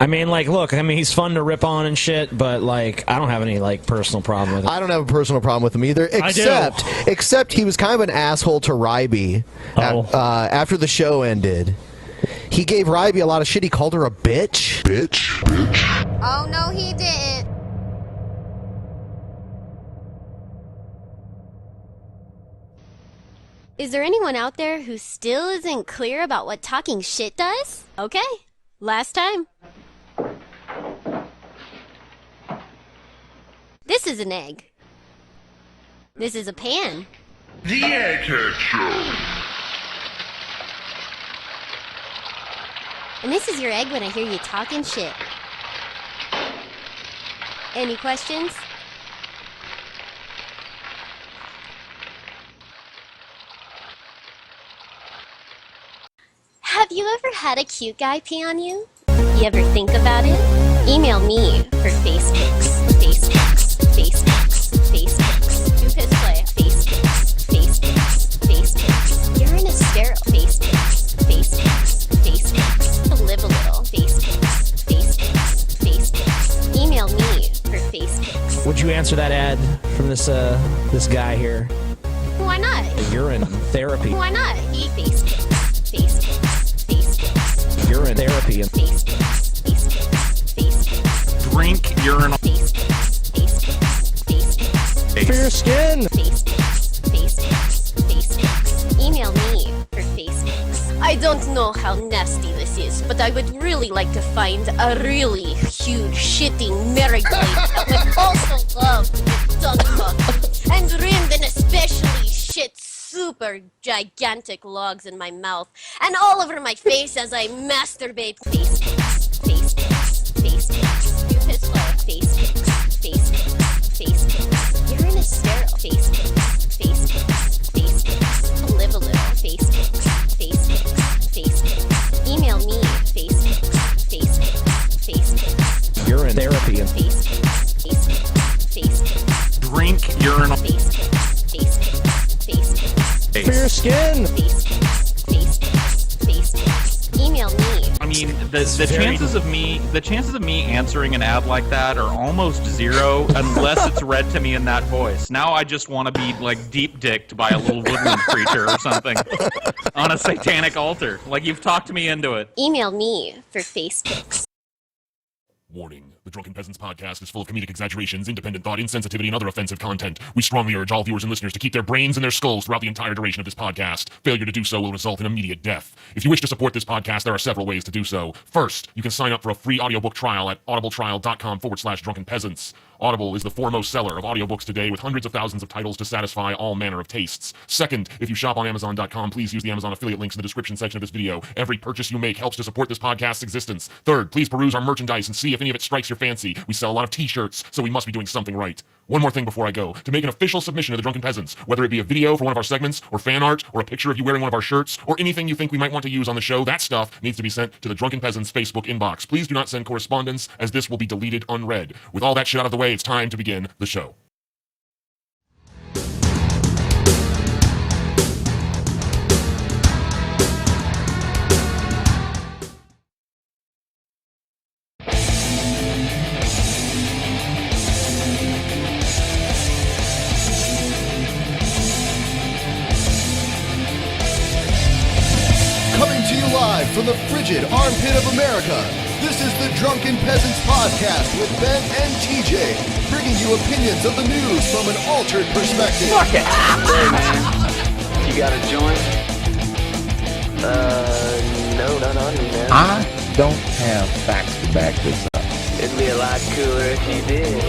I mean, like, look, I mean, he's fun to rip on and shit, but, like, I don't have any, like, personal problem with it. I don't have a personal problem with him either, except he was kind of an asshole to Ryby after the show ended. He gave Ryby a lot of shit. He called her a bitch. Bitch. Oh, no, he didn't. Is there anyone out there who still isn't clear about what talking shit does? Okay, last time. This is an egg. This is a pan. The Egghead Show. And this is your egg when I hear you talking shit. Any questions? Have you ever had a cute guy pee on you? You ever think about it? Email me for Facebooks. Do piss play. Facebooks. You're in a sterile. Facebooks. Live a little. Facebooks. Email me for Facebooks. Would you answer that ad from this guy here? Why not? Urine therapy. Why not? Facebooks. Urine therapy. Drink urinal. For your skin. Email me for Facebooks. I don't know how nasty this is, but I would really like to find a really huge shitting married lady that would also love to get tongue fucked and rimmed in especially shit super gigantic logs in my mouth and all over my face as I masturbate. Facebooks. You piss play. Facebooks. You're in a sterile. Facebooks. Live a little. Facebooks. Email me. Facebooks. Urine therapy. Drink urinal. For your skin. Email me. I mean, the chances of me answering an ad like that are almost zero unless it's read to me in that voice. Now I just want to be like deep dicked by a little woodland creature or something on a satanic altar. Like you've talked me into it. Email me for Facebooks. Warning. The Drunken Peasants podcast is full of comedic exaggerations, independent thought, insensitivity, and other offensive content. We strongly urge all viewers and listeners to keep their brains in their skulls throughout the entire duration of this podcast. Failure to do so will result in immediate death. If you wish to support this podcast, there are several ways to do so. First, you can sign up for a free audiobook trial at audibletrial.com/drunkenpeasants. Audible is the foremost seller of audiobooks today with hundreds of thousands of titles to satisfy all manner of tastes. Second, if you shop on Amazon.com, please use the Amazon affiliate links in the description section of this video. Every purchase you make helps to support this podcast's existence. Third, please peruse our merchandise and see if any of it strikes your fancy. We sell a lot of t-shirts, so we must be doing something right. One more thing before I go. To make an official submission to the Drunken Peasants, whether it be a video for one of our segments, or fan art, or a picture of you wearing one of our shirts, or anything you think we might want to use on the show, that stuff needs to be sent to the Drunken Peasants Facebook inbox. Please do not send correspondence, as this will be deleted unread. With all that shit out of the way, it's time to begin the show. Coming to you live from the frigid armpit of America, this is the Drunken Peasants Podcast with Ben and TJ, bringing you opinions of the news from an altered perspective. Fuck it! Hey man, you got a joint? No, not on me, man. I don't have facts to back this up. It'd be a lot cooler if you did.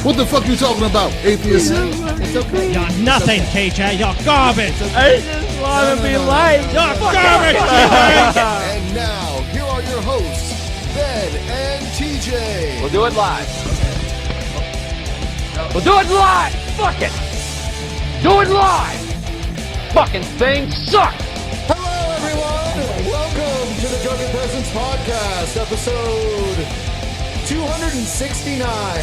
What the fuck you talking about, atheist? It's okay. You're nothing, TJ. You're garbage. I just want to be liked. You're garbage. And now, here are your hosts, Ben and TJ. We'll do it live. We'll do it live. Fuck it. Do it live. Fucking thing sucks. Hello, everyone. Welcome to the Drunken Peasants Podcast, episode 269.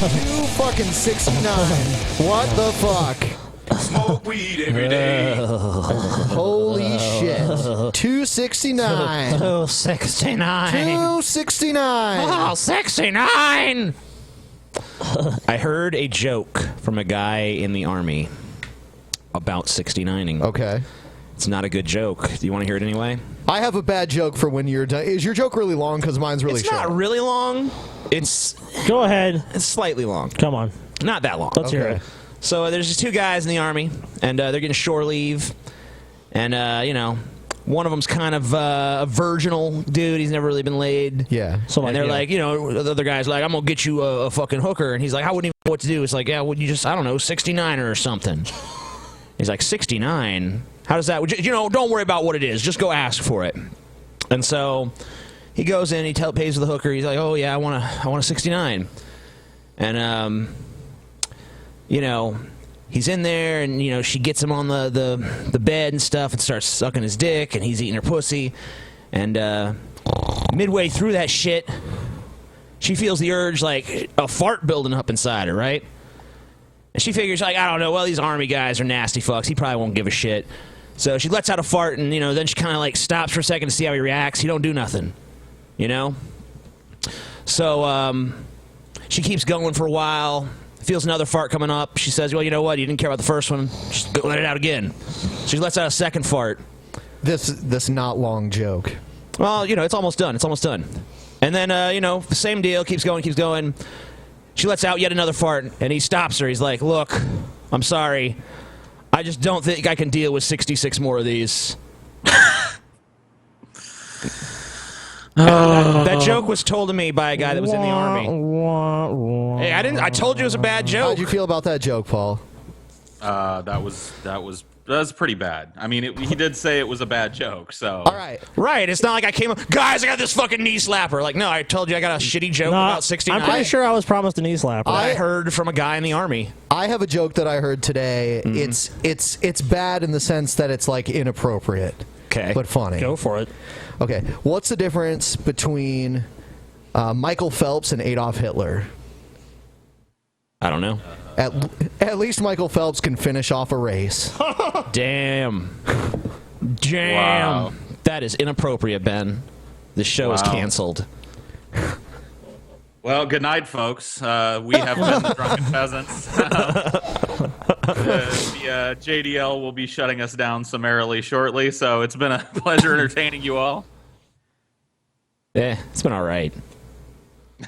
269. What the fuck? Smoke weed every day. Holy shit. 269. 269. 269. Oh, 69. I heard a joke from a guy in the army about 69ing. Okay. It's not a good joke. Do you want to hear it anyway? I have a bad joke for when you're done. Is your joke really long? Because mine's really short. It's not really long. It's Go ahead. It's slightly long. Come on. Not that long. Let's hear it. So there's just two guys in the army, and they're getting shore leave, and one of them's kind of a virginal dude. He's never really been laid. Yeah. So and they're like, the other guy's like, I'm gonna get you a fucking hooker, and he's like, I wouldn't even know what to do. It's like, yeah, would you just, I don't know, 69er or something. He's like, 69? How does that? Don't worry about what it is. Just go ask for it. And so he goes in, he pays for the hooker. He's like, oh yeah, I want a 69. And he's in there, and she gets him on the bed and stuff, and starts sucking his dick, and he's eating her pussy. And midway through that shit, she feels the urge, like a fart building up inside her, right? And she figures, like, I don't know, well, these army guys are nasty fucks. He probably won't give a shit. So she lets out a fart, and then she kind of like stops for a second to see how he reacts. He don't do nothing, So she keeps going for a while. Feels another fart coming up. She says, well, you know what? You didn't care about the first one. Just go let it out again. She lets out a second fart. This not long joke. Well, it's almost done. It's almost done. And then, the same deal. Keeps going. She lets out yet another fart, and he stops her. He's like, look, I'm sorry. I just don't think I can deal with 66 more of these. That joke was told to me by a guy that was in the army. Hey, I told you it was a bad joke. How'd you feel about that joke, Paul? That was pretty bad. I mean, he did say it was a bad joke, so. All right. Right. It's not like I came up, guys, I got this fucking knee slapper. Like, no, I told you I got a shitty joke about 69. I'm pretty sure I was promised a knee slapper. I heard from a guy in the army. I have a joke that I heard today. Mm-hmm. It's bad in the sense that it's like inappropriate. Okay. But funny. Go for it. Okay. What's the difference between Michael Phelps and Adolf Hitler? I don't know. At least Michael Phelps can finish off a race. Damn. Wow. That is inappropriate, Ben. The show is canceled. Well, good night, folks. We have been the Drunken Peasants. The JDL will be shutting us down summarily shortly, so it's been a pleasure entertaining you all. Yeah, it's been all right. He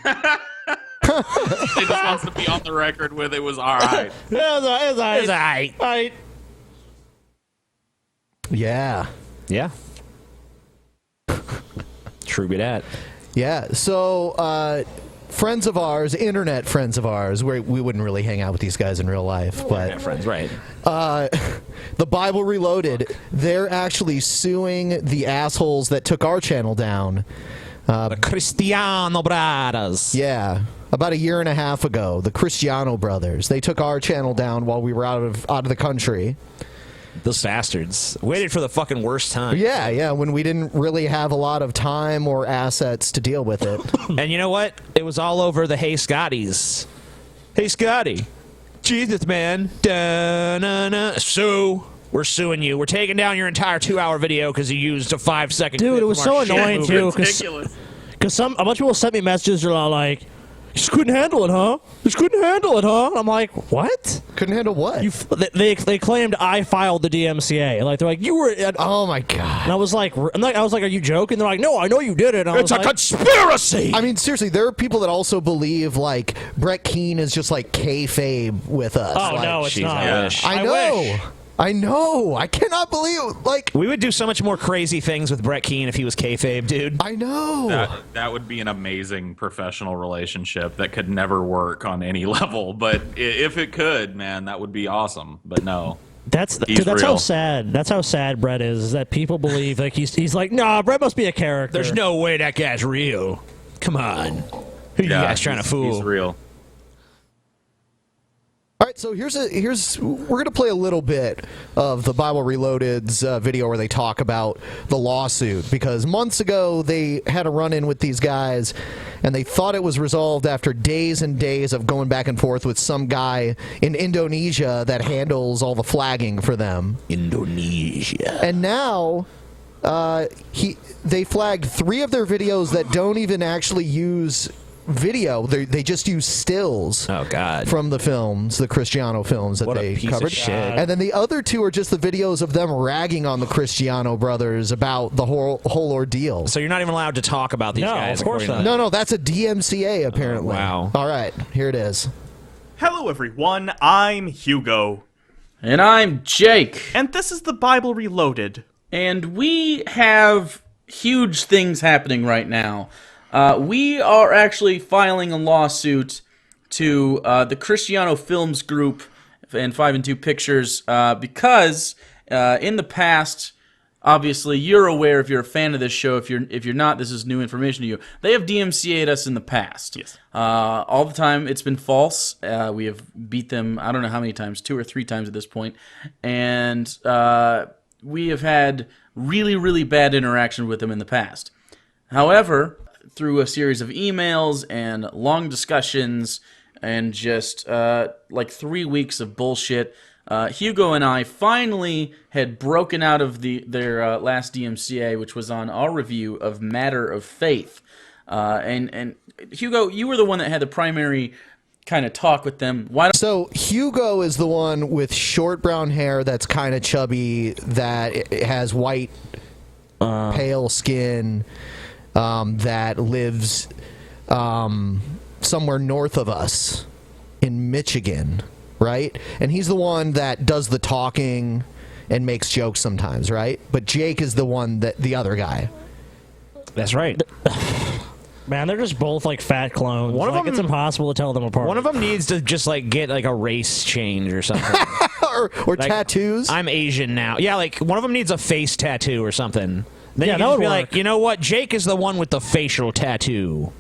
just wants to be on the record with it was all right. It was all right. Yeah. Yeah. True be that. Yeah. So, friends of ours, internet friends of ours, we wouldn't really hang out with these guys in real life, but Internet friends, right? The Bible Reloaded, they're actually suing the assholes that took our channel down. The Cristiano Brothers. Yeah. About a year and a half ago, the Cristiano brothers, they took our channel down while we were out of the country. Those bastards waited for the fucking worst time. Yeah, when we didn't really have a lot of time or assets to deal with it. And you know what? It was all over the Hey Scotties. Hey Scotty, Jesus man, da-na-na. Sue, we're suing you. We're taking down your entire 2-hour video because you used a 5-second. Dude, it was so annoying too because a bunch of people sent me messages that are like, "You just couldn't handle it, huh? You just couldn't handle it, huh?" And I'm like, "What? Couldn't handle what?" They claimed I filed the DMCA. Like they're like, "You were." Oh my god! And I was like, "Are you joking?" They're like, "No, I know you did it." It's a conspiracy. I mean, seriously, there are people that also believe like Brett Keane is just like kayfabe with us. Oh like, no, it's not. Yeah. I know. I cannot believe like we would do so much more crazy things with Brett Keane if he was kayfabe, dude. I know. That would be an amazing professional relationship that could never work on any level. But if it could, man, that would be awesome. But no. That's how sad. That's how sad Brett is that people believe like he's like, nah, Brett must be a character. There's no way that guy's real. Come on. Who you guys trying to fool? He's real. All right, so we're going to play a little bit of the Bible Reloaded's video where they talk about the lawsuit, because months ago they had a run-in with these guys and they thought it was resolved after days and days of going back and forth with some guy in Indonesia that handles all the flagging for them. Indonesia. And now they flagged 3 of their videos that don't even actually use video. They just use stills. Oh God! From the films, the Cristiano films that they covered, and then the other 2 are just the videos of them ragging on the Cristiano brothers about the whole ordeal. So you're not even allowed to talk about these guys. Of course not. No, that's a DMCA apparently. Wow. All right, here it is. Hello everyone, I'm Hugo. And I'm Jake. And this is the Bible Reloaded. And we have huge things happening right now. We are actually filing a lawsuit to the Cristiano Films Group and 5 and 2 Pictures because in the past, obviously you're aware if you're a fan of this show. If you're not, this is new information to you. They have DMCA'd us in the past. Yes. All the time. It's been false. We have beat them. I don't know how many times, 2 or 3 times at this point, and we have had really, really bad interaction with them in the past. However, through a series of emails and long discussions and just like 3 weeks of bullshit, Hugo and I finally had broken out of their last DMCA, which was on our review of Matter of Faith. And Hugo, you were the one that had the primary kind of talk with them. So Hugo is the one with short brown hair that's kind of chubby, that has white, pale skin, that lives somewhere north of us in Michigan, right? And he's the one that does the talking and makes jokes sometimes, right? But Jake is the one the other guy. That's right. Man, they're just both like fat clones. One of them, it's impossible to tell them apart. One of them needs to just like get like a race change or something. or like, tattoos. I'm Asian now. Yeah, like one of them needs a face tattoo or something. Then yeah, you can just be like, you know what? Jake is the one with the facial tattoo.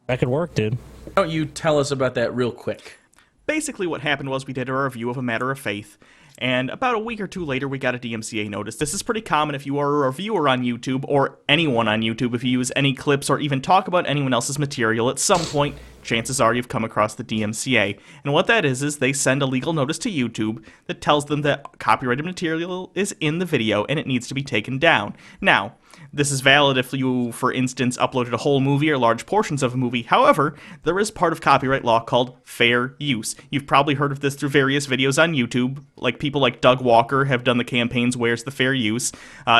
That could work, dude. Why don't you tell us about that real quick? Basically what happened was we did a review of A Matter of Faith, and about a week or 2 later we got a DMCA notice. This is pretty common if you are a reviewer on YouTube, or anyone on YouTube. If you use any clips or even talk about anyone else's material, at some point, chances are you've come across the DMCA. And what that is they send a legal notice to YouTube that tells them that copyrighted material is in the video and it needs to be taken down. Now, this is valid if you, for instance, uploaded a whole movie or large portions of a movie. However, there is part of copyright law called fair use. You've probably heard of this through various videos on YouTube, like people like Doug Walker have done the campaigns Where's the Fair Use,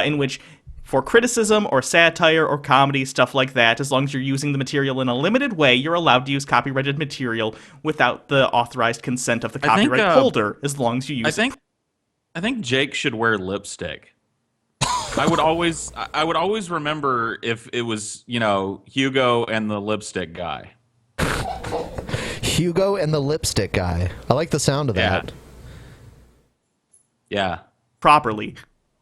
in which for criticism or satire or comedy, stuff like that, as long as you're using the material in a limited way, you're allowed to use copyrighted material without the authorized consent of the copyright holder, as long as you use it. I think Jake should wear lipstick. I would always remember if it was, Hugo and the lipstick guy. Hugo and the lipstick guy. I like the sound of that. Yeah. Properly.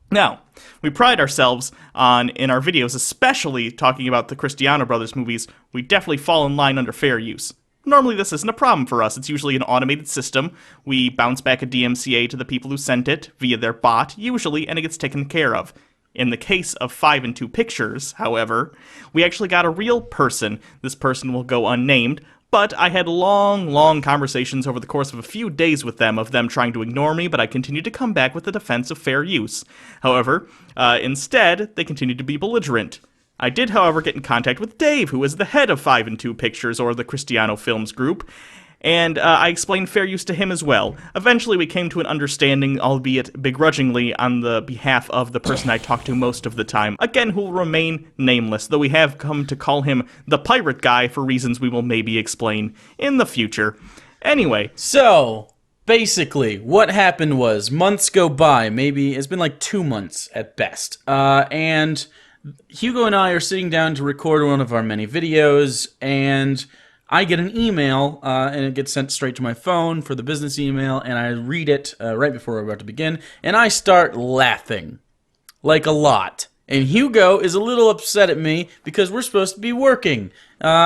Now, we pride ourselves on, in our videos, especially talking about the Cristiano Brothers movies, we definitely fall in line under fair use. Normally this isn't a problem for us. It's usually an automated system. We bounce back a DMCA to the people who sent it via their bot, usually, and it gets taken care of. In the case of 5 and 2 Pictures, however, we actually got a real person. This person will go unnamed, but I had long conversations over the course of a few days with them, of them trying to ignore me, but I continued to come back with the defense of fair use. However, instead, they continued to be belligerent. I did, however, get in contact with Dave, who is the head of 5 and 2 Pictures, or the Cristiano Films Group, and I explained fair use to him as well. Eventually, we came to an understanding, albeit begrudgingly, on the behalf of the person I talked to most of the time, again, who will remain nameless, though we have come to call him the Pirate Guy for reasons we will maybe explain in the future. Anyway. So, basically, what happened was, months go by, maybe, it's been like 2 months at best, and Hugo and I are sitting down to record one of our many videos, and I get an email, and it gets sent straight to my phone for the business email, and I read it right before we're about to begin, and I start laughing. Like a lot. And Hugo is a little upset at me because we're supposed to be working.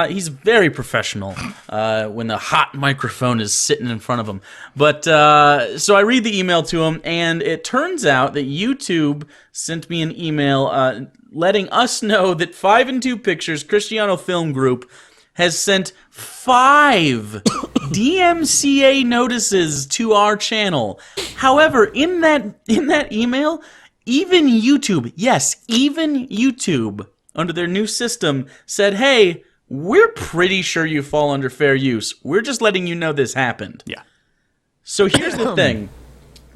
He's very professional when the hot microphone is sitting in front of him. But so I read the email to him, and it turns out that YouTube sent me an email letting us know that 5 and 2 Pictures Cristiano Film Group has sent 5 DMCA notices to our channel. However, in that email, even YouTube, yes, even YouTube, under their new system, said, hey, we're pretty sure you fall under fair use. We're just letting you know this happened. Yeah. So here's the thing.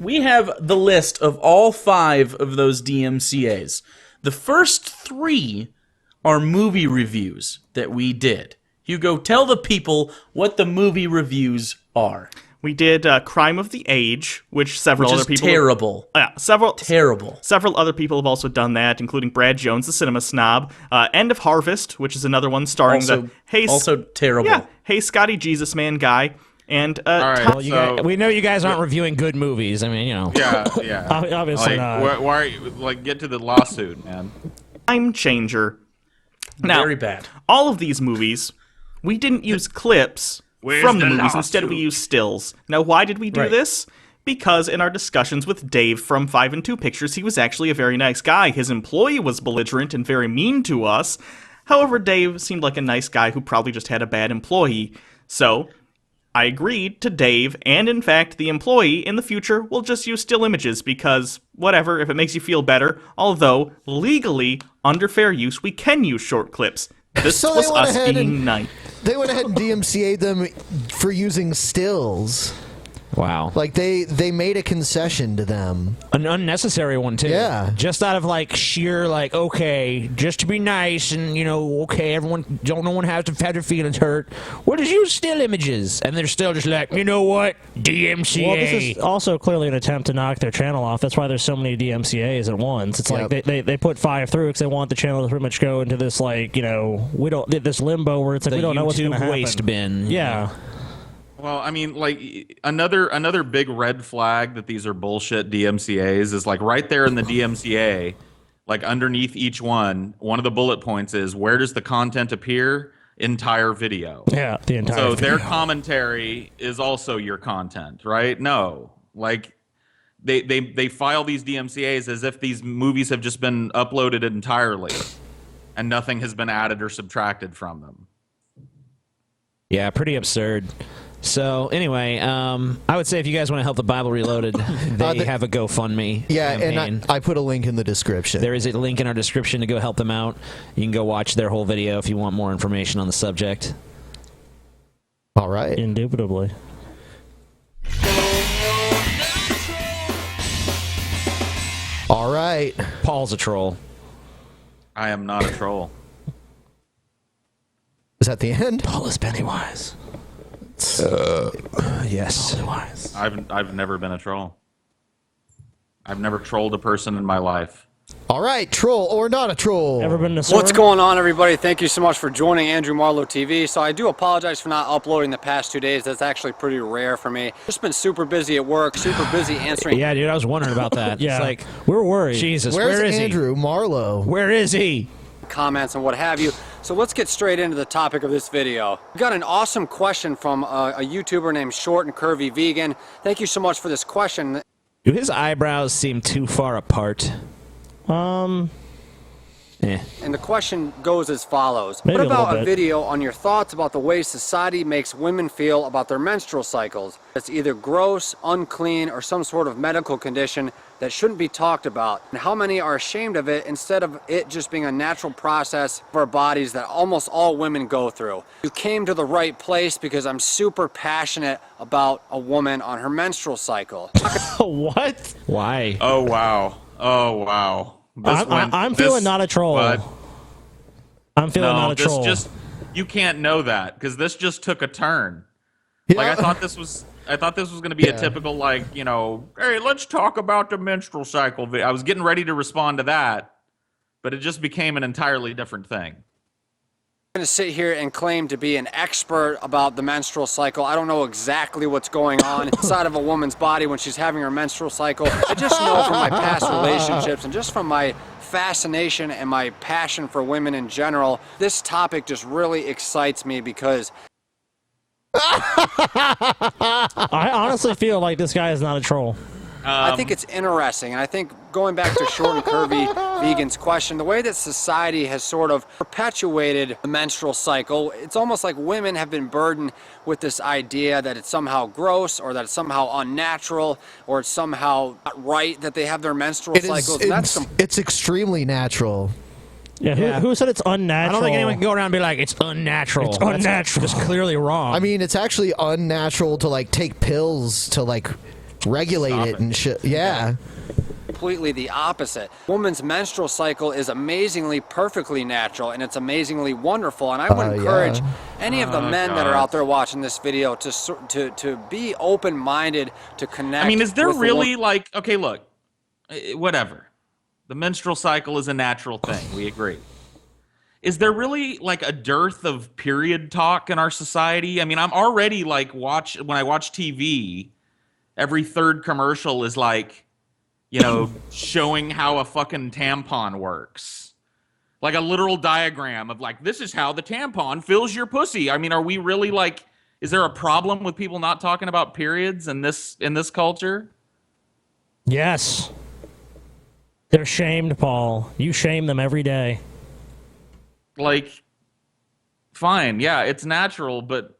We have the list of all 5 of those DMCAs. The first 3 are movie reviews that we did. Hugo, tell the people what the movie reviews are. We did Crime of the Age, which several other people... terrible. Terrible. Several other people have also done that, including Brad Jones, the cinema snob. End of Harvest, which is another one starring also terrible. Yeah, Hey Scotty Jesus Man guy. And all right, well, we know you guys aren't reviewing good movies. I mean, Yeah. Obviously not. Why are you, get to the lawsuit, man? Time Changer. Now, very bad. All of these movies, we didn't use clips from the movies. lawsuit? Instead, we used stills. Now, why did we do this? Because in our discussions with Dave from 5 and 2 Pictures, he was actually a very nice guy. His employee was belligerent and very mean to us. However, Dave seemed like a nice guy who probably just had a bad employee. So I agreed to Dave, and in fact, the employee in the future will just use still images because, whatever, if it makes you feel better, although legally, under fair use, we can use short clips. This So was they went us ahead being and- nice. They went ahead and DMCA'd them for using stills. wow. Like they made a concession to them. An unnecessary one, too. Yeah. Just out of, sheer, okay, just to be nice and, okay, everyone, no one has to have their feelings hurt. We'll just use still images. And they're still just like, you know what? DMCA. Well, this is also clearly an attempt to knock their channel off. That's why there's so many DMCAs at once. It's like they put 5 through because they want the channel to pretty much go into this, we don't, this limbo where it's like, we don't know what's going to happen. Waste bin. Yeah. Well, I mean, another big red flag that these are bullshit DMCAs is right there in the DMCA, underneath each one of the bullet points is where does the content appear? Entire video. Yeah, the entire So video. their commentary is also your content, right? No. They file these DMCAs as if these movies have just been uploaded entirely and nothing has been added or subtracted from them. Yeah, pretty absurd. So anyway, I would say if you guys want to help the Bible Reloaded, they have a GoFundMe. Yeah, campaign. and I put a link in the description. There is a link in our description to go help them out. You can go watch their whole video if you want more information on the subject. All right. Indubitably. All right. Paul's a troll. I am not a troll. Is that the end? Paul is Pennywise. Yes. Pennywise. I've never been a troll. I've never trolled a person in my life. All right, troll or not a troll. Ever been to Soros? What's going on, everybody? Thank you so much for joining Andrew Marlowe TV. So I do apologize for not uploading the past 2 days. That's actually pretty rare for me. Just been super busy at work, super busy answering. Yeah, dude, I was wondering about that. Yeah, It's we're worried. Jesus, Where's where is Andrew Marlowe? Where is he? Comments and what have you. So let's get straight into the topic of this video. We got an awesome question from a YouTuber named Short and Curvy Vegan. Thank you so much for this question. Do his eyebrows seem too far apart? And the question goes as follows. Maybe What a little about a bit. video on your thoughts about the way society makes women feel about their menstrual cycles? It's either gross, unclean, or some sort of medical condition that shouldn't be talked about. And how many are ashamed of it instead of it just being a natural process of our bodies that almost all women go through? You came to the right place because I'm super passionate about a woman on her menstrual cycle. What? Why? Oh wow. Oh wow. I'm feeling not a troll. I'm feeling not a troll. You can't know that because this just took a turn. Yeah. I thought this was going to be a typical hey, let's talk about the menstrual cycle. I was getting ready to respond to that, but it just became an entirely different thing. I'm going to sit here and claim to be an expert about the menstrual cycle. I don't know exactly what's going on inside of a woman's body when she's having her menstrual cycle. I just know from my past relationships and just from my fascination and my passion for women in general, this topic just really excites me because I honestly feel like this guy is not a troll. I think it's interesting, and I think going back to Short and Curvy Vegan's question, the way that society has sort of perpetuated the menstrual cycle, it's almost like women have been burdened with this idea that it's somehow gross, or that it's somehow unnatural, or it's somehow not right that they have their menstrual cycles. It's extremely natural. Yeah, who said it's unnatural? I don't think anyone can go around and be like, it's unnatural. It's unnatural. That's just clearly wrong. I mean, it's actually unnatural to like take pills to like regulate it and shit. Yeah. Completely the opposite. Woman's menstrual cycle is amazingly perfectly natural, and it's amazingly wonderful, and I would encourage any of the men that are out there watching this video to be open-minded, to connect. I mean, is there with really like, okay, look, whatever. The menstrual cycle is a natural thing. We agree. Is there really like a dearth of period talk in our society? I mean, I'm already like when I watch TV, every third commercial is like, you know, showing how a fucking tampon works. Like a literal diagram of like, this is how the tampon fills your pussy. I mean, are we really like, is there a problem with people not talking about periods in this culture? Yes. They're shamed, Paul. You shame them every day. Like, fine, yeah, it's natural, but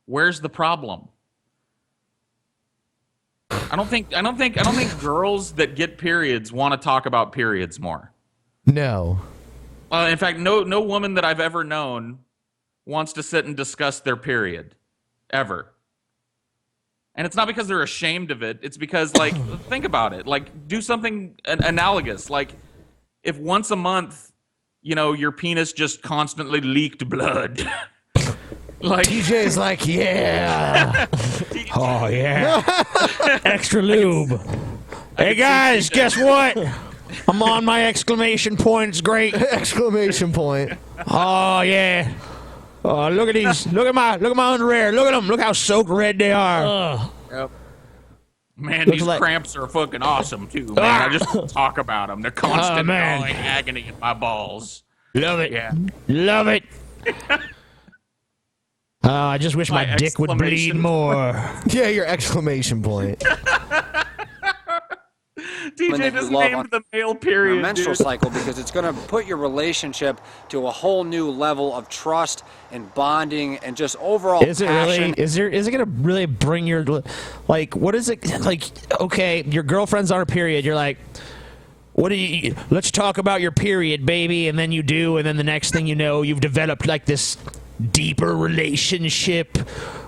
where's the problem? I don't think girls that get periods want to talk about periods more. No. In fact, no woman that I've ever known wants to sit and discuss their period, ever. And it's not because they're ashamed of it. It's because, like, think about it. Like, do something analogous. Like, if once a month, you know, your penis just constantly leaked blood. Like TJ's like, yeah. Oh, yeah. Extra lube. Hey, guys, guess what? I'm on my exclamation point. It's great. Exclamation point. Oh, yeah. Oh, look at these. Look at my underwear. Look at them. Look how soaked red they are. Yep. Man, these cramps are fucking awesome, too, man. I just don't talk about them. They're constant gnawing agony in my balls. Love it. Yeah. Love it. I just wish my dick would bleed more. Yeah, your exclamation point. DJ just named the male period. Your menstrual cycle, because it's going to put your relationship to a whole new level of trust and bonding and just overall Is it passion. really? Is it going to really bring your, like, what is it like? Okay, your girlfriend's on her period. You're like, what do you? Let's talk about your period, baby. And then you do, and then the next thing you know, you've developed like this deeper relationship.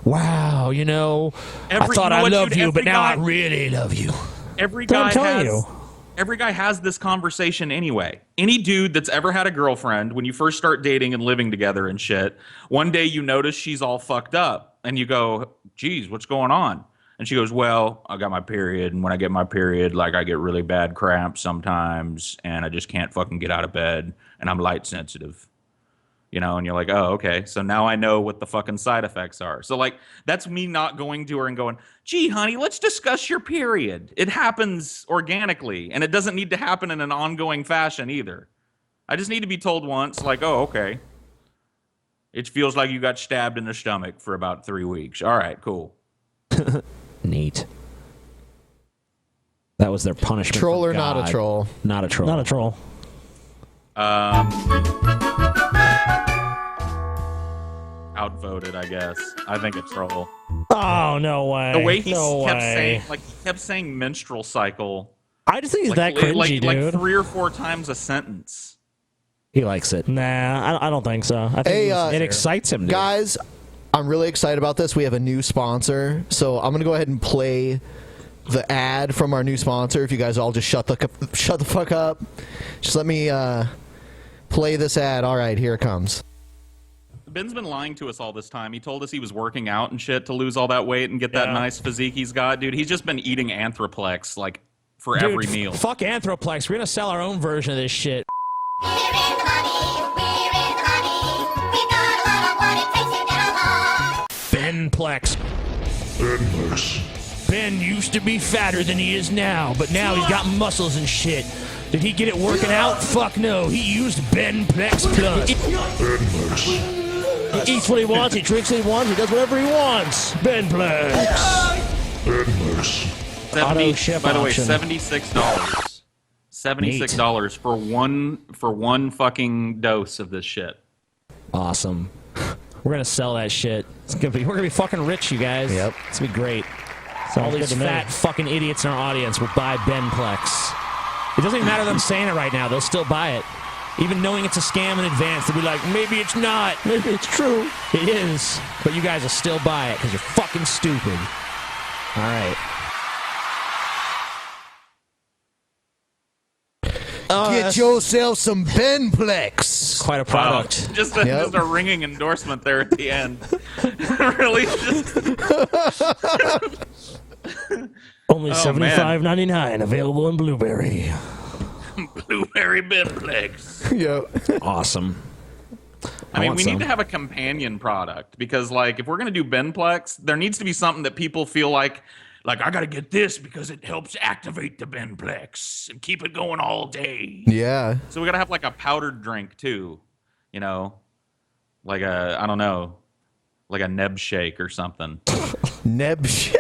Wow, you know, I thought I loved you, but now I really love you. Every guy has this conversation anyway. Any dude that's ever had a girlfriend, when you first start dating and living together and shit, one day you notice she's all fucked up, and you go, geez, what's going on? And she goes, well, I got my period, and when I get my period, like, I get really bad cramps sometimes, and I just can't fucking get out of bed, and I'm light sensitive. You know, and you're like, oh, okay, so now I know what the fucking side effects are. So, like, that's me not going to her and going, gee, honey, let's discuss your period. It happens organically, and it doesn't need to happen in an ongoing fashion either. I just need to be told once, like, oh, okay. It feels like you got stabbed in the stomach for about 3 weeks. All right, cool. Neat. That was their punishment. Troll or not a troll? Not a troll. Not a troll. Outvoted, I guess. I think it's troll. Oh, no way. The way he kept saying menstrual cycle. I just think he's that cringy, dude. Like 3 or 4 times a sentence. He likes it. Nah, I don't think so. I think it excites him, dude. Guys, I'm really excited about this. We have a new sponsor, so I'm gonna go ahead and play the ad from our new sponsor. If you guys all just shut the fuck up, just let me play this ad. All right, here it comes. Ben's been lying to us all this time. He told us he was working out and shit to lose all that weight and get that nice physique he's got. Dude, he's just been eating Anthroplex, like, for every meal. Fuck Anthroplex. We're going to sell our own version of this shit. We're in the money. We're in the money. We've got Benplex. Ben used to be fatter than he is now, but now he's got muscles and shit. Did he get it working out? Fuck no. He used Benplex Plus. He eats what he wants, he drinks what he wants, he does whatever he wants. Benplex. By the way, $76. $76 for one fucking dose of this shit. Awesome. We're gonna sell that shit. We're gonna be fucking rich, you guys. Yep. It's gonna be great. Sounds All these good to me. fat fucking idiots in our audience will buy Benplex. It doesn't even matter them saying it right now. They'll still buy it. Even knowing it's a scam in advance, they'll be like, maybe it's not. Maybe it's true. It is. But you guys will still buy it because you're fucking stupid. All right. Get yourself some Benplex. Quite a product. Wow. Just a ringing endorsement there at the end. Really? Only $75.99 available in Blueberry. Blueberry Benplex. Yep. Awesome. I mean, we need to have a companion product because, like, if we're going to do Benplex, there needs to be something that people feel like I got to get this because it helps activate the Benplex and keep it going all day. Yeah. So we got to have, like, a powdered drink, too. You know? Like I don't know, like a Neb Shake or something. Neb Shake?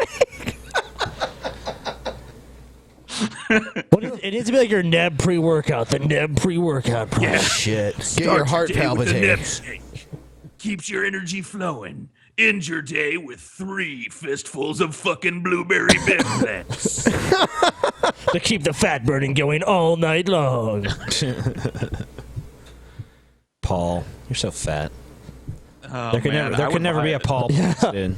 It needs to be like your Neb pre-workout. The Neb pre-workout product. Yeah. Shit. Get your heart palpitating. Keeps your energy flowing. End your day with 3 fistfuls of fucking blueberry Benplex. To keep the fat burning going all night long. Paul, you're so fat. Oh, there could never be a Paul Plex, dude.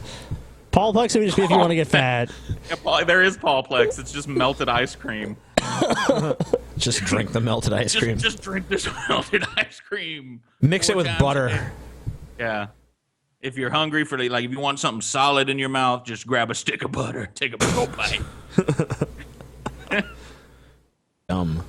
Paul Plex would just be if you want to get fat. Yeah, there is Paul Plex. It's just melted ice cream. Just drink the melted ice cream. Just drink this melted ice cream. Mix it with butter. Yeah. If you're hungry for if you want something solid in your mouth, just grab a stick of butter. Take a big old bite. Dumb.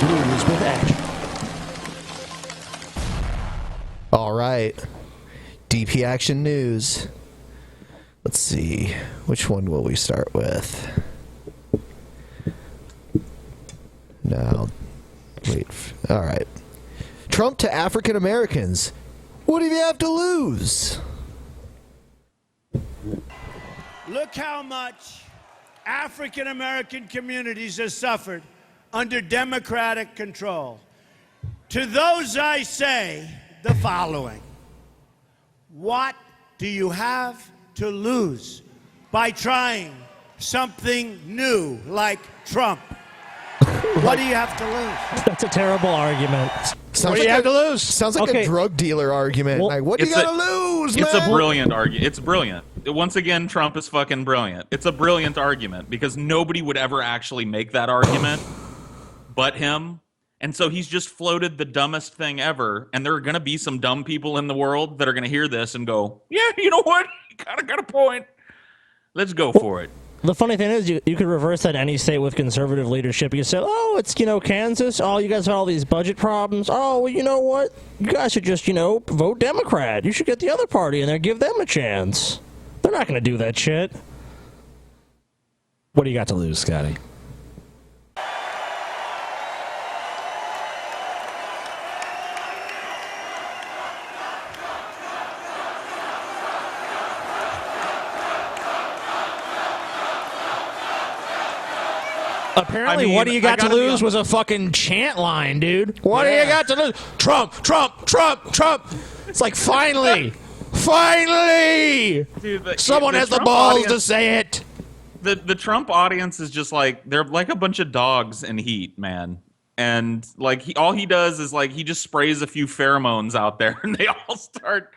News with action. All right. DP Action News. Let's see. Which one will we start with? No. Wait. All right. Trump to African Americans. What do you have to lose? Look how much African American communities have suffered under Democratic control. To those I say the following. What do you have to lose by trying something new like Trump? What do you have to lose? That's a terrible argument. Sounds What do you have to lose? Sounds like Okay. a drug dealer argument. Well, like, what do you got to lose, man? It's a brilliant argument. It's brilliant. Once again, Trump is fucking brilliant. It's a brilliant argument because nobody would ever actually make that argument but him. And so he's just floated the dumbest thing ever. And there are going to be some dumb people in the world that are going to hear this and go, yeah, you know what? You kind of got a point. Let's go for it. The funny thing is, you could reverse that in any state with conservative leadership. You could say, oh, it's, Kansas. Oh, you guys have all these budget problems. Oh, well, you know what? You guys should just, vote Democrat. You should get the other party in there, give them a chance. They're not going to do that shit. What do you got to lose, Scotty? Apparently, what do you got to lose was a fucking chant line, dude. What do you got to lose? Trump, Trump, Trump, Trump. It's like, finally, finally, Dude, someone has the Trump balls to audience- say it. The Trump audience is just they're like a bunch of dogs in heat, man. And all he does is he just sprays a few pheromones out there and they all start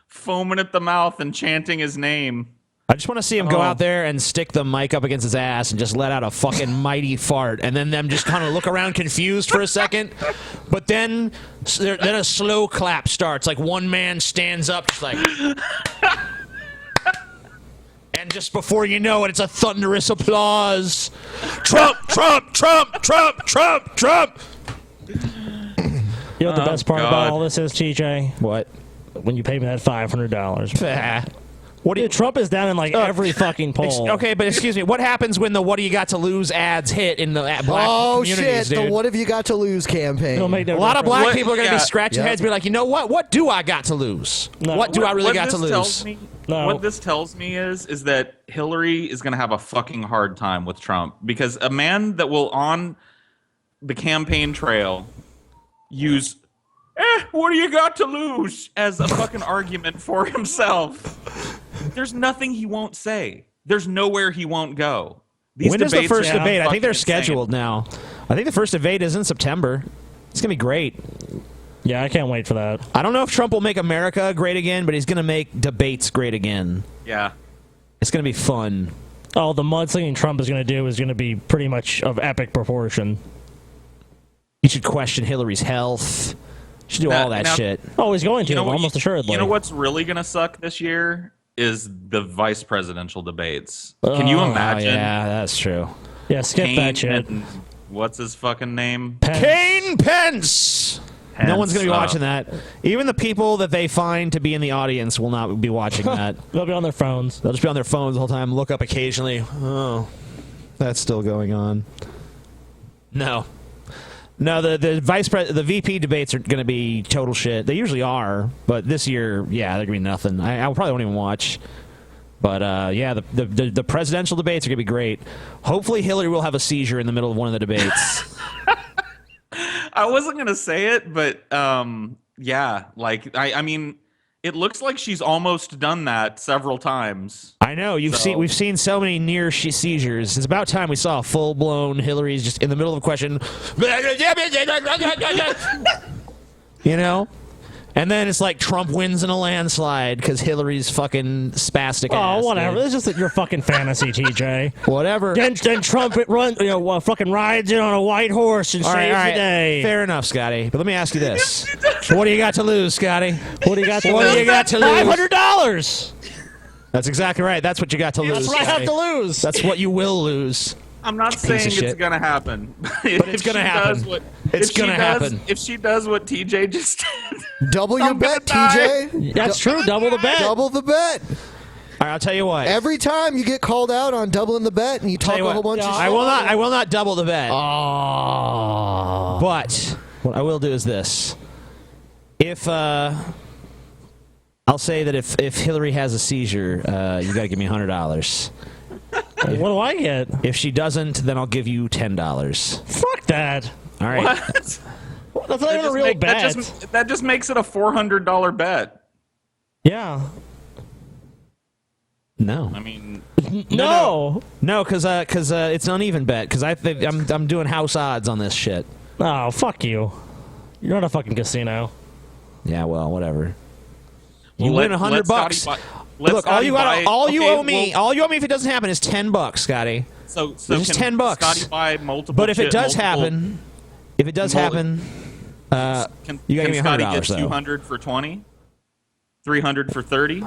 foaming at the mouth and chanting his name. I just want to see him go out there and stick the mic up against his ass and just let out a fucking mighty fart, and then them just kind of look around confused for a second, but then a slow clap starts. Like one man stands up, just like, and just before you know it, it's a thunderous applause. Trump, Trump, Trump, Trump, Trump, Trump. You know what the best part about all this is, TJ? What? When you pay me that $500. What do you, Trump is down in like every fucking poll. Okay, but excuse me. What happens when the "What do you got to lose" ads hit in the black communities, shit, dude? the "What have you got to lose" campaign. A lot of black people are going to be scratching their heads, be like, you know what? What do I got to lose? What do I really got to lose? What this tells me is that Hillary is going to have a fucking hard time with Trump, because a man that will on the campaign trail use what do you got to lose as a fucking argument for himself. There's nothing he won't say. There's nowhere he won't go. When is the first debate? I think they're scheduled now. I think the first debate is in September. It's going to be great. Yeah, I can't wait for that. I don't know if Trump will make America great again, but he's going to make debates great again. Yeah. It's going to be fun. Oh, the mudslinging Trump is going to do is going to be pretty much of epic proportion. You should question Hillary's health. You should do all that shit. Oh, he's going to, almost assuredly. You know what's really going to suck this year? Is the vice presidential debates. Can you imagine? Yeah, that's true. Yeah, skip that shit. What's his fucking name? Kane Pence! No one's going to be watching that. Even the people that they find to be in the audience will not be watching that. They'll be on their phones. They'll just be on their phones the whole time, look up occasionally. Oh, that's still going on. No, the VP debates are going to be total shit. They usually are, but this year, yeah, they're going to be nothing. I probably won't even watch. But yeah, the presidential debates are going to be great. Hopefully, Hillary will have a seizure in the middle of one of the debates. I wasn't going to say it, but yeah, like I mean, it looks like she's almost done that several times. I know we've seen so many near seizures. It's about time we saw a full blown Hillary's just in the middle of a question, you know, and then it's like Trump wins in a landslide because Hillary's fucking spastic. Oh, whatever. This is just your fucking fantasy, TJ. Whatever. Then Trump fucking rides in on a white horse and saves the day. Fair enough, Scotty. But let me ask you this: what do you got to lose, Scotty? What do you got to lose? What do you got to lose? $500. That's exactly right. That's what you got to lose. That's what I have to lose. That's what you will lose. I'm not saying it's going to happen. But it's going to happen. It's going to happen. If she does what TJ just did. Double your bet, TJ. That's true. Double the bet. Double the bet. All right, I'll tell you what. Every time you get called out on doubling the bet and you talk a whole bunch of shit. I will not double the bet. Oh. But what I will do is this. If I'll say that if Hillary has a seizure, you got to give me $100. What do I get? If she doesn't, then I'll give you $10. Fuck that. All right. What? That's not even a real bet. That just makes it a $400 bet. Yeah. No. I mean, no, because it's an uneven bet. Because I'm doing house odds on this shit. Oh, fuck you. You're not a fucking casino. Yeah, well, whatever. You win $100. Look, all you owe me if it doesn't happen is $10, Scotty. So it's just $10. Scotty buy multiple. But if it does happen, you got to give me $100. Scotty get 200 for 20, 300 for 30,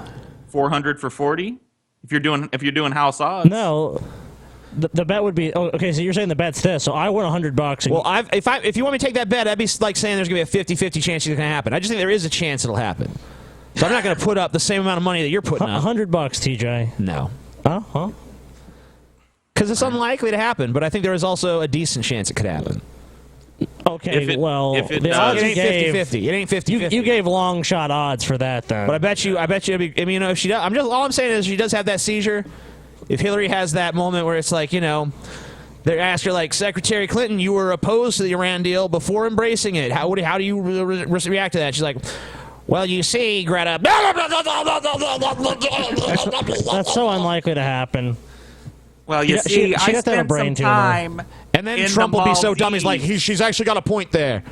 400 for 40. If you're doing house odds. No. The bet would be okay. So you're saying the bet's this. So I win $100. Well, if you want me to take that bet, that'd be like saying there's gonna be a 50-50 chance it's gonna happen. I just think there is a chance it'll happen. So I'm not gonna put up the same amount of money that you're putting up. $100, TJ. No. Huh? Because it's unlikely to happen, but I think there is also a decent chance it could happen. Okay, the odds it ain't 50-50. It ain't 50-50. You gave long shot odds for that, then. But I bet you. If she does, all I'm saying is she does have that seizure. If Hillary has that moment where it's like, they ask her like, Secretary Clinton, you were opposed to the Iran deal before embracing it. How do you react to that? She's like, well, you see, Greta. That's so unlikely to happen. Well, you see, I spent some time. And then Trump will be so dumb, he's like, she's actually got a point there.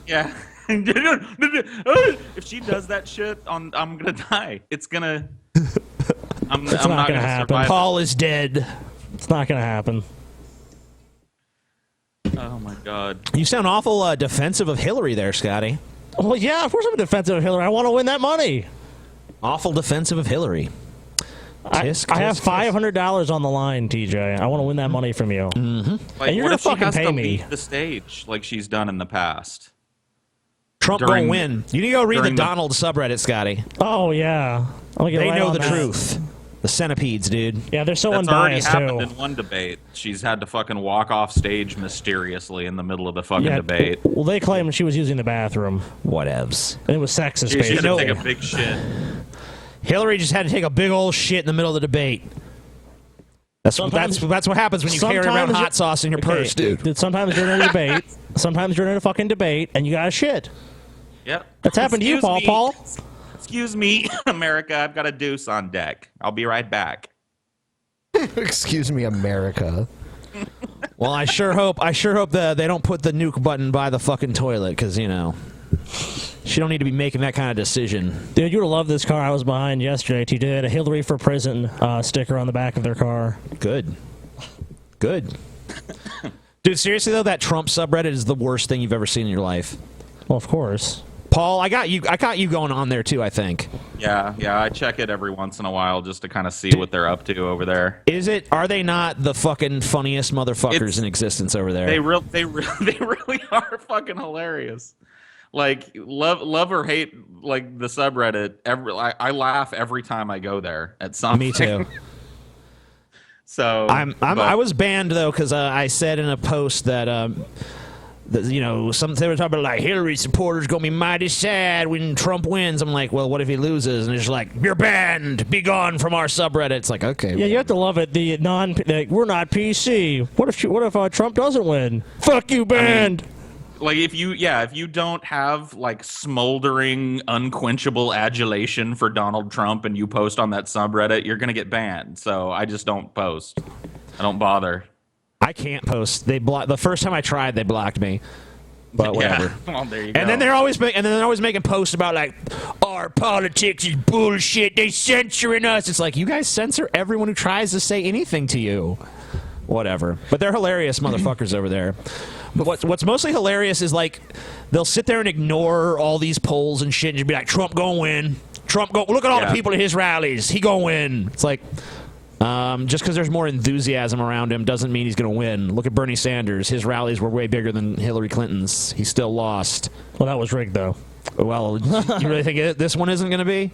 Yeah. If she does that shit, I'm gonna die. It's gonna. I'm It's not not going gonna to happen. survive. Paul is dead. It's not going to happen. Oh my God. You sound awful defensive of Hillary there, Scotty. Well, yeah, of course I'm defensive of Hillary. I want to win that money. Awful defensive of Hillary. I have $500 on the line, TJ. I want to win that money from you. Mm-hmm. Like, And you're what gonna if she fucking has pay to me. leave the stage like she's done in the past? Trump During- gonna win. You need to go read the during the- Donald subreddit, Scotty. Oh, yeah. They know the truth. The centipedes, dude. Yeah, they're so That's already unbiased, happened too. in one debate. She's had to fucking walk off stage mysteriously in the middle of the fucking Yeah, debate. well, they claim she was using the bathroom. Whatevs. And it was sexist, She had to basically. take a big shit. Hillary just had to take a big old shit in the middle of the debate. That's what happens when you carry around Sometimes hot sauce in your okay, purse, dude. Sometimes during a debate, sometimes during a fucking debate, and you got shit. Yep. That's happened to you, Excuse Paul. me. Excuse me, America. I've got a deuce on deck. I'll be right back. Excuse me, America. Well, I sure hope that they don't put the nuke button by the fucking toilet, because, you know, she don't need to be making that kind of decision. Dude, you would have loved this car I was behind yesterday. TJ had a Hillary for Prison sticker on the back of their car. Good. Dude, seriously, though, that Trump subreddit is the worst thing you've ever seen in your life. Well, of course. Paul, I got you going on there, too, I think. Yeah, I check it every once in a while just to kind of see what they're up to over there. Are they not the fucking funniest motherfuckers in existence over there? They really are fucking hilarious. Like, love or hate, like, the subreddit, I laugh every time I go there at something. Me too. So I was banned, though, because I said in a post that you know, they were talking about, like, Hillary supporters gonna be mighty sad when Trump wins. I'm like, well, what if he loses? And it's like, you're banned, be gone from our subreddit. It's like, okay, Yeah, you have to love it. We're not PC. What if Trump doesn't win? Fuck you, banned. I mean, like, if you don't have, like, smoldering, unquenchable adulation for Donald Trump and you post on that subreddit, you're gonna get banned. So I just don't post. I don't bother. I can't post. The first time I tried, they blocked me. But whatever. Yeah. Well, there you go. And then they're always making posts about, like, our politics is bullshit. They censoring us. It's like, you guys censor everyone who tries to say anything to you. Whatever. But they're hilarious motherfuckers over there. But what's mostly hilarious is, like, they'll sit there and ignore all these polls and shit and just be like, Trump gonna win. Look at all the people at his rallies. He gonna win. It's like, just because there's more enthusiasm around him doesn't mean he's going to win. Look at Bernie Sanders. His rallies were way bigger than Hillary Clinton's. He still lost. Well, that was rigged, though. Well, you really think this one isn't going to be?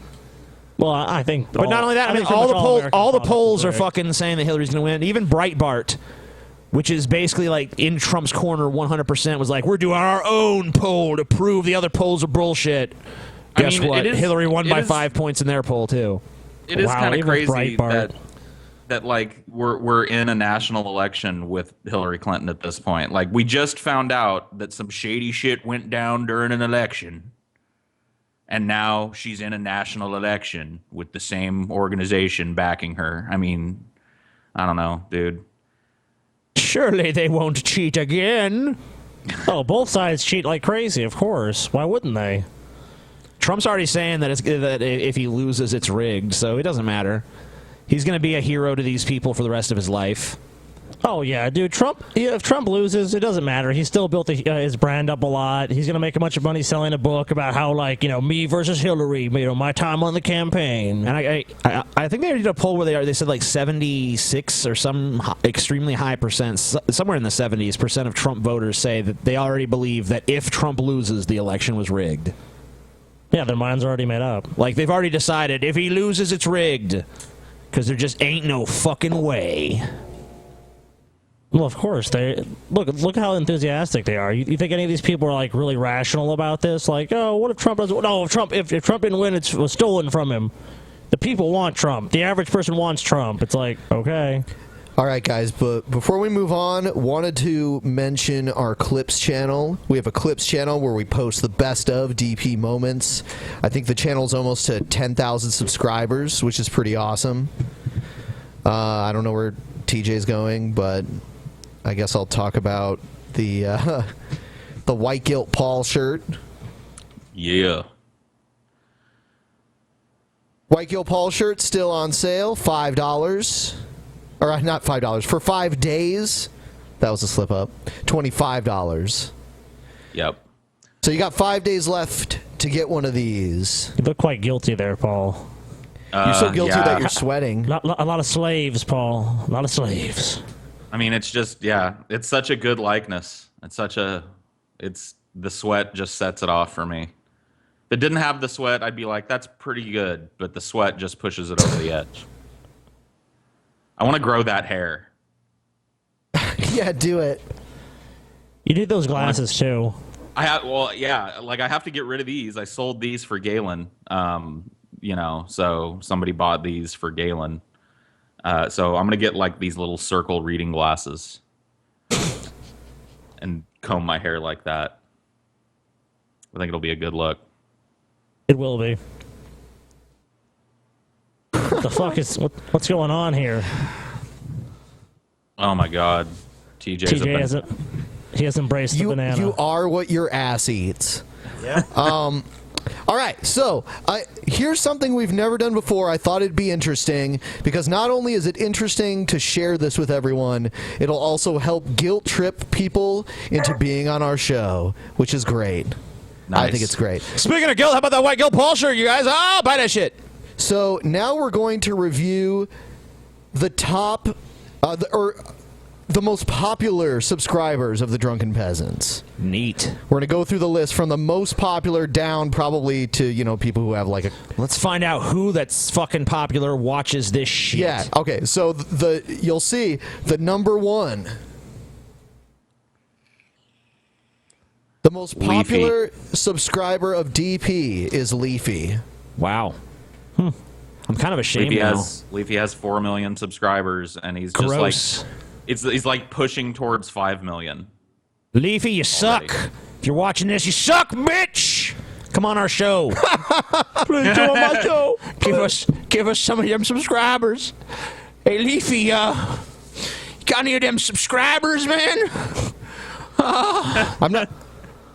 Well, I think. But not only that, I mean, all the polls are fucking saying that Hillary's going to win. Even Breitbart, which is basically like in Trump's corner 100%, was like, we're doing our own poll to prove the other polls are bullshit. Guess what? Hillary won by 5 points in their poll, too. It is kind of crazy that like we're in a national election with Hillary Clinton at this point. Like, we just found out that some shady shit went down during an election, and now she's in a national election with the same organization backing her. I mean, I don't know, dude. Surely they won't cheat again. Oh, both sides cheat like crazy, of course. Why wouldn't they? Trump's already saying that if he loses, it's rigged, so it doesn't matter. He's going to be a hero to these people for the rest of his life. Oh, yeah, dude. If Trump loses, it doesn't matter. He still built his brand up a lot. He's going to make a bunch of money selling a book about how, like, you know, me versus Hillary, you know, my time on the campaign. And I think they did a poll where they said like 76 or some extremely high percent, somewhere in the 70s% of Trump voters say that they already believe that if Trump loses, the election was rigged. Yeah, their mind's already made up. Like, they've already decided if he loses, it's rigged. Because there just ain't no fucking way. Well, of course they look how enthusiastic they are. You think any of these people are like really rational about this? Like, oh, what if Trump doesn't? No, if Trump didn't win, it was stolen from him. The people want Trump. The average person wants Trump. It's like, okay. All right, guys, but before we move on, wanted to mention our Clips channel. We have a Clips channel where we post the best of DP moments. I think the channel's almost to 10,000 subscribers, which is pretty awesome. I don't know where TJ's going, but I guess I'll talk about the White Guilt Paul shirt. Yeah. White Gill Paul shirt still on sale, $5. Or not $5, for 5 days. That was a slip up. $25. Yep. So you got 5 days left to get one of these. You look quite guilty there, Paul. You're so guilty that you're sweating. A lot of slaves, Paul. A lot of slaves. I mean, it's just, it's such a good likeness. The sweat just sets it off for me. If it didn't have the sweat, I'd be like, that's pretty good. But the sweat just pushes it over the edge. I want to grow that hair. Yeah, do it. You need those glasses, too. I have to get rid of these. I sold these for Galen. So somebody bought these for Galen. So I'm going to get like these little circle reading glasses and comb my hair like that. I think it'll be a good look. It will be. What the fuck is what's going on here? Oh my God, TJ has embraced the banana. You are what your ass eats. Yeah. All right, so here's something we've never done before. I thought it'd be interesting because not only is it interesting to share this with everyone, it'll also help guilt trip people into being on our show, which is great. Nice. I think it's great. Speaking of guilt, how about that White Gill Paul shirt, you guys? Oh, buy that shit. So now we're going to review the top, the most popular subscribers of the Drunken Peasants. Neat. We're going to go through the list from the most popular down probably to, people who have like a... Let's find out who that's fucking popular watches this shit. Yeah, okay, so you'll see the number one. The most popular subscriber of DP is Leafy. Wow. I'm kind of ashamed now. Leafy has 4 million subscribers, and he's Gross. just like... He's like pushing towards 5 million. Leafy, you suck. If you're watching this, you suck, bitch. Come on our show. Please come on my show. Give us some of them subscribers. Hey, Leafy, you got any of them subscribers, man? I'm not...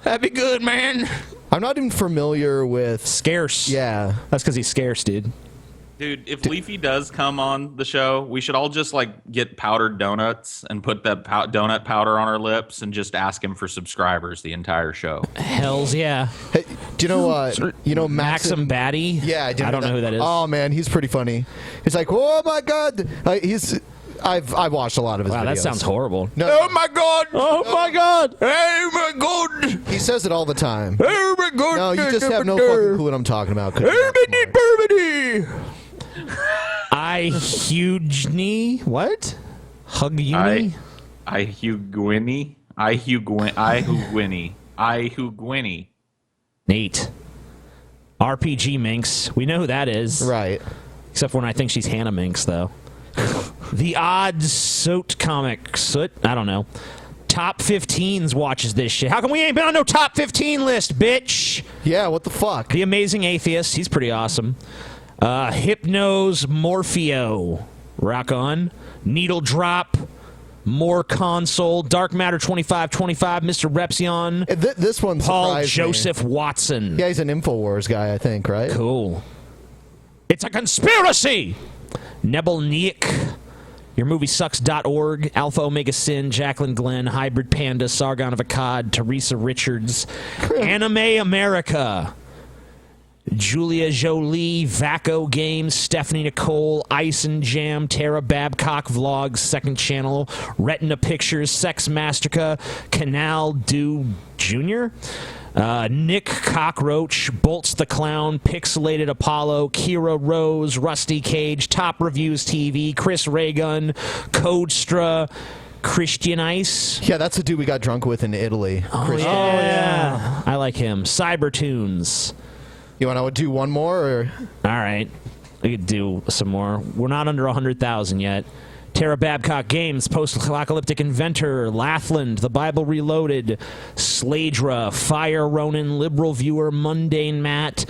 That'd be good, man. I'm not even familiar with... Scarce. Yeah. That's because he's scarce, dude. Dude, if Leafy does come on the show, we should all just get powdered donuts and put that donut powder on our lips and just ask him for subscribers the entire show. Hells yeah. Hey, do you know Maxim Batty? Yeah, I don't know who that is. Oh man, he's pretty funny. He's like, oh my god, I've watched a lot of his videos. Wow, that sounds horrible. No. Oh my god! Oh my god! Oh my god! He says it all the time. Oh my god! No, you just have no fucking clue what I'm talking about. I hugely what? Hug uni? I Hugwinny. I Hugwinny. Neat. RPG Minx. We know who that is. Right. Except when I think she's Hannah Minx, though. The Odd Soot comic. Soot? I don't know. Top 15s watches this shit. How come we ain't been on no top 15 list, bitch? Yeah, what the fuck? The Amazing Atheist. He's pretty awesome. Hypnose Morpheo. Rock on. Needle Drop. More Console. Dark Matter 2525. Mr. Repsion. This one Paul Joseph Watson. Yeah, he's an InfoWars guy, I think, right? Cool. It's a conspiracy! Nebelniak. YourMovieSucks.org. Alpha Omega Sin. Jacqueline Glenn. Hybrid Panda. Sargon of Akkad. Teresa Richards. Anime America. Julia Jolie, Vaco Games, Stephanie Nicole, Ice and Jam, Tara Babcock Vlogs, Second Channel, Retina Pictures, Sex Masterca, Canal Do Jr., Nick Cockroach, Bolts the Clown, Pixelated Apollo, Kira Rose, Rusty Cage, Top Reviews TV, Chris Raygun, Codestra, Christian Ice. Yeah, that's the dude we got drunk with in Italy. Oh, yeah. I like him. Cybertunes. You want to do one more? Or? All right. We could do some more. We're not under 100,000 yet. Tara Babcock Games, Post-Apocalyptic Inventor, Laughlin, The Bible Reloaded, Sladra, Fire Ronin, Liberal Viewer, Mundane Matt,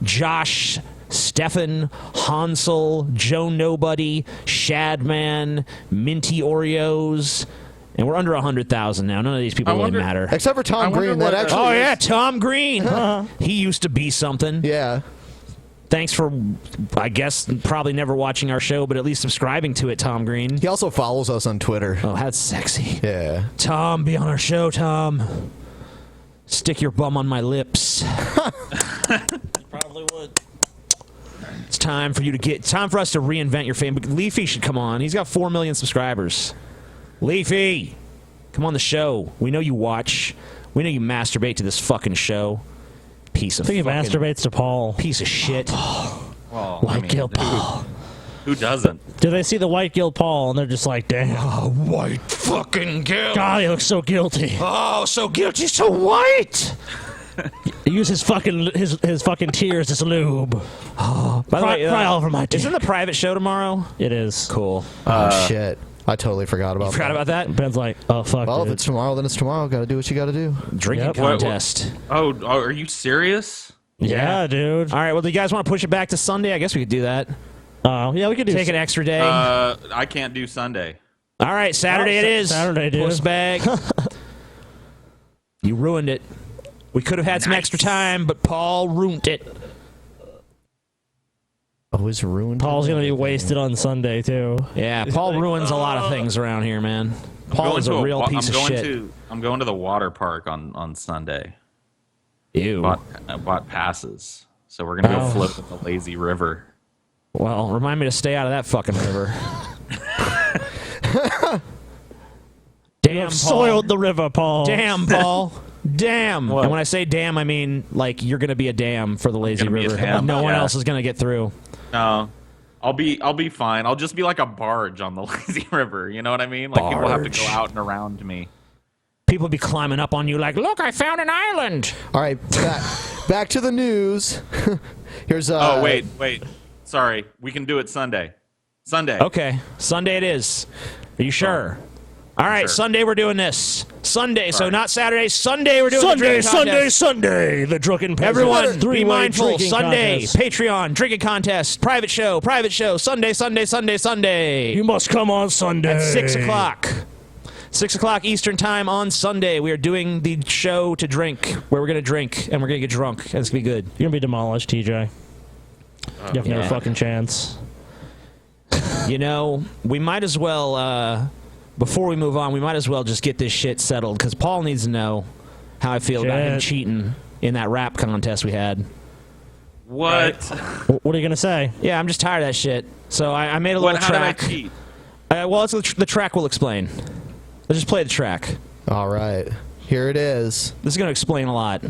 Josh, Stefan, Hansel, Joe Nobody, Shadman, Minty Oreos. And we're under 100,000 now. None of these people really matter. Except for Tom Green. That actually yeah, Tom Green. He used to be something. Yeah. Thanks for, I guess, probably never watching our show, but at least subscribing to it, Tom Green. He also follows us on Twitter. Oh, that's sexy. Yeah. Tom, be on our show, Tom. Stick your bum on my lips. Probably would. It's time for us to reinvent your fame. Leafy should come on. He's got 4 million subscribers. Leafy, come on the show. We know you watch. We know you masturbate to this fucking show. Piece of I think he fucking masturbates to Paul. Piece of shit. Well, White guilt Paul. Who doesn't? Do they see the white guilt Paul and they're just like, damn. Oh, white fucking guilt. God, he looks so guilty. Oh, so guilty, so white. Use his fucking tears as lube. Oh, by the way, cry all over my dick. Isn't the private show tomorrow? It is. Cool. Oh, shit. I totally forgot about that. Forgot about that? Ben's like, oh, fuck, Well, dude. if it's tomorrow, then it's tomorrow. Gotta do what you gotta do. Drinking contest. Oh, are you serious? Yeah, dude. All right, well, do you guys want to push it back to Sunday? I guess we could do that. Yeah, we could do Take an extra day. I can't do Sunday. All right, Saturday it is. Saturday, dude. Puss bag. You ruined it. We could have had some extra time, but Paul ruined it. Always ruined. Paul's gonna be wasted on Sunday too. Yeah, Paul ruins a lot of things around here, man. Paul is a real piece of shit. I'm going to the water park on Sunday. Ew. I bought passes, so we're gonna go float in the lazy river. Well, remind me to stay out of that fucking river. Damn, Paul. Soiled the river, Paul. Damn, Paul. Damn. What? And when I say damn, I mean like you're gonna be a dam for the lazy river. No one else is gonna get through. No, I'll be fine. I'll just be like a barge on the lazy river. You know what I mean? Like people have to go out and around me. People be climbing up on you like, look, I found an island. All right, back to the news. Here's Oh wait. Sorry, we can do it Sunday. Sunday. Okay, Sunday it is. Are you sure? All right, sure. Sunday we're doing this. Sunday, so not Saturday. Sunday we're doing Sunday, the drinking contest. Sunday. The Drunken Peasants. Everyone, be Three-way mindful. drinking Sunday, contest. Patreon, drinking contest, private show. Sunday. You must come on Sunday. At 6 o'clock. 6 o'clock Eastern time on Sunday. We are doing the show to drink, where we're going to drink and we're going to get drunk. And it's going to be good. You're going to be demolished, TJ. You have no fucking chance. You know, we might as well, before we move on, we might as well just get this shit settled, because Paul needs to know how I feel about him cheating in that rap contest we had. What? What are you going to say? Yeah, I'm just tired of that shit. So I made a little track. How did I cheat? Well, the track will explain. Let's just play the track. All right. Here it is. This is going to explain a lot.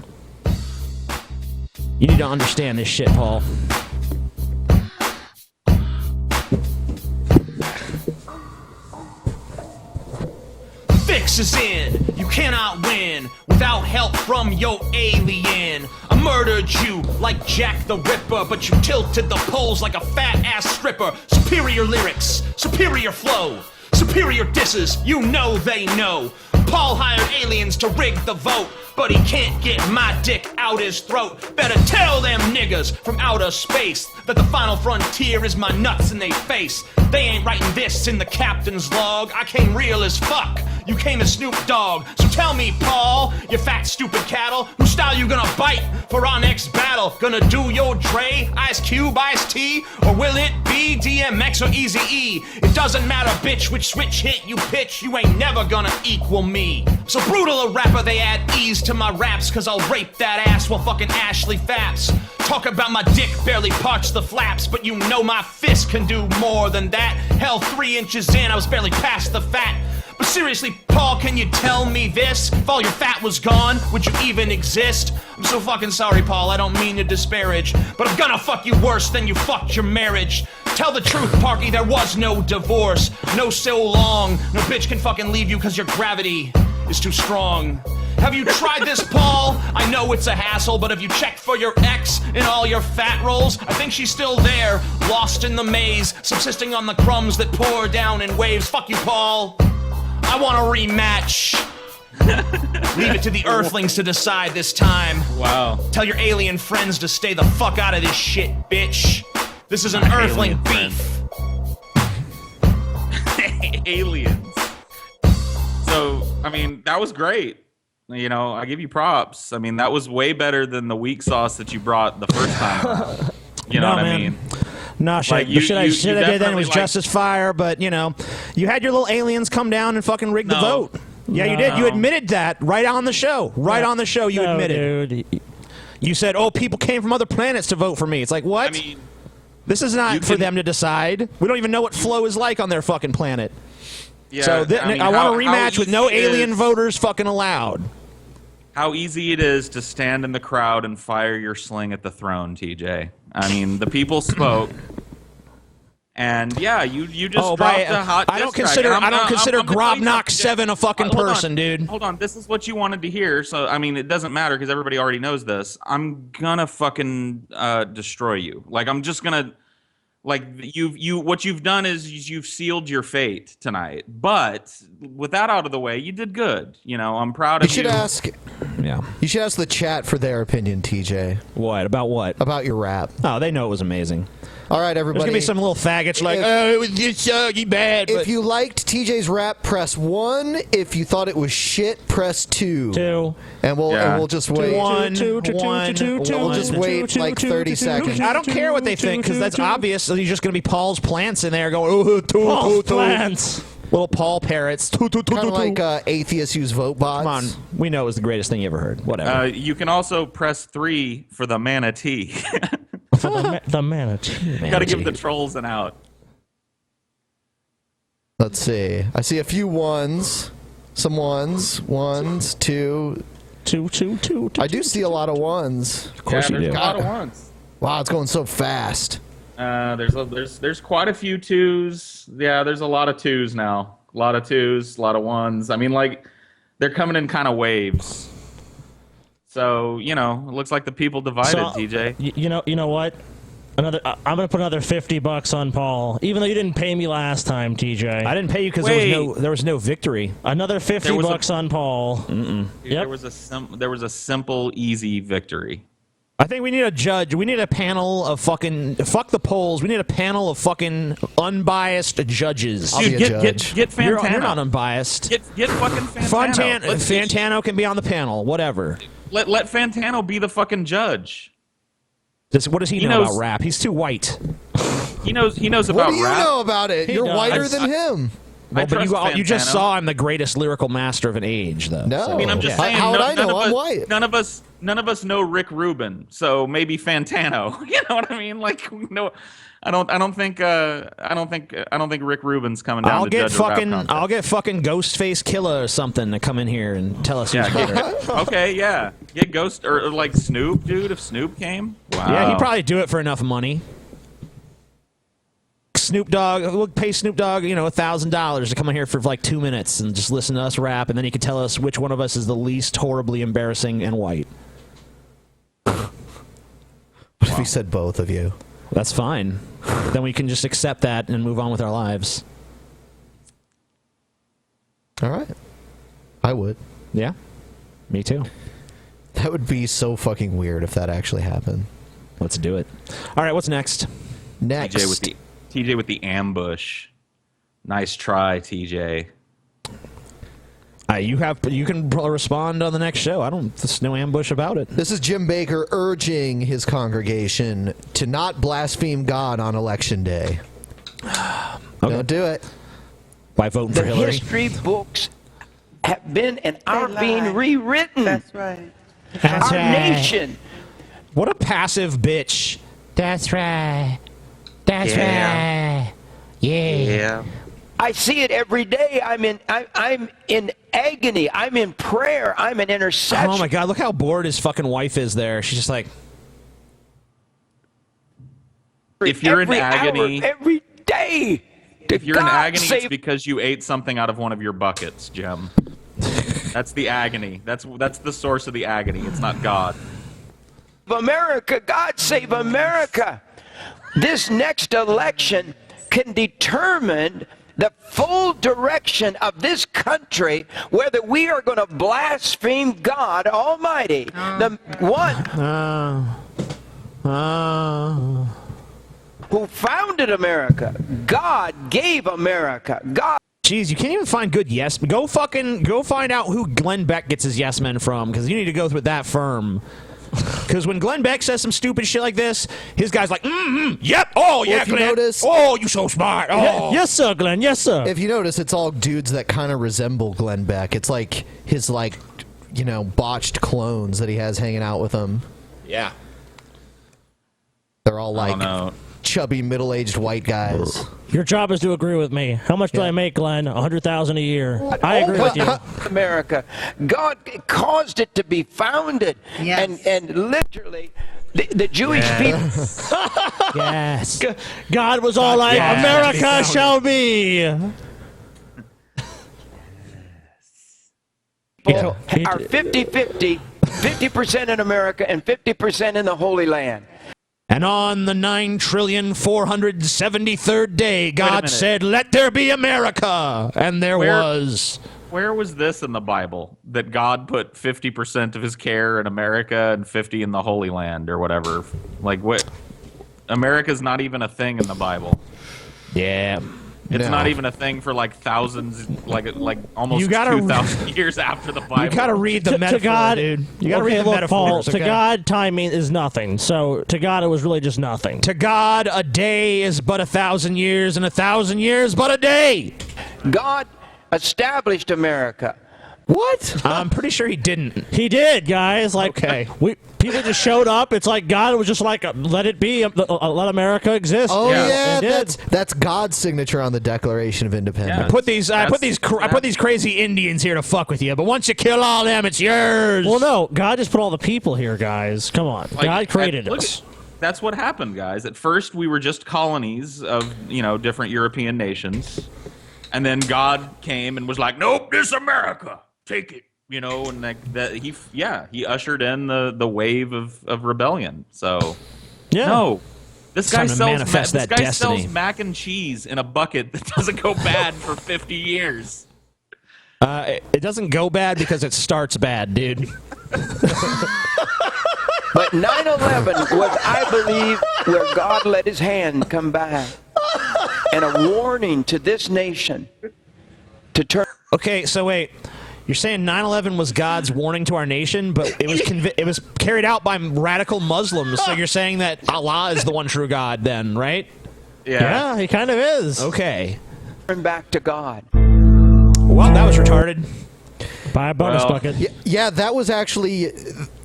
You need to understand this shit, Paul. Fix is in. You cannot win without help from your alien. I murdered you like Jack the Ripper, but you tilted the poles like a fat-ass stripper. Superior lyrics, superior flow, superior disses, you know they know. Paul hired aliens to rig the vote, but he can't get my dick out his throat. Better tell them niggas from outer space that the final frontier is my nuts in they face. They ain't writing this in the captain's log. I came real as fuck. You came as Snoop Dogg. So tell me, Paul, you fat stupid cattle, whose style you gonna bite for our next battle? Gonna do your Dre, Ice Cube, Ice T, or will it be DMX or Eazy-E? It doesn't matter, bitch, which switch hit you pitch. You ain't never gonna equal me. So brutal a rapper, they add ease to my raps, cause I'll rape that ass while fucking Ashley Faps. Talk about my dick barely parts the flaps, but you know my fist can do more than that. Hell, 3 inches in, I was barely past the fat. But seriously, Paul, can you tell me this? If all your fat was gone, would you even exist? I'm so fucking sorry, Paul, I don't mean to disparage, but I'm gonna fuck you worse than you fucked your marriage. Tell the truth, Parky, there was no divorce. No so long. No bitch can fucking leave you cause your gravity is too strong. Have you tried this, Paul? I know it's a hassle, but have you checked for your ex in all your fat rolls? I think she's still there, lost in the maze, subsisting on the crumbs that pour down in waves. Fuck you, Paul. I want a rematch. Leave it to the Earthlings to decide this time. Wow. Tell your alien friends to stay the fuck out of this shit, bitch. This is an Earthling beef. Aliens. So, I mean, that was great. You know, I give you props. I mean, that was way better than the weak sauce that you brought the first time around. You know No, what man. I mean? No, shit. Like, The shit I did then definitely, was like- just Justice fire, but you know, you had your little aliens come down and fucking rig the vote. Yeah, you did. You admitted that right on the show. Right on the show, you admitted. Dude. You said, "Oh, people came from other planets to vote for me." It's like, what? I mean, this is not for them to decide. We don't even know what flow is like on their fucking planet. Yeah, So I want a rematch with no easy it alien is- voters fucking allowed. How easy it is to stand in the crowd and fire your sling at the throne, TJ. I mean, the people spoke. And yeah, you just dropped a hot I don't diss track. consider And I don't consider I'm gonna tell you Grobnock something, 7 a fucking Hold on. person, dude. Hold on, this is what you wanted to hear. So I mean, it doesn't matter because everybody already knows this. I'm gonna fucking destroy you. Like I'm just gonna, like what you've done is you've sealed your fate tonight. But with that out of the way, you did good. You know, I'm proud of you. You should ask. Yeah. You should ask the chat for their opinion, TJ. What about what? About your rap. Oh, they know it was amazing. All right, everybody. There's gonna be some little faggots like, "Oh, it was just bad." If you liked TJ's rap, press 1. If you thought it was shit, press 2. 2. And we'll just wait. One. We'll just wait like 30 seconds. I don't care what they think because that's obvious. He's just gonna be Paul's plants in there going, Paul's plants. Little Paul parrots. Kind of like atheists use vote bots. Come on, we know it was the greatest thing you ever heard. Whatever. You can also press 3 for the manatee. The manatee. Got to give the trolls an out. Let's see. I see a few ones. Some ones. Ones, two. I do see a lot of ones. Of course you do. There's a lot of ones. Wow, it's going so fast. There's quite a few 2s. Yeah, there's a lot of 2s now. A lot of 2s, a lot of 1s. I mean, like, they're coming in kind of waves. So, you know, it looks like the people divided, TJ. You know what? I'm gonna put another $50 on Paul, even though you didn't pay me last time, TJ. I didn't pay you because there was no victory. Another $50 on Paul. Dude, there was a simple, easy victory. I think we need a judge. We need a panel of fucking fuck the polls. We need a panel of fucking unbiased judges. Dude, get Fantano. You're not unbiased. Get fucking Fantano. Fantano can be on the panel. Whatever. Let Fantano be the fucking judge. What does he know about rap? He's too white. He knows about rap. What do you know about it? You're whiter than him. Well, but you just saw him the greatest lyrical master of an age, though. No, I mean, I'm just saying. How would I know? I'm white. None of us know Rick Rubin, so maybe Fantano. You know what I mean? Like, no, I don't think Rick Rubin's coming down. I'll get fucking Ghostface Killer or something to come in here and tell us who's better. Okay, yeah, get Ghost or like Snoop, dude. If Snoop came, wow. Yeah, he'd probably do it for enough money. Snoop Dogg, we'll pay Snoop Dogg, $1,000 to come in here for like 2 minutes and just listen to us rap, and then he can tell us which one of us is the least horribly embarrassing and white. What if he said both of you? That's fine. Then we can just accept that and move on with our lives. All right. I would. Yeah. Me too. That would be so fucking weird if that actually happened. Let's do it. All right, what's next? Next. TJ with the ambush. Nice try, TJ. You can respond on the next show. There's no ambush about it. This is Jim Bakker urging his congregation to not blaspheme God on Election Day. Okay. Don't do it. By voting for Hillary. The history books have been and are being rewritten. That's right. Our nation. What a passive bitch. That's right. That's right. Yeah. I see it every day. I'm in agony. I'm in prayer. I'm in intercession. Oh my God! Look how bored his fucking wife is there. She's just like. If you're in agony, every day. If you're in agony, it's because you ate something out of one of your buckets, Jim. That's the agony. That's the source of the agony. It's not God. America, God save America. This next election can determine the full direction of this country, whether we are going to blaspheme God Almighty. The one who founded America. God gave America. God. Jeez, you can't even find good yes. Go find out who Glenn Beck gets his yes men from, because you need to go with that firm. Because when Glenn Beck says some stupid shit like this, his guy's like, yep, oh, yeah, if you Glenn. notice- Oh, you so smart. Oh. Yes, sir, Glenn. Yes, sir. If you notice, it's all dudes that kind of resemble Glenn Beck. It's like his, like, you know, botched clones that he has hanging out with him. Yeah. They're all like chubby, middle-aged white guys. Your job is to agree with me. How much do I make, Glenn? $100,000 a year. I agree with you. America. God caused it to be founded. And literally, the Jewish people. Yes. God was all like, America shall be. Are 50-50, 50% in America and 50% in the Holy Land. And on the 9,473rd day, God said, let there be America. And there was. Where was this in the Bible? That God put 50% of his care in America and 50 in the Holy Land or whatever? Like, what? America's not even a thing in the Bible. Yeah. It's not even a thing for like thousands, like almost 2,000 years after the Bible. You gotta read the metaphor, God, dude. You gotta read the look, metaphors. Paul, to God, timing is nothing. So to God, it was really just nothing. To God, a day is but 1,000 years, and 1,000 years but a day. God established America. What? I'm pretty sure he didn't. He did, guys. Like, people just showed up. It's like God was just like, let it be, let America exist. Oh yeah, that's God's signature on the Declaration of Independence. I put these crazy Indians here to fuck with you, but once you kill all them, it's yours. Well, no, God just put all the people here, guys. Come on, God created us. That's what happened, guys. At first, we were just colonies of different European nations, and then God came and was like, "Nope, this is America. Take it." And like that, he ushered in the wave of rebellion. So, no, this guy sells mac and cheese in a bucket that doesn't go bad for 50 years. It doesn't go bad because it starts bad, dude. But 9/11 was, I believe, where God let his hand come back and a warning to this nation to turn. Okay, so wait. You're saying 9/11 was God's warning to our nation, but it was carried out by radical Muslims. So you're saying that Allah is the one true God, then, right? Yeah, he kind of is. Okay. Turn back to God. Well, that was retarded. Buy a bonus bucket. Yeah, that was actually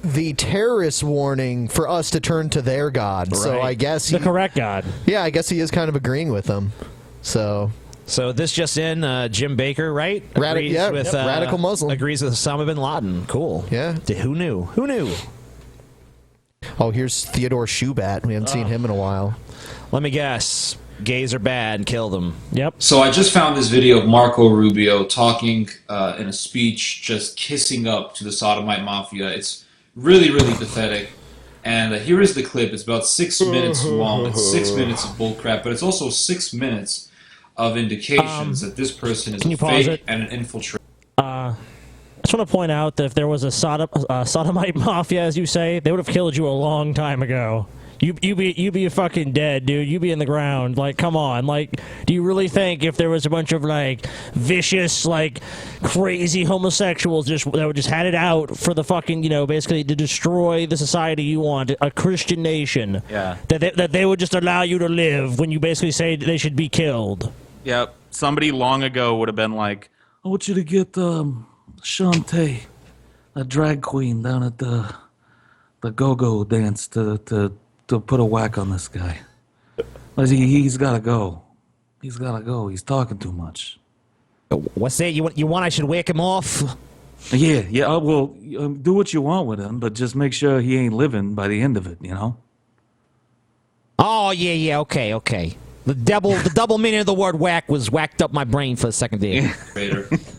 the terrorist warning for us to turn to their God. Right. So I guess the correct God. Yeah, I guess he is kind of agreeing with them. So this just in, Jim Bakker, right? Radical Muslim. Agrees with Osama bin Laden. Cool. Yeah. Who knew? Who knew? Oh, here's Theodore Shubat. We haven't seen him in a while. Let me guess. Gays are bad. Kill them. Yep. So I just found this video of Marco Rubio talking in a speech, just kissing up to the Sodomite Mafia. It's really, really pathetic. And here is the clip. It's about 6 minutes long. It's 6 minutes of bullcrap, but it's also 6 minutes of indications that this person is a fake and an infiltrator. I just want to point out that if there was a sodomite mafia, as you say, they would have killed you a long time ago. You be fucking dead, dude. You be in the ground. Like, come on. Like, do you really think if there was a bunch of like vicious, like crazy homosexuals that would just had it out for the fucking, basically to destroy the society you want, a Christian nation? Yeah. That they would just allow you to live when you basically say they should be killed. Yep. Somebody long ago would have been like, I want you to get Shantae, a drag queen down at the go-go dance to put a whack on this guy. He's got to go. He's got to go. He's talking too much. What's that? You want I should wake him off? Yeah. Well, do what you want with him, but just make sure he ain't living by the end of it, Oh, yeah, okay. The double meaning of the word whack was whacked up my brain for the second day.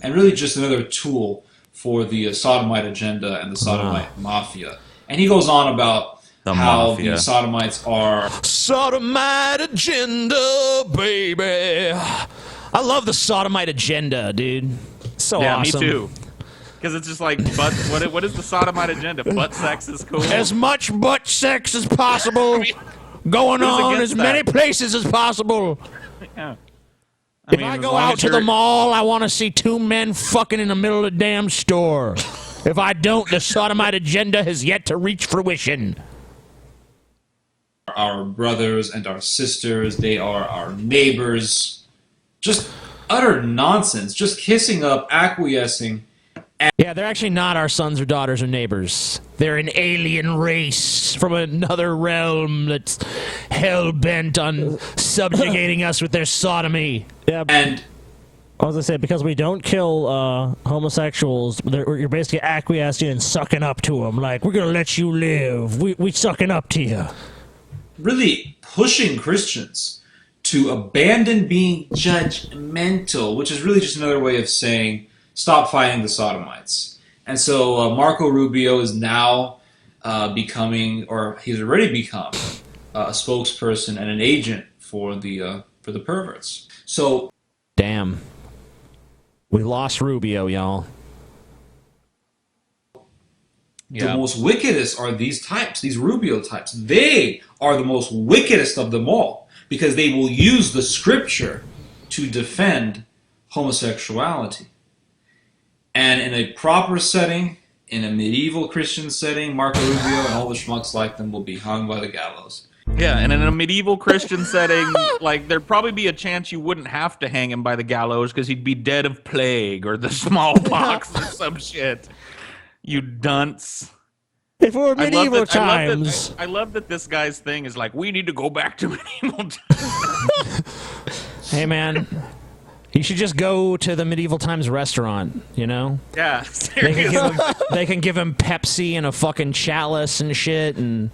And really just another tool for the sodomite agenda and the sodomite mafia. And he goes on about how the sodomites are... Sodomite agenda, baby. I love the sodomite agenda, dude. So awesome. Me too. Because it's just like, what is the sodomite agenda? Butt sex is cool. As much butt sex as possible. Going on as many places as possible. Yeah. If I go out to the mall, I want to see two men fucking in the middle of the damn store. If If I don't, the sodomite agenda has yet to reach fruition. Our brothers and our sisters, they are our neighbors. Just utter nonsense. Just kissing up, acquiescing. Yeah, they're actually not our sons or daughters or neighbors. They're an alien race from another realm that's hell-bent on subjugating us with their sodomy. Yeah, and I was gonna say, because we don't kill homosexuals, you're basically acquiescing and sucking up to them. Like, we're gonna let you live. We sucking up to you. Really pushing Christians to abandon being judgmental, which is really just another way of saying stop fighting the sodomites. And so Marco Rubio is now becoming, or he's already become, a spokesperson and an agent for the perverts. So, damn, we lost Rubio, y'all. The most wickedest are these types, these Rubio types. They are the most wickedest of them all because they will use the scripture to defend homosexuality. And in a proper setting, in a medieval Christian setting, Marco Rubio and all the schmucks like them will be hung by the gallows. Yeah, and in a medieval Christian setting, like, there'd probably be a chance you wouldn't have to hang him by the gallows because he'd be dead of plague or the smallpox or some shit. You dunce. If we're medieval times. I love that this guy's thing is like, we need to go back to medieval times. Hey, man. You should just go to the medieval times restaurant, you know? Yeah, seriously. They can give him Pepsi and a fucking chalice and shit, and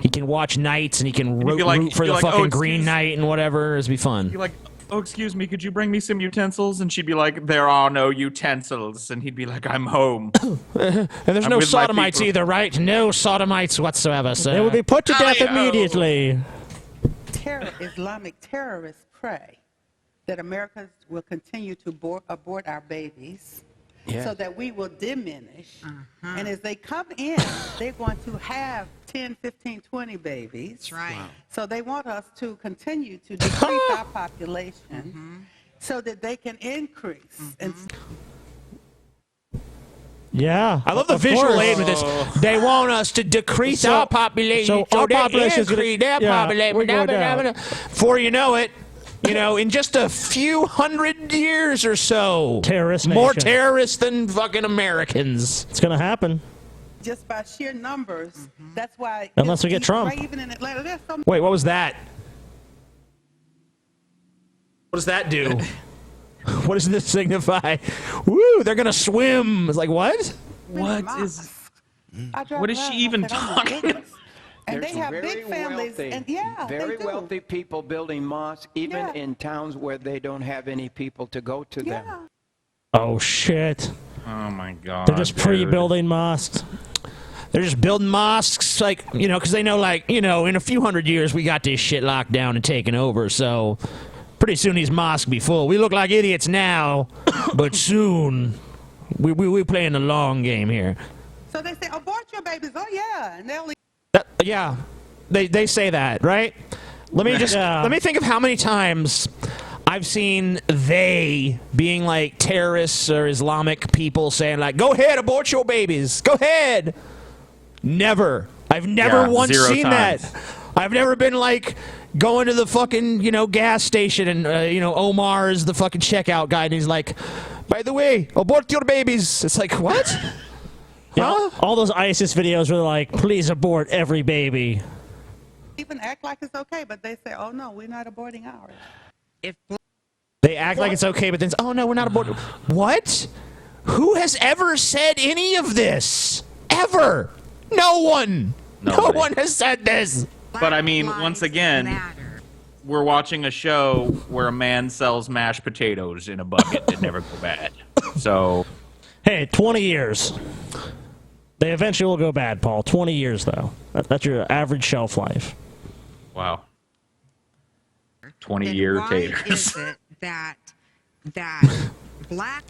he can watch knights, and he can root for the fucking Green Knight and whatever. It'd be fun. You're like, oh, excuse me, could you bring me some utensils? And she'd be like, there are no utensils. And he'd be like, I'm home. And there's no sodomites either, right? No sodomites whatsoever, sir. They will be put to death immediately. Islamic terrorists pray that Americans will continue to abort our babies so that we will diminish. And as they come in, they're going to have 10, 15, 20 babies. That's right. Wow. So they want us to continue to decrease our population so that they can increase. And yeah. I love the visual aid with this. They want us to decrease our population so our population increase their population. Before you know it, you know, in just a few hundred years or so, more terrorists than fucking Americans. It's gonna happen. Just by sheer numbers, that's why. Unless we get Trump. Even in Atlanta, there's so Wait, what was that? What does that do? What does this signify? Woo! They're gonna swim. It's like what? What is she even talking about? And they have big families, and very wealthy people building mosques, even in towns where they don't have any people to go to them. Oh shit! Oh my god! They're just pre-building mosques. They're just building mosques, like, you know, because they know, like, you know, in a few hundred years we got this shit locked down and taken over. So pretty soon these mosques be full. We look like idiots now, but soon we playing the long game here. So they say abort your babies. Oh yeah, and they'll. Yeah, they say that, right? Let me think of how many times I've seen they being like terrorists or Islamic people saying like, "Go ahead, abort your babies. Go ahead." Never. I've never once seen that. I've never been like going to the fucking, you know, gas station and you know, Omar is the fucking checkout guy and he's like, "By the way, abort your babies." It's like, what? Yeah, all those ISIS videos were like, please abort every baby. Even act like it's okay, but they say, oh no, we're not aborting ours. They act like it's okay, but then, oh no, we're not aborting. What? Who has ever said any of this? Ever? No one. No one has said this. But I mean, once again, we're watching a show where a man sells mashed potatoes in a bucket that never go bad. So, hey, 20 years. They eventually will go bad, Paul. 20 years, though. That's your average shelf life. Wow. 20-year taters. Is it that black...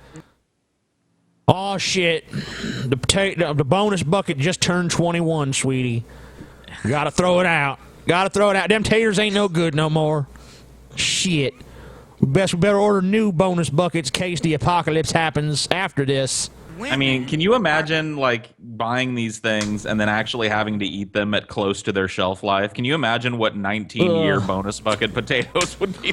Oh, shit. The bonus bucket just turned 21, sweetie. You gotta throw it out. Gotta throw it out. Them taters ain't no good no more. Shit. We better order new bonus buckets in case the apocalypse happens after this. I mean, can you imagine like buying these things and then actually having to eat them at close to their shelf life? Can you imagine what 19-year bonus bucket potatoes would be?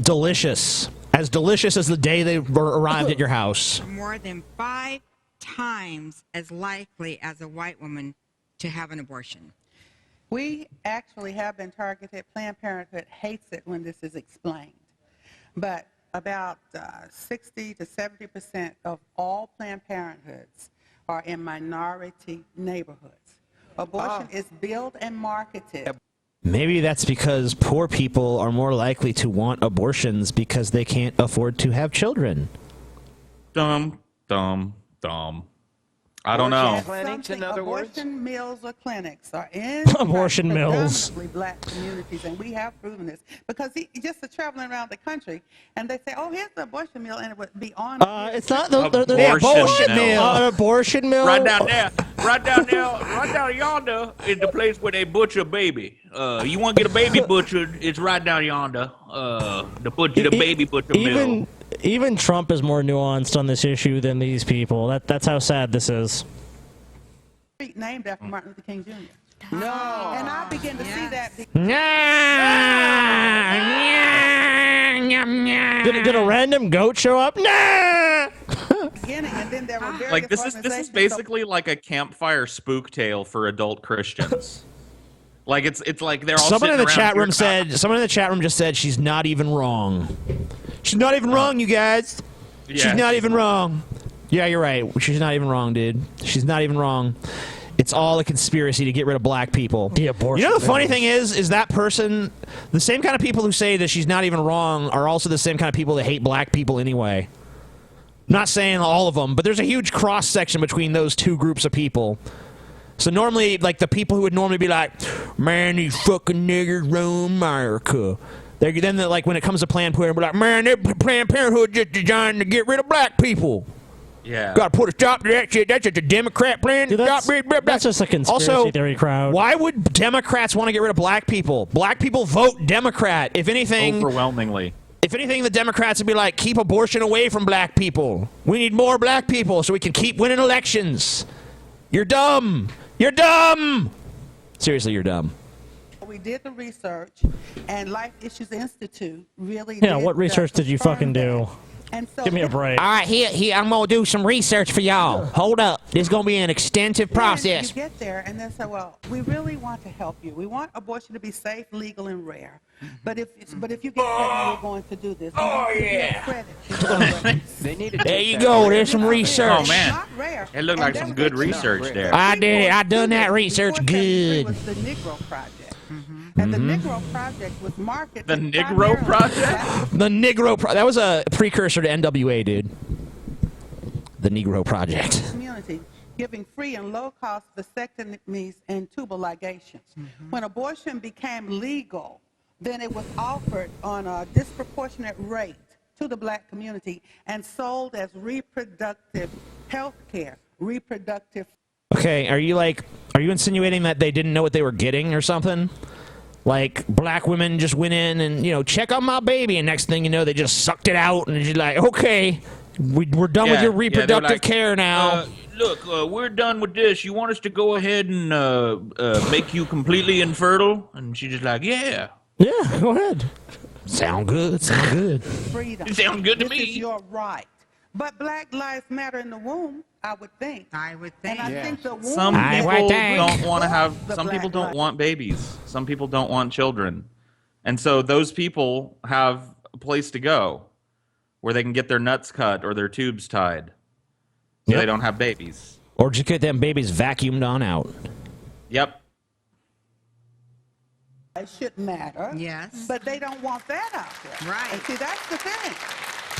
Delicious. As delicious as the day they arrived at your house. More than 5 times as likely as a white woman to have an abortion. We actually have been targeted. Planned Parenthood hates it when this is explained. But about 60 to 70% of all Planned Parenthoods are in minority neighborhoods. Abortion is billed and marketed. Maybe that's because poor people are more likely to want abortions because they can't afford to have children. Dumb. I don't know. Clinics, in other words? Abortion mills or clinics are in abortion mills. Black communities, and we have proven this because just traveling around the country, and they say, "Oh, here's the abortion mill," and it would be on. It's not the abortion mill. An abortion mill. Right down yonder is the place where they butcher baby. You want to get a baby butchered? It's right down yonder. The baby butcher mill. Even Trump is more nuanced on this issue than these people. That's how sad this is. Named after Martin Luther King Jr. No, and I begin to see that. Did a random goat show up? And then there were like this is basically like a campfire spook tale for adult Christians. Like it's like they're all Someone in the chat room said. Someone in the chat room just said she's not even wrong. She's not even wrong, you guys. Yeah, she's not even wrong. Yeah, you're right. She's not even wrong, dude. She's not even wrong. It's all a conspiracy to get rid of black people. The abortion. You know the funny thing is that person, the same kind of people who say that she's not even wrong are also the same kind of people that hate black people anyway. I'm not saying all of them, but there's a huge cross section between those two groups of people. So normally, like the people who would normally be like, "Man, these fucking niggers ruin America." Then, like, when it comes to Planned Parenthood, we're like, "Man, Planned Parenthood just designed to get rid of black people." Yeah. Got to put a stop to that shit. That's just a Democrat plan. Dude, that's just a conspiracy theory crowd. Why would Democrats want to get rid of black people? Black people vote Democrat. If anything, overwhelmingly. If anything, the Democrats would be like, keep abortion away from black people. We need more black people so we can keep winning elections. You're dumb. You're dumb. Seriously, you're dumb. We did the research, and Life Issues Institute really Yeah, what research did you fucking do? And so Give me a break. All right, here, I'm going to do some research for y'all. Hold up. This is going to be an extensive process. You get there, and then say, well, we really want to help you. We want abortion to be safe, legal, and rare. But if you get pregnant, we're going to do this. Oh, yeah. Credit. They need to There you go. There's some research. Oh, man. It looked like some good research there. I did it. I done that research good. It was the Negro Project. And the Negro Project was marketed. The Negro Project? The Negro Project. That was a precursor to NWA, dude. The Negro Project. Community giving free and low-cost vasectomies and tubal ligations. When abortion became legal, then it was offered on a disproportionate rate to the black community and sold as reproductive health care, reproductive. Okay, are you insinuating that they didn't know what they were getting or something? Like, black women just went in and, check on my baby, and next thing you know, they just sucked it out, and you're like, okay, we're done with your reproductive care now. Look, we're done with this. You want us to go ahead and make you completely infertile? And she's just like, yeah. Yeah, go ahead. Sound good. Sound good. Freedom. It sounds good to me. This is your right. But Black Lives Matter in the womb, I would think. And I think the womb. Some people don't want to have. The Some people black don't life. want babies. Some people don't want children, and so those people have a place to go where they can get their nuts cut or their tubes tied, so they don't have babies. Or just get them babies vacuumed on out. Yep. It shouldn't matter. Yes. But they don't want that out there. Right. And see, that's the thing.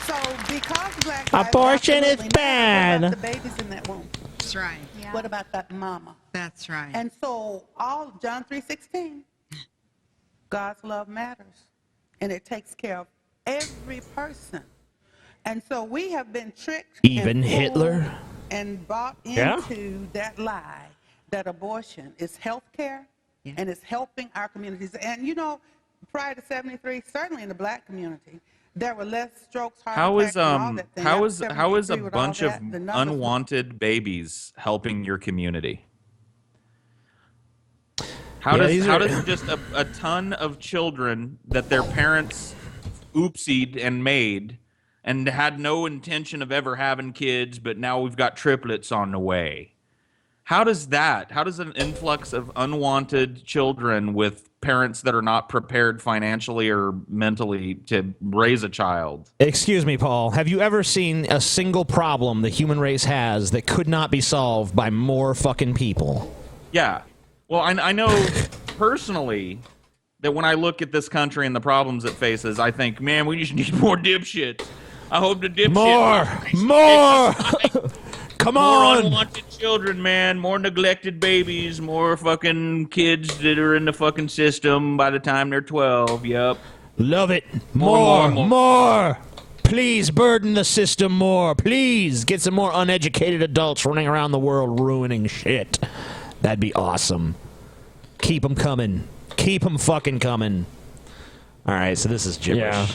So because Black Abortion is bad. What about the babies in that womb? That's right. What about that mama? That's right. And so all John 3:16, God's love matters, and it takes care of every person. And so we have been tricked, Even and fooled Hitler? and bought Yeah. into that lie that abortion is health care and it's helping our communities. And prior to 73, certainly in the black community, there were less strokes, heart How attacks, is and all that thing. how is a Agree with all bunch of that. The numbers- unwanted babies helping your community? How Yeah, does just a ton of children that their parents oopsied and made and had no intention of ever having kids, but now we've got triplets on the way? How does an influx of unwanted children with parents that are not prepared financially or mentally to raise a child? Excuse me, Paul. Have you ever seen a single problem the human race has that could not be solved by more fucking people? Yeah. Well, I know personally that when I look at this country and the problems it faces, I think, man, we just need more dipshits. I hope the dipshits... More! Come more on! unwanted children, man. More neglected babies. More fucking kids that are in the fucking system by the time they're 12. Yep. Love it. More. More. Please burden the system more. Please get some more uneducated adults running around the world ruining shit. That'd be awesome. Keep them coming. Keep them fucking coming. All right, so this is gibberish. Yeah.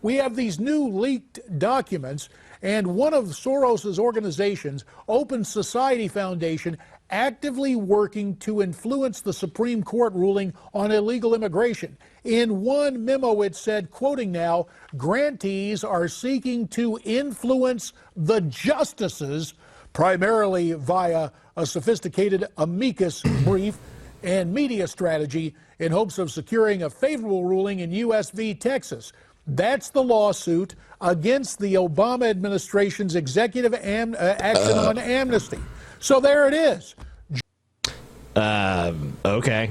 We have these new leaked documents, and one of Soros's organizations, Open Society Foundation, actively working to influence the Supreme Court ruling on illegal immigration. In one memo, it said, quoting now, grantees are seeking to influence the justices primarily via a sophisticated amicus brief and media strategy in hopes of securing a favorable ruling in U.S. v. Texas. That's the lawsuit against the Obama administration's executive action on amnesty. So there it is. Okay.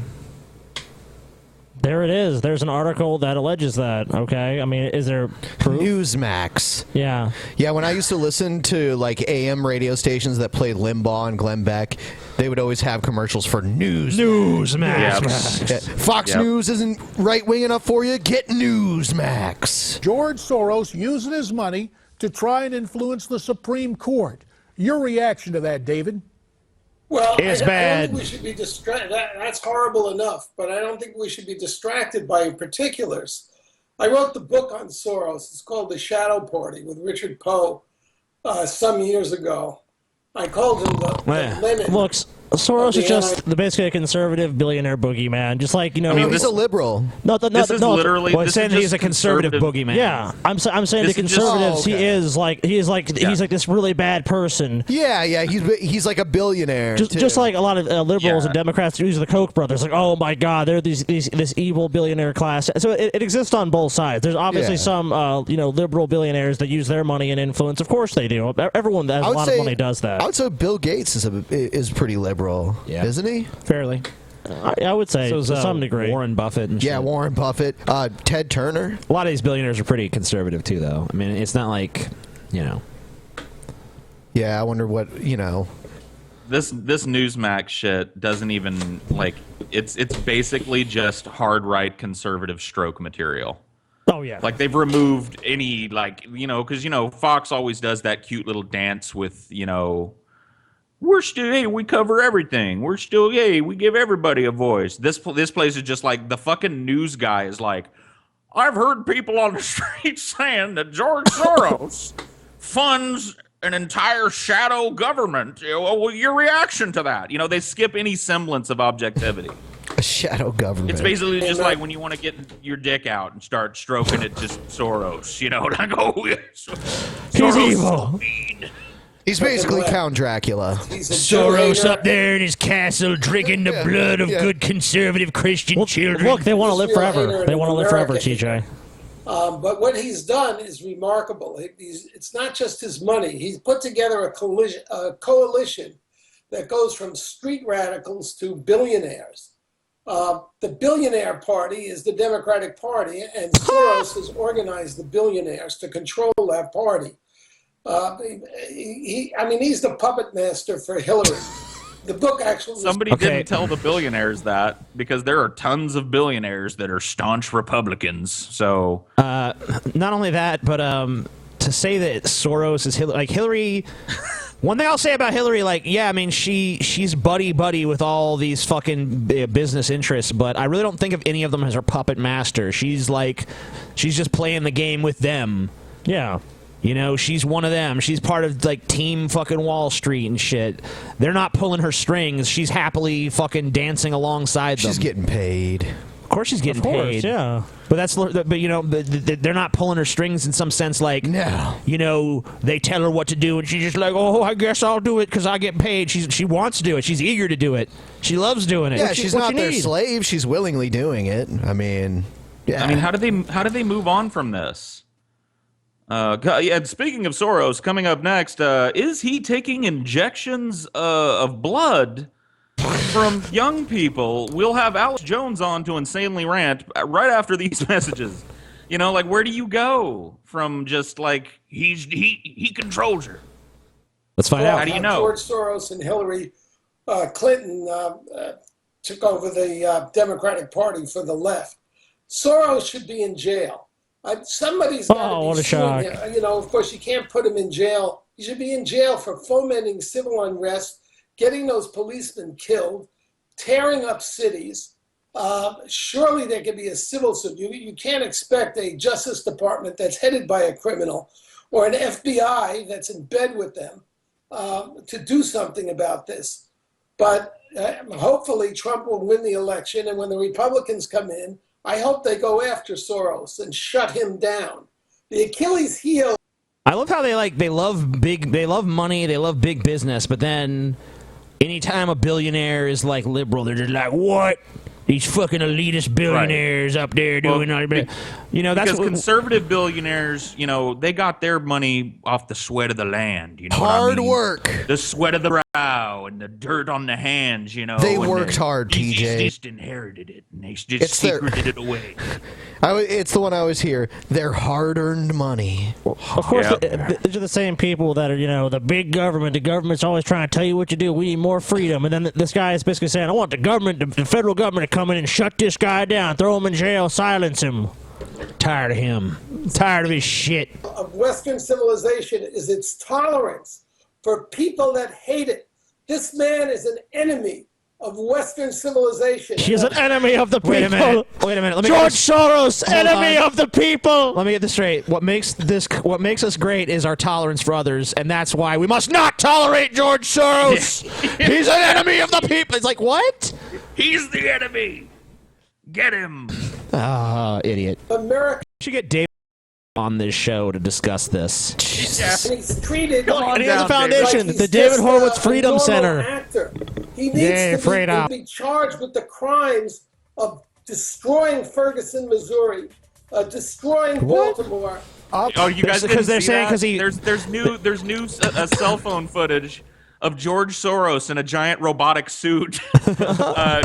There it is. There's an article that alleges that. Okay. I mean, is there proof? Newsmax. Yeah. Yeah, when I used to listen to like AM radio stations that played Limbaugh and Glenn Beck, they would always have commercials for Newsmax. Yep. Fox News isn't right-wing enough for you? Get Newsmax. George Soros using his money to try and influence the Supreme Court. Your reaction to that, David? Well, It's I bad. don't think we should be distracted. That's horrible enough, but I don't think we should be distracted by particulars. I wrote the book on Soros. It's called The Shadow Party with Richard Poe some years ago. I called him the Lenin. Look, Soros is just basically a conservative billionaire boogeyman. Just like, you know, I mean, he's a liberal. This is literally. Well, This saying is he's just a conservative boogeyman. Yeah, I'm saying This the is just- conservatives. okay. He's like this really bad person. Yeah, he's like a billionaire. Just like a lot of liberals Yeah. and Democrats use the Koch brothers. Like, oh my God, they're this evil billionaire class. So it exists on both sides. There's obviously some liberal billionaires that use their money and influence. Of course they do. Everyone that has a lot of money does that. I would say Bill Gates is pretty liberal, isn't he? Fairly. I would say So is, to some degree. Warren Buffett and shit. Yeah, Warren Buffett, Ted Turner. A lot of these billionaires are pretty conservative too, though. I mean, it's not like, you know. Yeah, I wonder what, you know. This Newsmax shit doesn't even like. It's basically just hard right conservative stroke material. Oh yeah. Like they've removed any because Fox always does that cute little dance with we're still, hey, we cover everything. We're still, hey, we give everybody a voice. This place is just like the fucking news guy is like, I've heard people on the street saying that George Soros funds an entire shadow government. Well, your reaction to that? They skip any semblance of objectivity. A shadow government. It's basically just like when you want to get your dick out and start stroking it to Soros. Like, oh, yes. He's evil. He's basically Count Dracula. Soros up there in his castle drinking the blood of good conservative Christian children. Look, they want to live forever. They want to live forever, TJ. But what he's done is remarkable. It's not just his money. He's put together a coalition that goes from street radicals to billionaires. The billionaire party is the Democratic Party, and Soros has organized the billionaires to control that party. He's the puppet master for Hillary. The book actually. Somebody didn't tell the billionaires that because there are tons of billionaires that are staunch Republicans. So not only that, but to say that Soros is Hillary, One thing I'll say about Hillary, like, yeah, I mean, she's buddy with all these fucking business interests, but I really don't think of any of them as her puppet master. She's just playing the game with them. Yeah. You know, she's one of them. She's part of, like, Team fucking Wall Street and shit. They're not pulling her strings. She's happily fucking dancing alongside them. She's getting paid. Of course she's getting paid. Yeah. But you know, they're not pulling her strings in some sense. Like, no, you know, they tell her what to do, and she's just like, oh, I guess I'll do it because I get paid. She wants to do it. She's eager to do it. She loves doing it. Yeah, she's not their slave. She's willingly doing it. I mean, yeah. I mean, how do they move on from this? Yeah, speaking of Soros, coming up next, is he taking injections of blood from young people? We'll have Alex Jones on to insanely rant right after these messages. You know, like, where do you go from just like he controls her? Let's find out. How do you know? George Soros and Hillary Clinton took over the Democratic Party for the left. Soros should be in jail. Somebody's got to be suing him. You know, of course, you can't put him in jail. He should be in jail for fomenting civil unrest, getting those policemen killed, tearing up cities. Surely there could be a civil suit. You can't expect a Justice Department that's headed by a criminal or an FBI that's in bed with them to do something about this. But hopefully Trump will win the election, and when the Republicans come in, I hope they go after Soros and shut him down. The Achilles heel. I love how they love money, they love big business, but then anytime a billionaire is like liberal, they're just like, what? These fucking elitist billionaires up there doing all that. You know, that's because conservative billionaires, you know, they got their money off the sweat of the land. You know, hard work, the sweat of the brow, and the dirt on the hands. You know, they worked hard. TJ they just inherited it, and they just secreted it away. It's the one I always hear. Their hard-earned money. Of course, these are the same people that are, you know, the big government. The government's always trying to tell you what to do. We need more freedom. And then this guy is basically saying, I want the government, the federal government, to come in and shut this guy down, throw him in jail, silence him. Tired of him. Tired of his shit. Of Western civilization is its tolerance for people that hate it. This man is an enemy of Western civilization. He's an enemy of the people. Wait a minute. Let me George Soros, enemy of the people. Let me get this straight. What makes us great is our tolerance for others, and that's why we must not tolerate George Soros. He's an enemy of the people. It's like, what? He's the enemy. Get him. Idiot. America should get David on this show to discuss this. Jesus. And he's treated and he has a foundation, like the David Horowitz Freedom a Center. Actor. He needs to be charged with the crimes of destroying Ferguson, Missouri, destroying Baltimore. Oh, you guys because they're saying because there's new cell phone footage of George Soros in a giant robotic suit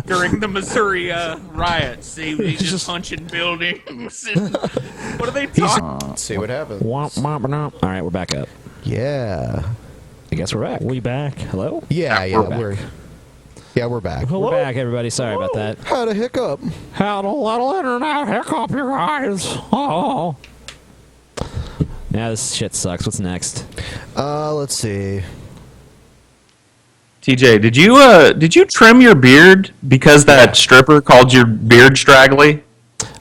during the Missouri riots. He's just punching buildings. What are they talking? Let's see what happens. All right, we're back up. Yeah. I guess we're back. We back. Hello? Yeah, we're back. Hello? We're back, everybody. Sorry about that. Had a hiccup. Had a little internet hiccup, you guys. Oh. Now this shit sucks. What's next? Let's see. TJ, did you trim your beard because that stripper called your beard straggly?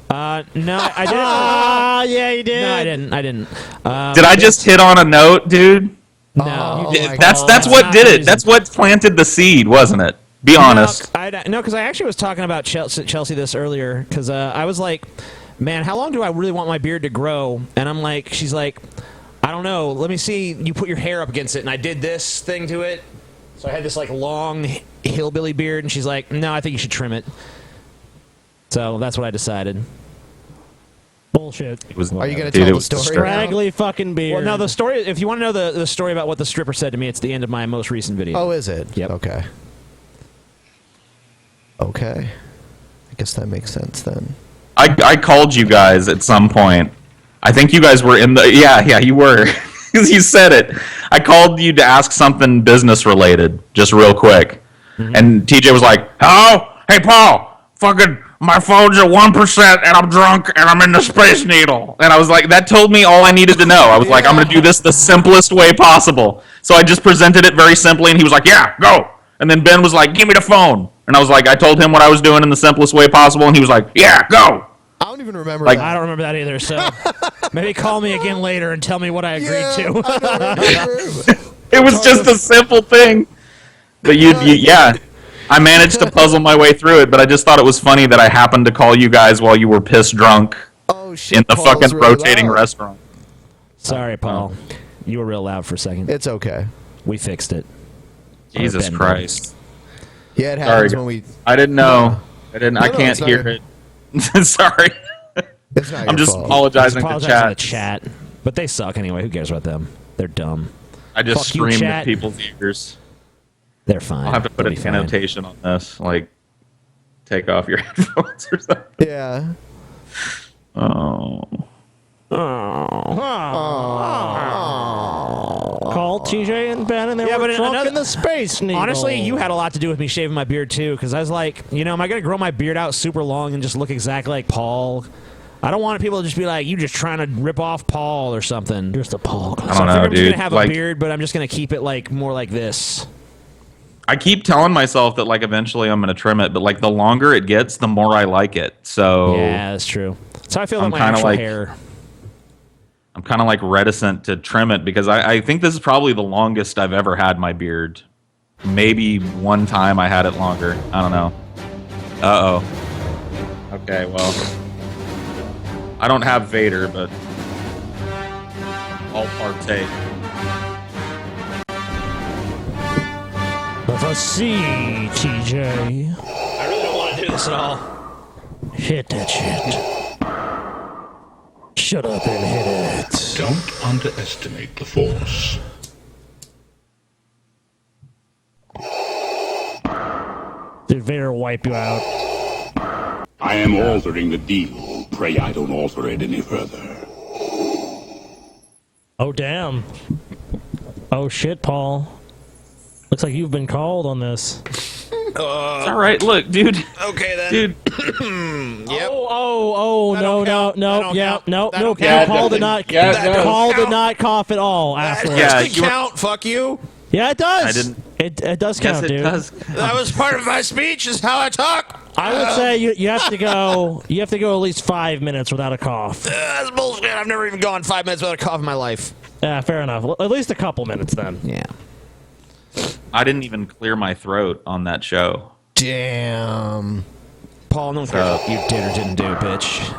No, I didn't. Yeah, you did. No, I didn't. Did I just hit on a note, dude? No. That's what did it. That's what planted the seed, wasn't it? Be honest. No, because I actually was talking about Chelsea this earlier, because I was like, man, how long do I really want my beard to grow? And I'm like, she's like, I don't know. Let me see. You put your hair up against it, and I did this thing to it. So I had this like long hillbilly beard, and she's like, no, I think you should trim it. So that's what I decided. Bullshit. Are you going to tell the story? Scraggly fucking beard. Well, no, the story, if you want to know the story about what the stripper said to me, it's the end of my most recent video. Oh, is it? Yep. Okay. I guess that makes sense then. I called you guys at some point. I think you guys were in the... Yeah, you were. Because you said it. I called you to ask something business related, just real quick. Mm-hmm. And TJ was like, "Oh, hey Paul, fucking my phone's at 1% and I'm drunk and I'm in the Space Needle. And I was like, that told me all I needed to know. I was like, I'm going to do this the simplest way possible. So I just presented it very simply, and he was like, yeah, go. And then Ben was like, give me the phone. And I was like, I told him what I was doing in the simplest way possible, and he was like, yeah, go. I don't even remember that. I don't remember that either, so maybe call me again later and tell me what I agreed to. It was just a simple thing. But yeah. I managed to puzzle my way through it, but I just thought it was funny that I happened to call you guys while you were piss drunk in the fucking rotating restaurant. Sorry, Paul. You were real loud for a second. It's okay. We fixed it. Jesus Christ. Yeah, it happens when we... I didn't know. I can't hear it. Sorry. It's not I'm just apologizing to chat. But they suck anyway. Who cares about them? They're dumb. I just Fuck you, screamed chat. at people's ears. They're fine. I'll have to put an annotation on this, like, take off your headphones or something. Yeah. Oh. Call TJ and Ben, and they were drunk in the Space Needle. Honestly, you had a lot to do with me shaving my beard, too, because I was like, am I going to grow my beard out super long and just look exactly like Paul? I don't want people to just be like, you just trying to rip off Paul or something. Just a Paul. I don't know, I'm just dude. going to have a beard, but I'm just going to keep it like more like this. I keep telling myself that, like, eventually I'm going to trim it, but, like, the longer it gets, the more I like it. So yeah, that's true. That's how I feel about my actual hair. I'm kind of, like, reticent to trim it because I think this is probably the longest I've ever had my beard. Maybe one time I had it longer. I don't know. Uh-oh. Okay, well, I don't have Vader, but I'll partake. With a C, TJ. I really don't want to do this at all. Hit that shit. Shut up and hit it. Don't underestimate the Force. Did Vader wipe you out? I am altering the deal. Pray I don't alter it any further. Oh, damn. Oh, shit, Paul. Looks like you've been called on this. It's all right. Look, dude. Okay, then. Dude. Yep. No. Paul did not cough at all afterwards. That doesn't count. Fuck you. Yeah, it does. I didn't. It does count, dude. That was part of my speech. Is how I talk. I would say you have to go. You have to go at least 5 minutes without a cough. That's bullshit. I've never even gone 5 minutes without a cough in my life. Yeah, fair enough. At least a couple minutes then. Yeah. I didn't even clear my throat on that show. Damn. Paul, no care what you did or didn't do, bitch.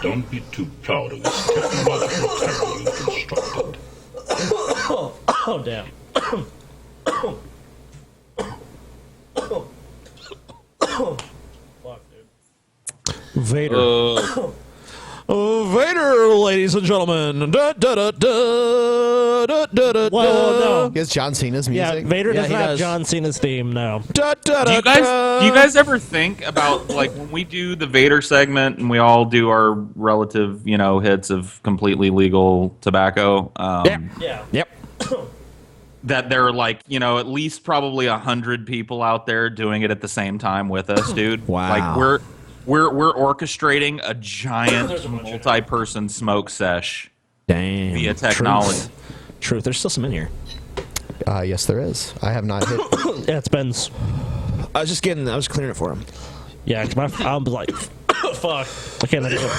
Don't be too proud of this technological terror you constructed. Oh, damn. Fuck, dude. Vader. Vader, ladies and gentlemen. Da, da, da, da, da, da, da, Whoa, no. He has John Cena's music. Yeah, Vader does not have John Cena's theme, no. Da, da, da, Do you guys ever think about, like, when we do the Vader segment and we all do our relative, hits of completely legal tobacco? Yep. That there are, like, at least probably 100 people out there doing it at the same time with us, dude. Wow. Like, we're orchestrating a giant multi-person smoke sesh. Damn. Via technology. Truth. There's still some in here. Yes, there is. I have not hit. Yeah, it's Ben's. I was clearing it for him. Yeah, cause I was like, fuck. I can't let it go.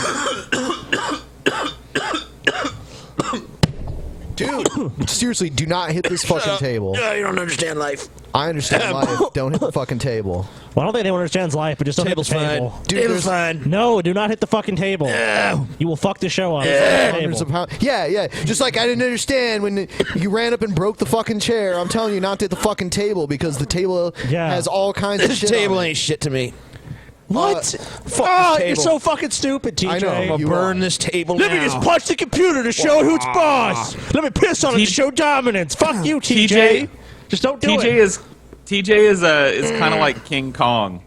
Dude, seriously, do not hit this fucking table. You don't understand life. I understand life. Don't hit the fucking table. Well, I don't think anyone understands life, but just don't Table's hit the table. fine. Table's fine. No, do not hit the fucking table. You will fuck the show up. Yeah. Just like I didn't understand when you ran up and broke the fucking chair. I'm telling you not to hit the fucking table because the table has all kinds of This shit. table on it. ain't shit to me. What? Fuck this You're table. so fucking stupid, TJ. I know. I'm gonna burn this table Let me just punch the computer to show who's boss. Let me piss on it to show dominance. Fuck you, TJ. Just don't do it. TJ is kind of like King Kong.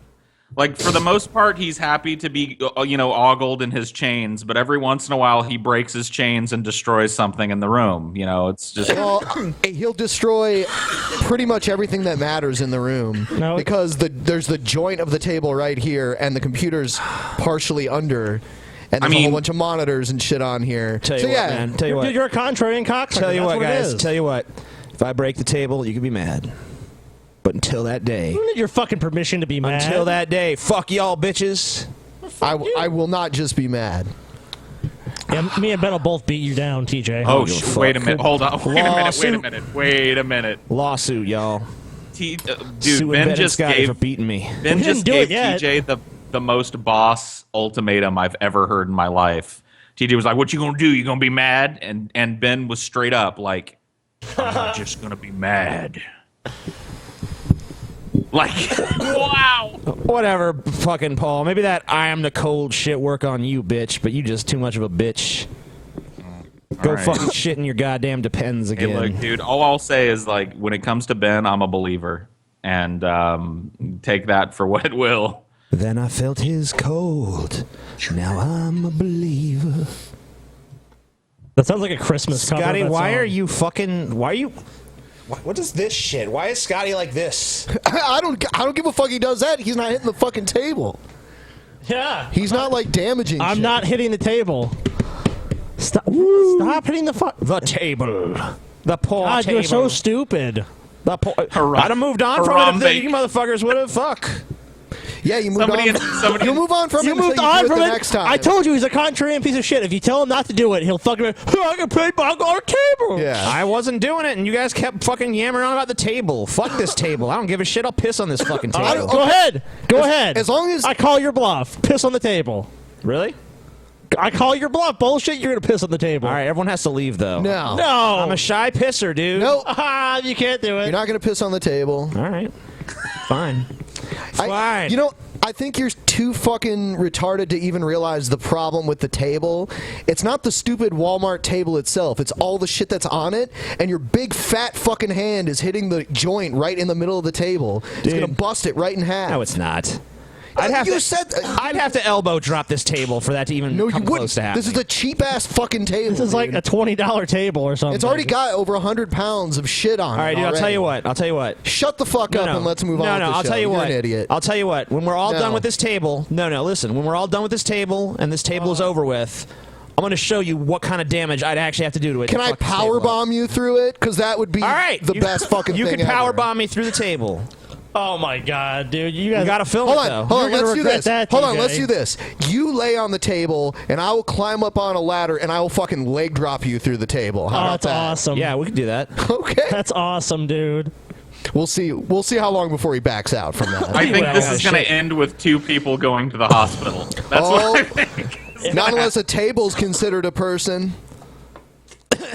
Like, for the most part, he's happy to be, ogled in his chains, but every once in a while he breaks his chains and destroys something in the room. It's just... Well, he'll destroy pretty much everything that matters in the room because there's the joint of the table right here, and the computer's partially under, and there's a whole bunch of monitors and shit on here. Tell you what, man. Tell you what. You're a contrarian cocksucker. Tell you That's what, it guys. is. Tell you what. If I break the table, you can be mad. But until that day... You need your fucking permission to be mad. Until that day, fuck y'all bitches. I will not just be mad. Yeah, me and Ben will both beat you down, TJ. Oh, wait a minute. Hold on. Wait a minute. Lawsuit, y'all. Dude, Suing Ben Ben just and Scotty gave... for beating me. Ben just gave TJ the most boss ultimatum I've ever heard in my life. TJ was like, what you gonna do? You gonna be mad? And Ben was straight up like, I'm not just gonna be mad. Like, wow. Whatever, fucking Paul. Maybe that I am the cold shit work on you, bitch, but you just too much of a bitch. Go right. fucking shit in your goddamn Depends again. Hey, look, dude, all I'll say is, like, when it comes to Ben, I'm a believer. And take that for what it will. Then I felt his cold. Now I'm a believer. That sounds like a Christmas cover. Scotty, why song. are you fucking... Why are you... What is this shit? Why is Scotty like this? I don't give a fuck he does that. He's not hitting the fucking table. Yeah. He's not like damaging I'm shit. not hitting the table. Stop hitting the table. The poor God, table. you're so stupid. I'd have moved on from it if you motherfuckers would have. Fuck. Yeah, you moved on. You move on from it. You moved until on do it from the it. next time. I told you he's a contrarian piece of shit. If you tell him not to do it, he'll fucking be, I can play back on a table. Yeah. I wasn't doing it, and you guys kept fucking yammering on about the table. Fuck this table. I don't give a shit. I'll piss on this fucking table. Go ahead. Go ahead. As long as I call your bluff. Piss on the table. Really? I call your bluff. Bullshit. You're gonna piss on the table. All right, everyone has to leave though. No. I'm a shy pisser, dude. Nope. You can't do it. You're not gonna piss on the table. All right. Fine. Fine. I think you're too fucking retarded to even realize the problem with the table. It's not the stupid Walmart table itself. It's all the shit that's on it, and your big fat fucking hand is hitting the joint right in the middle of the table. It's gonna bust it right in half. No, it's not. I'd have to elbow drop this table for that to even come close to happening. This is a cheap ass fucking table. This is like a $20 table or something. It's already got over 100 pounds of shit on it. All right, dude. I'll tell you what. Shut the fuck up and let's move on. No, with the I'll show. tell you You're what. an idiot. I'll tell you what. When we're all done with this table, listen. When we're all done with this table and this table is over with, I'm going to show you what kind of damage I'd actually have to do to it. Can I power bomb you through it? Because that would be all right, the best fucking thing You can power ever. bomb me through the table. Oh my god, dude! You guys gotta film it though. Hold on, You're let's gonna do regret this. that, Hold on, TJ. let's do this. You lay on the table, and I will climb up on a ladder, and I will fucking leg drop you through the table. How Oh, about that's that? awesome. Yeah, we can do that. Okay. That's awesome, dude. We'll see. We'll see how long before he backs out from that. I think this is going to end with 2 people going to the hospital. That's what I think. Not unless a table's considered a person.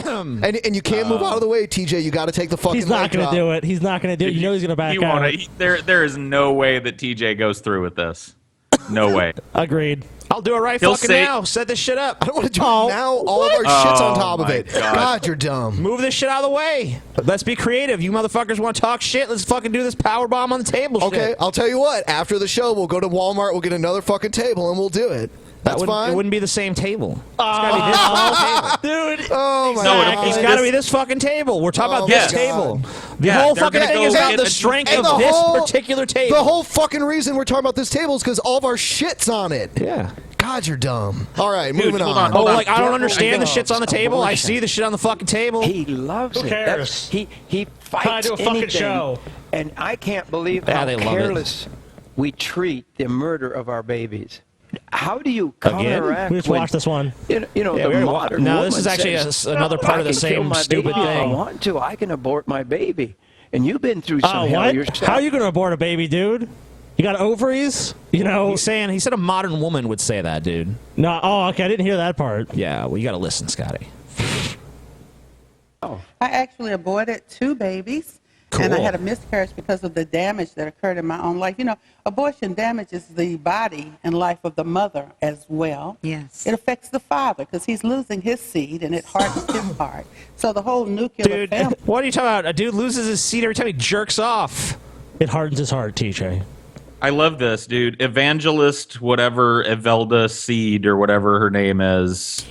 and you can't move out of the way, TJ. You got to take the fucking. He's not leg gonna drop. do it. He's not gonna do it. You know he's gonna back He won't. out. There is no way that TJ goes through with this. No way. Agreed. I'll do it right He'll fucking say- now. Set this shit up. I don't want to do it now. All of our shit's on top of my it. God. God, you're dumb. Move this shit out of the way. Let's be creative. You motherfuckers want to talk shit? Let's fucking do this power bomb on the table. Okay, shit. I'll tell you what. After the show, we'll go to Walmart. We'll get another fucking table, and we'll do it. That's fine. It wouldn't be the same table. It's gotta be this fucking table. Dude. Oh my No, god. It's got to be this fucking table. We're talking about this my table. God. The Yeah, whole they're fucking gonna thing go is about get the a- strength and of the this whole- particular table. The whole fucking reason we're talking about this table is because all of our shit's on it. Yeah. God, you're dumb. All right, Dude, moving hold on. on, hold on. Like, I don't Devil understand the loves shit's on the table. I abortion. see the shit on the fucking table. He loves Who it. cares? He fights do a fucking anything. show. And I can't believe Yeah, how they love it. careless we treat the murder of our babies. How do you Again? counteract We just when, watched this one. you know Yeah, the we modern no, this woman is actually says, another part of the I can kill same my stupid baby if I thing. want to. I can abort my baby. And you've been through some Oh, hell what? yourself. How are you gonna abort a baby, dude? You got ovaries? You know? He said a modern woman would say that, dude. No. Oh, okay. I didn't hear that part. Yeah, well, you got to listen, Scotty. I actually aborted 2 babies. And I Cool. had a miscarriage because of the damage that occurred in my own life. You know, abortion damages the body and life of the mother as well. Yes. It affects the father because he's losing his seed and it hardens his heart. So the whole nuclear Dude, family. what are you talking about? A dude loses his seat every time he jerks off. It hardens his heart, TJ. I love this, dude. Evangelist, whatever, Evelda Seed or whatever her name is.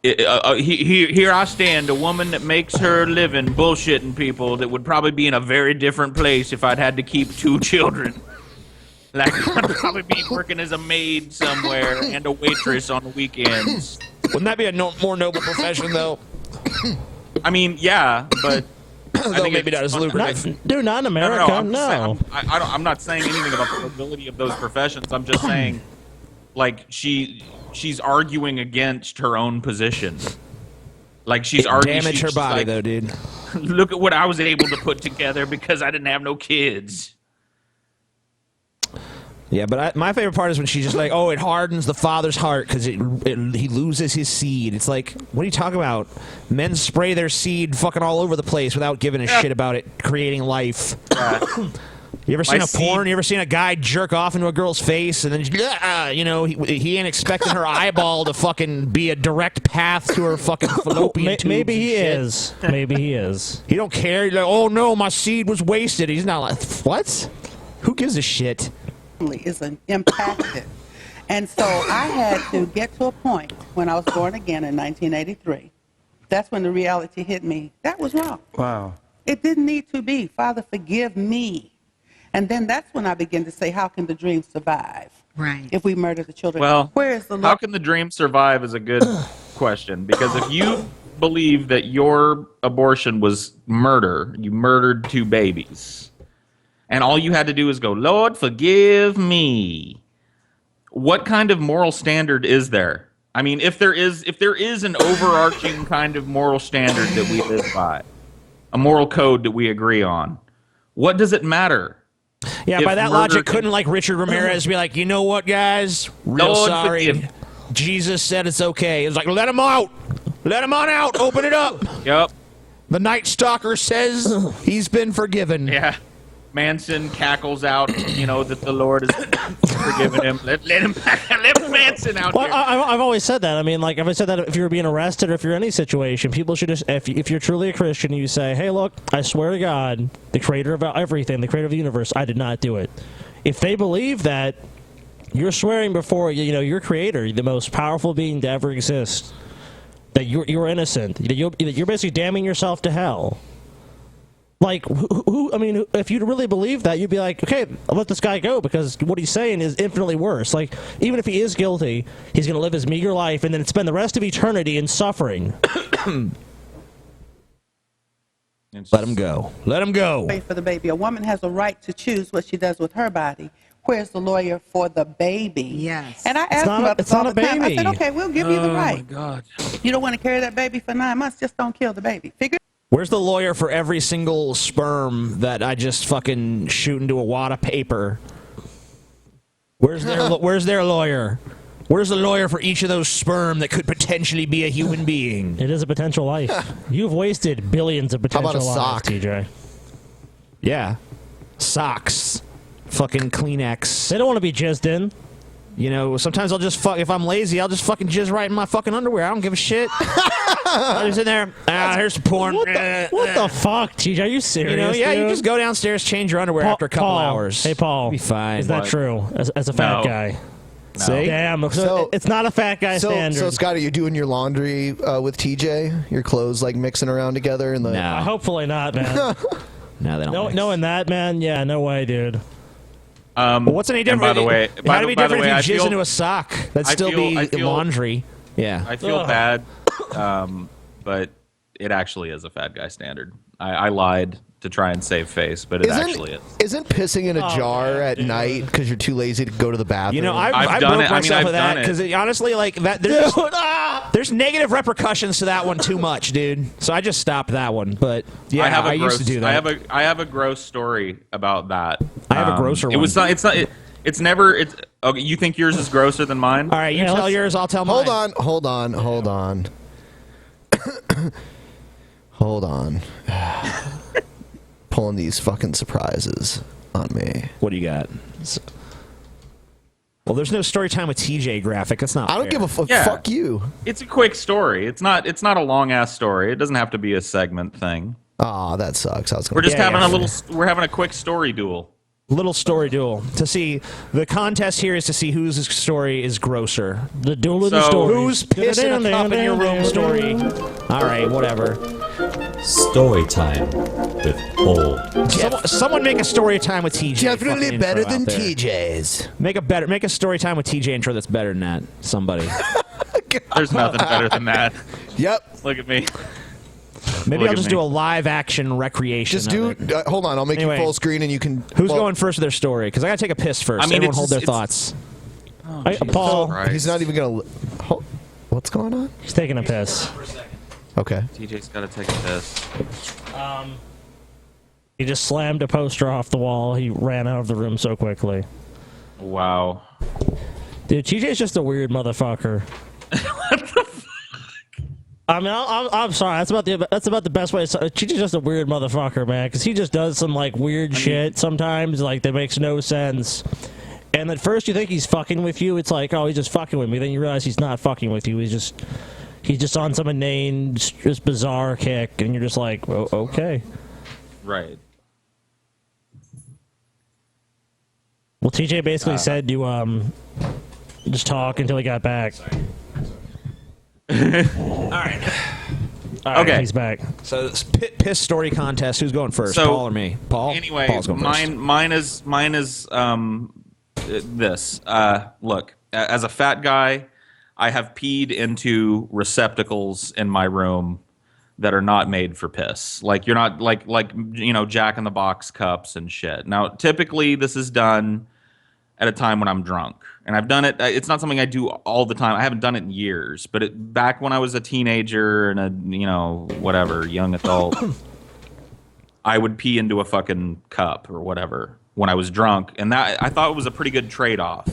Here I stand, a woman that makes her living bullshitting people that would probably be in a very different place if I'd had to keep 2 children. Like, I'd probably be working as a maid somewhere and a waitress on the weekends. Wouldn't that be a more noble profession, though? I mean, yeah, but I think maybe not as lucrative. Dude, not in America. No. I'm not saying anything about the nobility of those professions. I'm just saying, like, she's arguing against her own position. Like, she's arguing. Damage her body, like, though, dude. Look at what I was able to put together because I didn't have no kids. Yeah, but my favorite part is when she's just like, "Oh, it hardens the father's heart because he loses his seed." It's like, what are you talking about? Men spray their seed fucking all over the place without giving a shit about it creating life. You ever seen porn? You ever seen a guy jerk off into a girl's face and then he ain't expecting her eyeball to fucking be a direct path to her fucking fallopian tubes? Maybe he is. Maybe he is. He don't care. He's like, "Oh no, my seed was wasted." He's not like, what? Who gives a shit? Is impacted. And so I had to get to a point when I was born again in 1983. That's when the reality hit me. That was wrong. Wow. It didn't need to be. Father, forgive me. And then that's when I began to say, how can the dream survive? Right. If we murder the children. Well, where is the how can the dream survive is a good question. Because if you believe that your abortion was murder, you murdered 2 babies, and all you had to do is go, "Lord, forgive me." What kind of moral standard is there? I mean, if there is an overarching kind of moral standard that we live by, a moral code that we agree on, what does it matter? Yeah, by that logic, couldn't like Richard Ramirez be like, "You know what, guys? Real Lord, sorry. forgive. Jesus said it's okay." It's like, let him out. Let him on out. Open it up. Yep. The Night Stalker says he's been forgiven. Yeah. Manson cackles out, that the Lord has forgiven him. Let Manson out. Well, here. I've always said that. I mean, like, I've said that if you're being arrested or if you're in any situation, people should just, if you're truly a Christian, you say, "Hey, look, I swear to God, the creator of everything, the creator of the universe, I did not do it." If they believe that, you're swearing before your creator, the most powerful being to ever exist, that you're innocent. You're basically damning yourself to hell. Like, I mean, if you really believe that, you'd be like, okay, I'll let this guy go because what he's saying is infinitely worse. Like, even if he is guilty, he's going to live his meager life and then spend the rest of eternity in suffering. Let him go. Let him go. Wait for the baby. A woman has a right to choose what she does with her body. Where's the lawyer for the baby? Yes. And I asked him about this all the time. I said, okay, we'll give you the right. Oh, my God. You don't want to carry that baby for 9 months, just don't kill the baby. Figure. Where's the lawyer for every single sperm that I just fucking shoot into a wad of paper? Where's their lawyer? Where's the lawyer for each of those sperm that could potentially be a human being? It is a potential life. You've wasted billions of potential How about a lives, sock? TJ. Yeah. Socks. Fucking Kleenex. They don't want to be jizzed in. Sometimes I'll just if I'm lazy, I'll just fucking jizz right in my fucking underwear. I don't give a shit. I'm just in there. Here's some porn. What the fuck, TJ? Are you serious? Yeah, dude? you just go downstairs, change your underwear after a couple hours. Hey, Paul. Be fine. Is that true? As a fat guy. No. See? Damn. So it's not a fat guy standard. So Scotty, you're doing your laundry with TJ? Your clothes like mixing around together? In the... No. Hopefully not, man. No, they don't. Knowing that, man, yeah, no way, dude. Well, what's any different? By the way, how be different if you jizz into a sock? That'd still be laundry. Yeah. I feel bad, but it actually is a fat guy standard. I lied to try and save face, but it actually is. Isn't pissing in a jar at night because you're too lazy to go to the bathroom? I done broke it. myself with that I've because honestly, like that, there's negative repercussions to that one too much, dude. So I just stopped that one. But yeah, I used to do that. I have a gross story about that. I have a grosser one. It's never. Okay. You think yours is grosser than mine? All right, you tell yours. I'll tell mine. Hold on. Hold on. Pulling these fucking surprises on me. What do you got? Well, there's no story time with TJ graphic. That's not. I don't fair. give a fuck. Yeah. Fuck you. It's a quick story. It's not a long ass story. It doesn't have to be a segment thing. Oh, that sucks. We're just having a little. We're having a quick story duel. Little story duel. To see the contest here is to see whose story is grosser. The duel of the story. Who's pissing a cup in your room story? All right, whatever. Story time with Paul. Someone make a story time with TJ. Definitely fucking better intro than out there. TJ's. Make a story time with TJ intro that's better than that. Somebody. There's nothing better than that. Yep. Look at me. Maybe Look I'll at just me. do a live action recreation. Just do. Hold on, I'll make Anyway, you full screen and you can. Who's going first with their story? Because I gotta take a piss first. I mean, Everyone hold their it's- thoughts. Oh, Hey, Jesus Paul. Christ. He's not even gonna. What's going on? He's taking a piss. Okay. TJ's got to take a piss. He just slammed a poster off the wall. He ran out of the room so quickly. Wow. Dude, TJ's just a weird motherfucker. I mean, I'm sorry. That's about the best way. TJ's just a weird motherfucker, man. Because he just does some like weird shit sometimes, like that makes no sense. And at first you think he's fucking with you. It's like, oh, he's just fucking with me. Then you realize he's not fucking with you. He's just on some inane, just bizarre kick, and you're just like, oh, okay. Right. Well, TJ basically said you just talk until he got back. All right. Okay. He's back. So it's piss story contest. Who's going first? So, Paul or me? Paul. Anyway, Paul's going first. mine is this. Look, as a fat guy, I have peed into receptacles in my room that are not made for piss. Like you're not like Jack in the Box cups and shit. Now, typically this is done at a time when I'm drunk, and I've done it. It's not something I do all the time. I haven't done it in years, but back when I was a teenager and a young adult, I would pee into a fucking cup or whatever when I was drunk, and that I thought it was a pretty good trade-off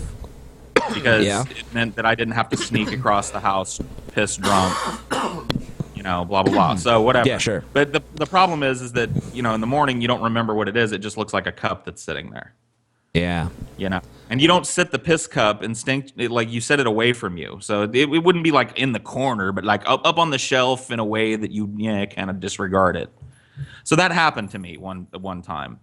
because it meant that I didn't have to sneak across the house piss drunk. Blah blah blah. So whatever. Yeah, sure. But the problem is that in the morning you don't remember what it is. It just looks like a cup that's sitting there. Yeah. And you don't sit the piss cup like you set it away from you. So it wouldn't be like in the corner, but like up on the shelf in a way that you kind of disregard it. So that happened to me one time.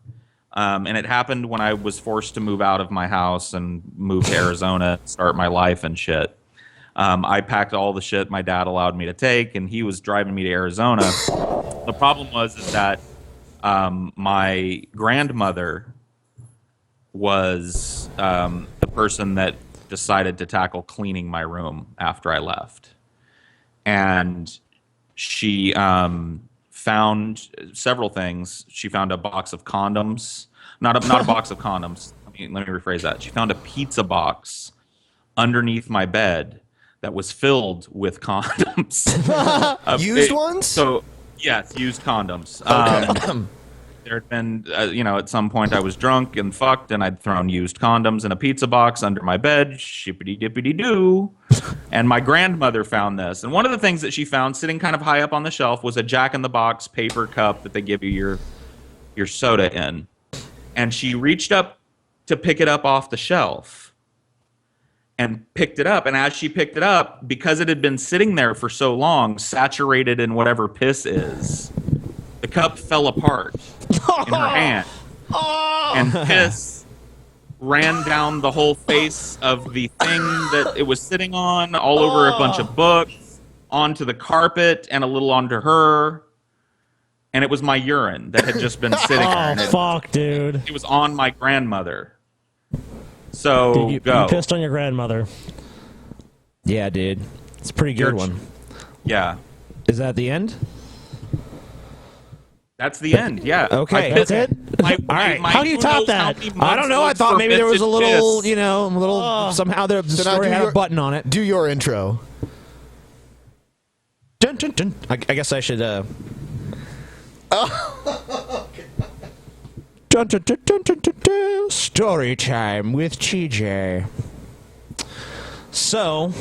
And it happened when I was forced to move out of my house and move to Arizona, start my life and shit. I packed all the shit my dad allowed me to take, and he was driving me to Arizona. The problem was that my grandmother was the person that decided to tackle cleaning my room after I left. And she found several things. She found a box of condoms. Not a box of condoms. Let me rephrase that. She found a pizza box underneath my bed that was filled with condoms. Used ones? So, yes, used condoms. Okay. There had been, at some point I was drunk and fucked, and I'd thrown used condoms in a pizza box under my bed, shippity-dippity-doo. And my grandmother found this. And one of the things that she found sitting kind of high up on the shelf was a Jack in the Box paper cup that they give you your soda in. And she reached up to pick it up off the shelf and picked it up. And as she picked it up, because it had been sitting there for so long, saturated in whatever piss is, the cup fell apart in her hand. And piss ran down the whole face of the thing that it was sitting on, all over a bunch of books, onto the carpet, and a little onto her. And it was my urine that had just been sitting there. Oh, fuck, dude. It was on my grandmother. So, Dude, you go. pissed on your grandmother. Yeah, dude. It's a pretty good one. Yeah. Is that the end? That's the end, yeah. Okay. That's it? All right. How do you top that? I don't know. I thought maybe there was a little, somehow the story had a button on it. Do your intro. Dun, dun, dun. I guess I should, Dun, dun, dun, dun, dun, dun, dun. Story time with TJ. So,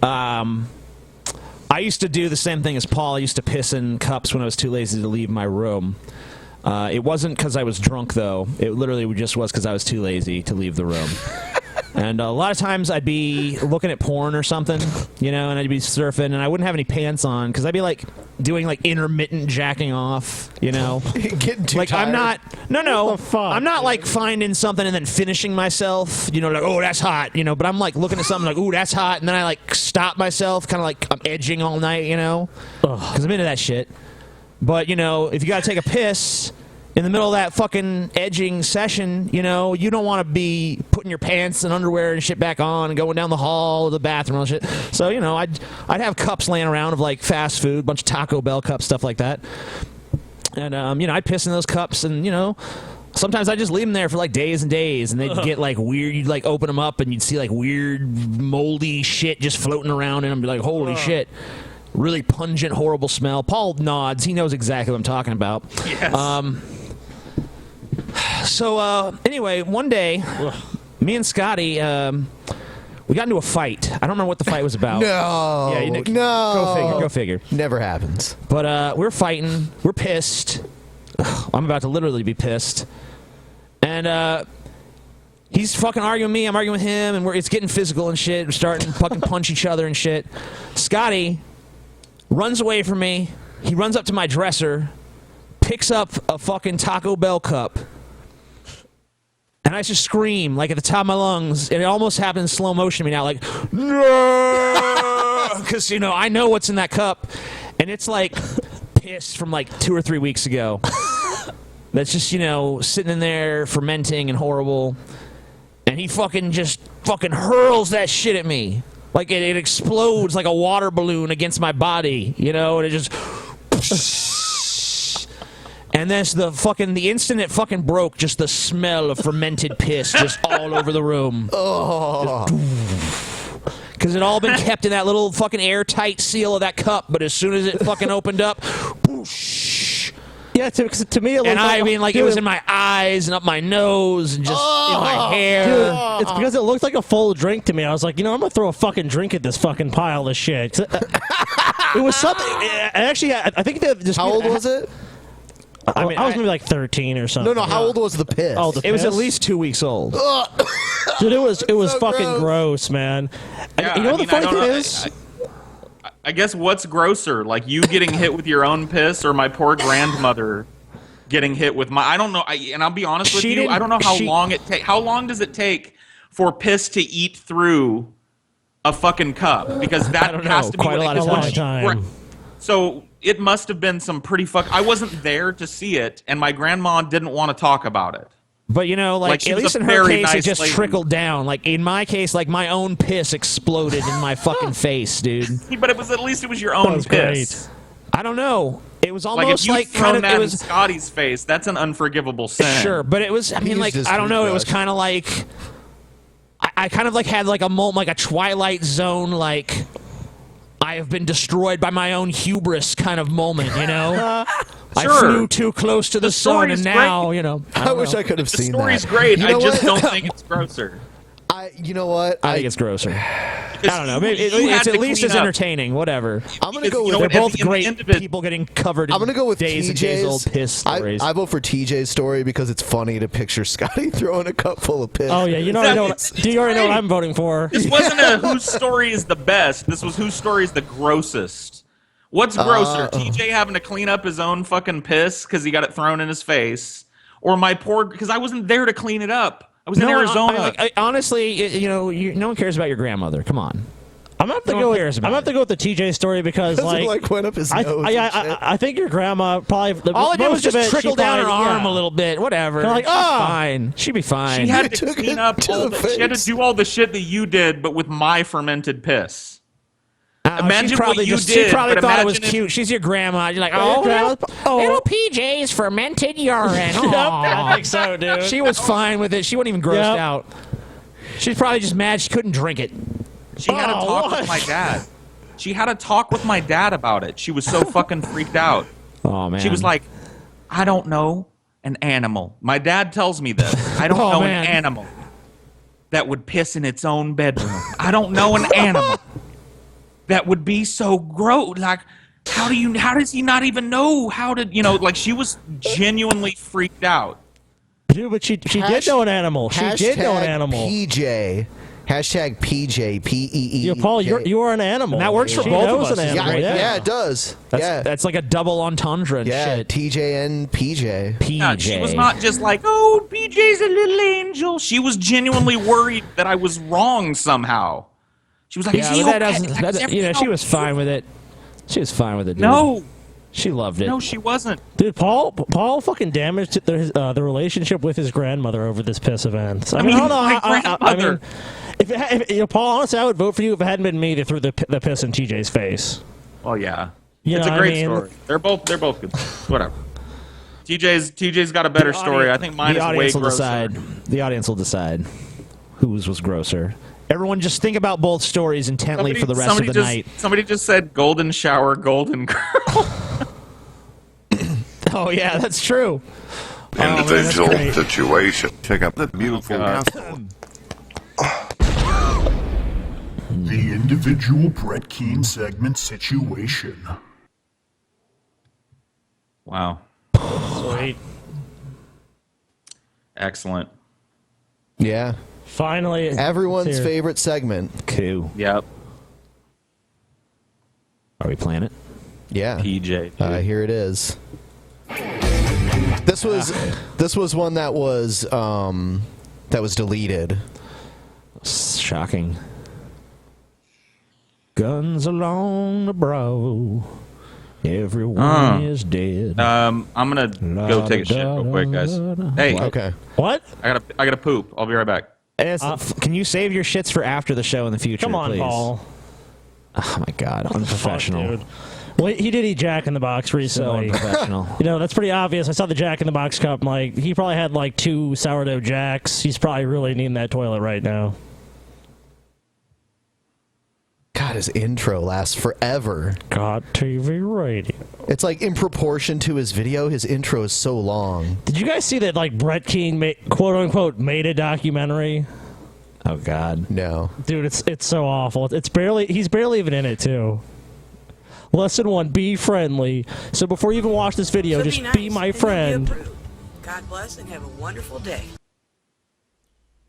I used to do the same thing as Paul. I used to piss in cups when I was too lazy to leave my room. It wasn't because I was drunk, though. It literally just was because I was too lazy to leave the room. And a lot of times I'd be looking at porn or something, you know, and I'd be surfing, and I wouldn't have any pants on because I'd be like doing like intermittent jacking off, you know. Getting too like tired. I'm not, no, I'm not like finding something and then finishing myself, you know, like, oh, that's hot, you know. But I'm like looking at something like, ooh, that's hot, and then I like stop myself, kind of like I'm edging all night, you know, because I'm into that shit. But you know, if you gotta take a piss in the middle of that fucking edging session, you know, you don't want to be putting your pants and underwear and shit back on and going down the hall to the bathroom and shit. So, you know, I'd have cups laying around of like fast food, bunch of Taco Bell cups, stuff like that. And, you know, I'd piss in those cups and, you know, sometimes I just leave them there for like days and days, and they'd get like weird. You'd like open them up and you'd see like weird moldy shit just floating around in them. Be like, holy shit. Really pungent, horrible smell. Paul nods. He knows exactly what I'm talking about. Yes. So, anyway, one day, me and Scotty, we got into a fight. I don't remember what the fight was about. No. Yeah, no. Go figure. Never happens. But we're fighting. We're pissed. I'm about to literally be pissed. And he's fucking arguing with me. I'm arguing with him. And it's getting physical and shit. We're starting to fucking punch each other and shit. Scotty runs away from me. He runs up to my dresser, picks up a fucking Taco Bell cup, and I just scream like at the top of my lungs, and it almost happened in slow motion to me now, like, no, because, you know, I know what's in that cup, and it's like piss from like 2 or 3 weeks ago. That's just, you know, sitting in there fermenting and horrible, and he fucking just fucking hurls that shit at me. Like it explodes like a water balloon against my body, you know, and it just. And then the instant it fucking broke, just the smell of fermented piss just all over the room. Oh. Because it all been kept in that little fucking airtight seal of that cup, but as soon as it fucking opened up, whoosh. Yeah, to me, it and I mean, like, it was in my eyes and up my nose and just in my hair. Dude, it's because it looked like a full drink to me. I was like, you know, I'm gonna throw a fucking drink at this fucking pile of shit. It was something. Actually, I think that just. How old was it? I mean, I was maybe like 13 or something. No, how old was the piss? Oh, the It was piss? at least 2 weeks old. Dude, it was so fucking gross, man. Yeah, you know what the funny thing know. is? I guess what's grosser, like you getting hit with your own piss, or my poor grandmother getting hit with my? I don't know. And I'll be honest with you, I don't know how long it takes. How long does it take for piss to eat through a fucking cup? Because that has to be quite a long time. So it must have been some pretty I wasn't there to see it, and my grandma didn't want to talk about it. But, you know, like she at was least a in her very case, nice it just lady. trickled down. Like, in my case, like, my own piss exploded in my fucking face, dude. But at least it was your own piss. Great. I don't know. It was Like almost if you like thrown kind of, that it was in Scotty's face, that's an unforgivable sin. Sure, but it was, I mean, like, I don't know, it was kind of like, I kind of like had like a moment, like a Twilight Zone, like, I have been destroyed by my own hubris kind of moment, you know? I flew too close to the sun, and now, great. you know. I wish I could have seen that. The story's great. You I know just what? don't think it's grosser. You know what? I think it's grosser. I don't know. Maybe it's at least as entertaining. Whatever. I'm gonna go with. They're both great people getting covered in I'm gonna go with days and TJ's. days old piss stories. I vote for TJ's story because it's funny to picture Scotty throwing a cup full of piss. Oh yeah, you already know what I'm voting for. This wasn't a whose story is the best. This was whose story is the grossest. What's grosser, TJ having to clean up his own fucking piss because he got it thrown in his face, or my poor, because I wasn't there to clean it up. I was in Arizona. Honestly, you know, no one cares about your grandmother. Come on. I'm gonna have to go with the TJ story because like went up his nose. I think your grandma probably all it did was most of just it, trickle she down her probably- arm yeah. a little bit. Whatever. They're like, She's "Ah!" fine. She'd be fine. She had to clean up all she had to do all the shit that you did, but with my fermented piss. Imagine probably what you just, did. She probably but thought it was imagine if- cute. She's your grandma. You're like, Oh, oh, grandma- little PJ's fermented urine. Yep, Aw. I think so, dude. She was fine with it. She wasn't even grossed Yep. out. She's probably just mad she couldn't drink it. She had to talk with my dad. She had to talk with my dad about it. She was so fucking freaked out. Oh, man. She was like, I don't know an animal. My dad tells me this. I don't know man. an animal that would piss in its own bedroom. I don't know an animal that would be so gross. Like, how does he not even know how to, like she was genuinely freaked out. Dude, but she did know an animal. She did know an animal. PJ Hashtag PJ, P-E-E. Yo, Paul, you are an animal. And that works for She both knows of us. an animal. Yeah, it does. That's like a double entendre and shit. TJ and PJ. Yeah, she was not just like, oh, PJ's a little angel. She was genuinely worried that I was wrong somehow. She was like, is he okay? She was fine with it. She was fine with it, dude. No. She loved it. No, she wasn't. Dude, Paul fucking damaged the relationship with his grandmother over this piss event. I mean, Paul, honestly, I would vote for you if it hadn't been me that threw the piss in TJ's face. Oh yeah, You it's know a what I great mean? story. They're both good. Whatever. TJ's got a better story. I think mine is way grosser. The audience will decide whose was grosser. Everyone just think about both stories intently for the rest of the night. Somebody just said golden shower, golden girl. Oh, yeah, that's true. Individual situation. Check out the beautiful The individual Brett Keane segment situation. Wow. Sweet. Excellent. Yeah. Finally. Everyone's favorite segment. Cool. Yep. Are we playing it? Yeah. PJ. Here it is. This was one that was deleted. Shocking. Guns along the Bravo. Everyone is dead. I'm gonna go take a shit real quick, guys. Hey. Okay. What? I gotta poop. I'll be right back. Can you save your shits for after the show in the future, Come on, please? Paul. Oh my God, unprofessional. Fuck, dude. Well, he did eat Jack in the Box recently. So unprofessional. That's pretty obvious. I saw the Jack in the Box cup. Like, he probably had like 2 sourdough jacks. He's probably really needing that toilet right now. God, his intro lasts forever. God TV radio. It's like in proportion to his video, his intro is so long. Did you guys see that, like, Brett Keane, quote unquote, made a documentary? Oh God, no, dude, it's so awful. He's barely even in it too. Lesson 1: be friendly. So before you even watch this video, just be my friend. God bless and have a wonderful day.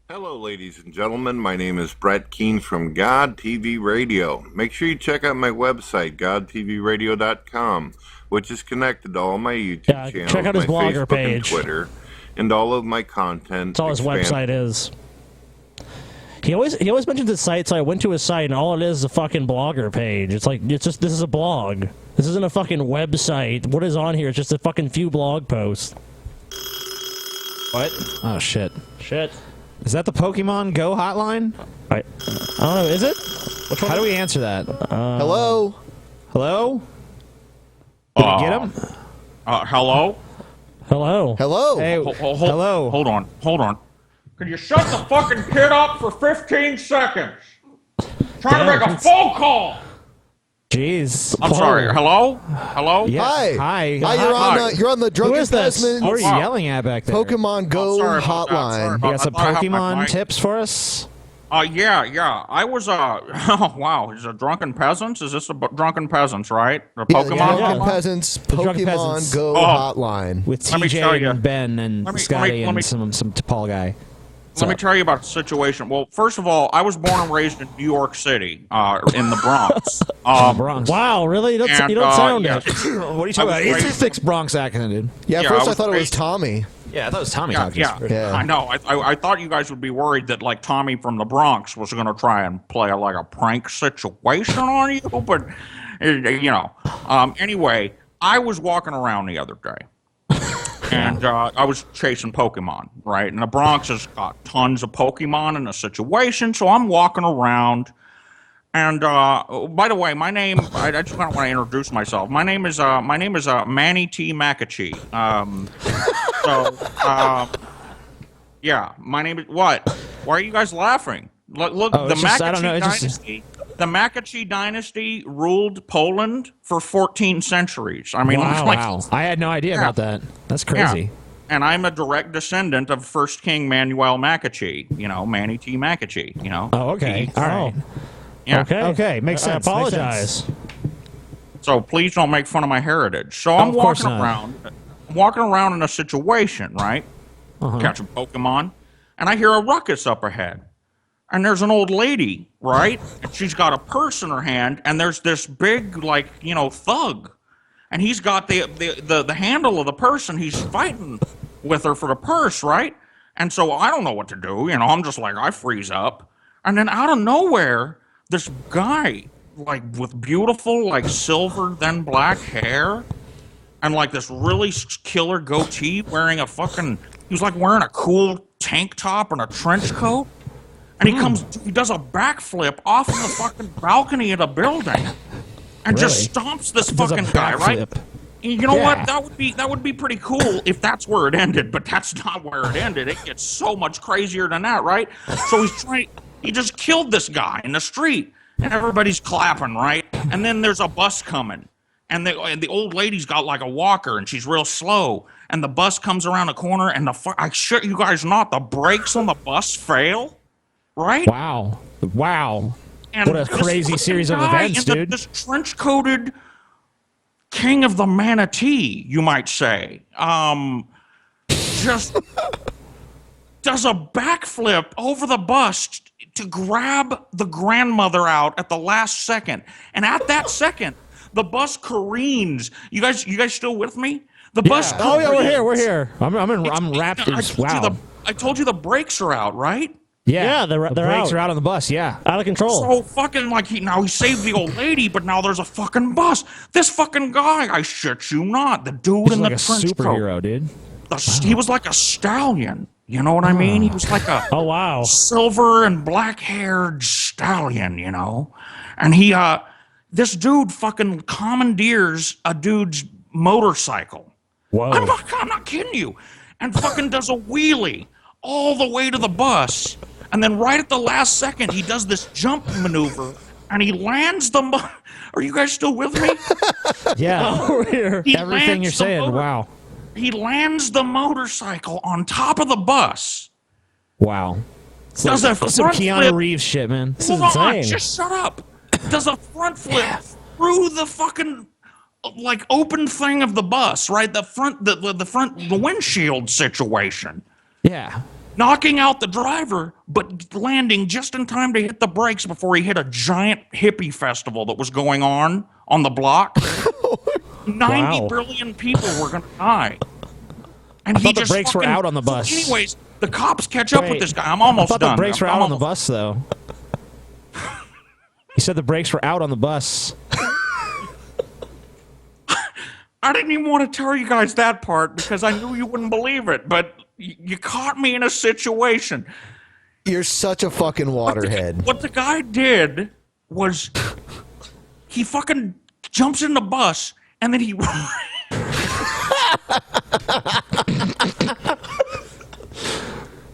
Hello, ladies and gentlemen. My name is Brett Keane from God TV Radio. Make sure you check out my website, godtvradio.com, which is connected to all my YouTube channels, check out his my blogger Facebook page. and Twitter, and all of my content. That's all his website is. He always mentions his site, so I went to his site, and all it is a fucking blogger page. It's like, this is a blog. This isn't a fucking website. What is on here? It's just a fucking few blog posts. What? Oh shit. Shit. Is that the Pokemon Go hotline? I don't know. Is it? How do we answer that? Hello? Hello? Did we get him? Hello? Hello? Hello? Hey, hello? Hold on. Can you shut the fucking kid up for 15 seconds? Trying to make a phone call. Jeez. I'm sorry. Hello? Hello? Yeah. Hi. Hi. You're on the Drunken Peasants. What are you yelling at back there? Pokemon Go hotline. You got some Pokemon tips for us? Yeah. I was, oh, wow. Is it Drunken Peasants? Is this a Drunken Peasants, right? The Pokemon Drunken hotline? Peasants, Drunken Pokemon Peasants. Go hotline. With Let me tell TJ ya. and Ben and Scotty and some Paul guy. Let me tell you about the situation. Well, first of all, I was born and raised in New York City, in the Bronx. Bronx. Wow, really? You don't sound it. What are you talking about? It's a thick Bronx accent, dude. Yeah, at first I thought it was Tommy. Yeah, I thought it was Tommy talking. Yeah, I know. I thought you guys would be worried that, like, Tommy from the Bronx was going to try and play like a prank situation on you, but anyway, I was walking around the other day. And I was chasing Pokemon, right? And the Bronx has got tons of Pokemon in a situation, so I'm walking around. And by the way, my name, I just want to introduce myself. My name is Manny T. McAchee. Yeah, my name is what? Why are you guys laughing? Look, the McAchee dynasty. The McAchee dynasty ruled Poland for 14 centuries. I mean, wow. I had no idea about that. That's crazy. Yeah. And I'm a direct descendant of first King Manuel McAchee. Manny T. McAchee. Oh, okay. All right. Yeah. Okay. Makes sense. I apologize. So please don't make fun of my heritage. So I'm walking around in a situation, right? Catching Pokemon, and I hear a ruckus up ahead. and there's an old lady, right? And she's got a purse in her hand, and there's this big, like, thug. And he's got the handle of the purse, and he's fighting with her for the purse, right? And so I don't know what to do, I'm just like, I freeze up. And then out of nowhere, this guy, like, with beautiful, like, silver, then black hair, and, like, this really killer goatee, wearing he was, like, wearing a cool tank top and a trench coat. And he does a backflip off of the fucking balcony of the building and just stomps this fucking guy, right? You know what? That would be pretty cool if that's where it ended, but that's not where it ended. It gets so much crazier than that, right? So he just killed this guy in the street, and everybody's clapping, right? And then there's a bus coming, and the old lady's got like a walker, and she's real slow, and the bus comes around the corner, and I shit you guys not, the brakes on the bus fail. Right? Wow. And what a crazy series of events, dude. This trench-coated king of the manatee, you might say, just does a backflip over the bus to grab the grandmother out at the last second. And at that second, the bus careens. You guys still with me? The bus careens. Oh, yeah, we're here. I'm wrapped in... Wow. I told you the brakes are out, right? Yeah, they're the brakes are out on the bus, out of control. So fucking he saved the old lady, but now there's a fucking bus. This fucking guy, I shit you not, the dude in the trench coat. He's like a superhero, dude. He was like a stallion. You know what I mean? He was like a silver and black haired stallion, And this dude fucking commandeers a dude's motorcycle. Whoa! I'm not kidding you, and fucking does a wheelie all the way to the bus. And then right at the last second, he does this jump maneuver, and he lands Are you guys still with me? Yeah, we're here. Everything you're saying, wow. He lands the motorcycle on top of the bus. Wow. Does a some Keanu Reeves shit, man. This is insane. Just shut up. Does a front flip through the fucking, like, open thing of the bus, right? The windshield situation. Yeah. Knocking out the driver, but landing just in time to hit the brakes before he hit a giant hippie festival that was going on the block. 90 billion people were going to die. And I thought the brakes were out on the bus. Anyways, the cops catch up with this guy. I'm almost done. I thought the brakes were out on the bus, though. You said the brakes were out on the bus. I didn't even want to tell you guys that part because I knew you wouldn't believe it, but you caught me in a situation. You're such a fucking waterhead. What the guy did was he fucking jumps in the bus and then he...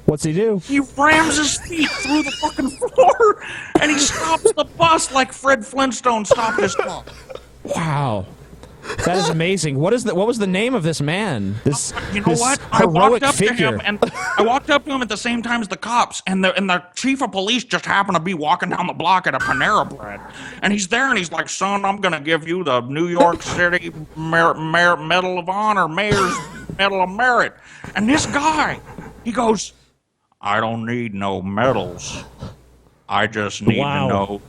What's he do? He rams his feet through the fucking floor and he stops the bus like Fred Flintstone stopped his car. Wow. That is amazing. What was the name of this man? This what? I walked up to him at the same time as the cops, and the chief of police just happened to be walking down the block at a Panera Bread, and he's there, and he's like, "Son, I'm gonna give you the New York City Medal of Honor, Mayor's Medal of Merit," and this guy, he goes, "I don't need no medals. I just need to know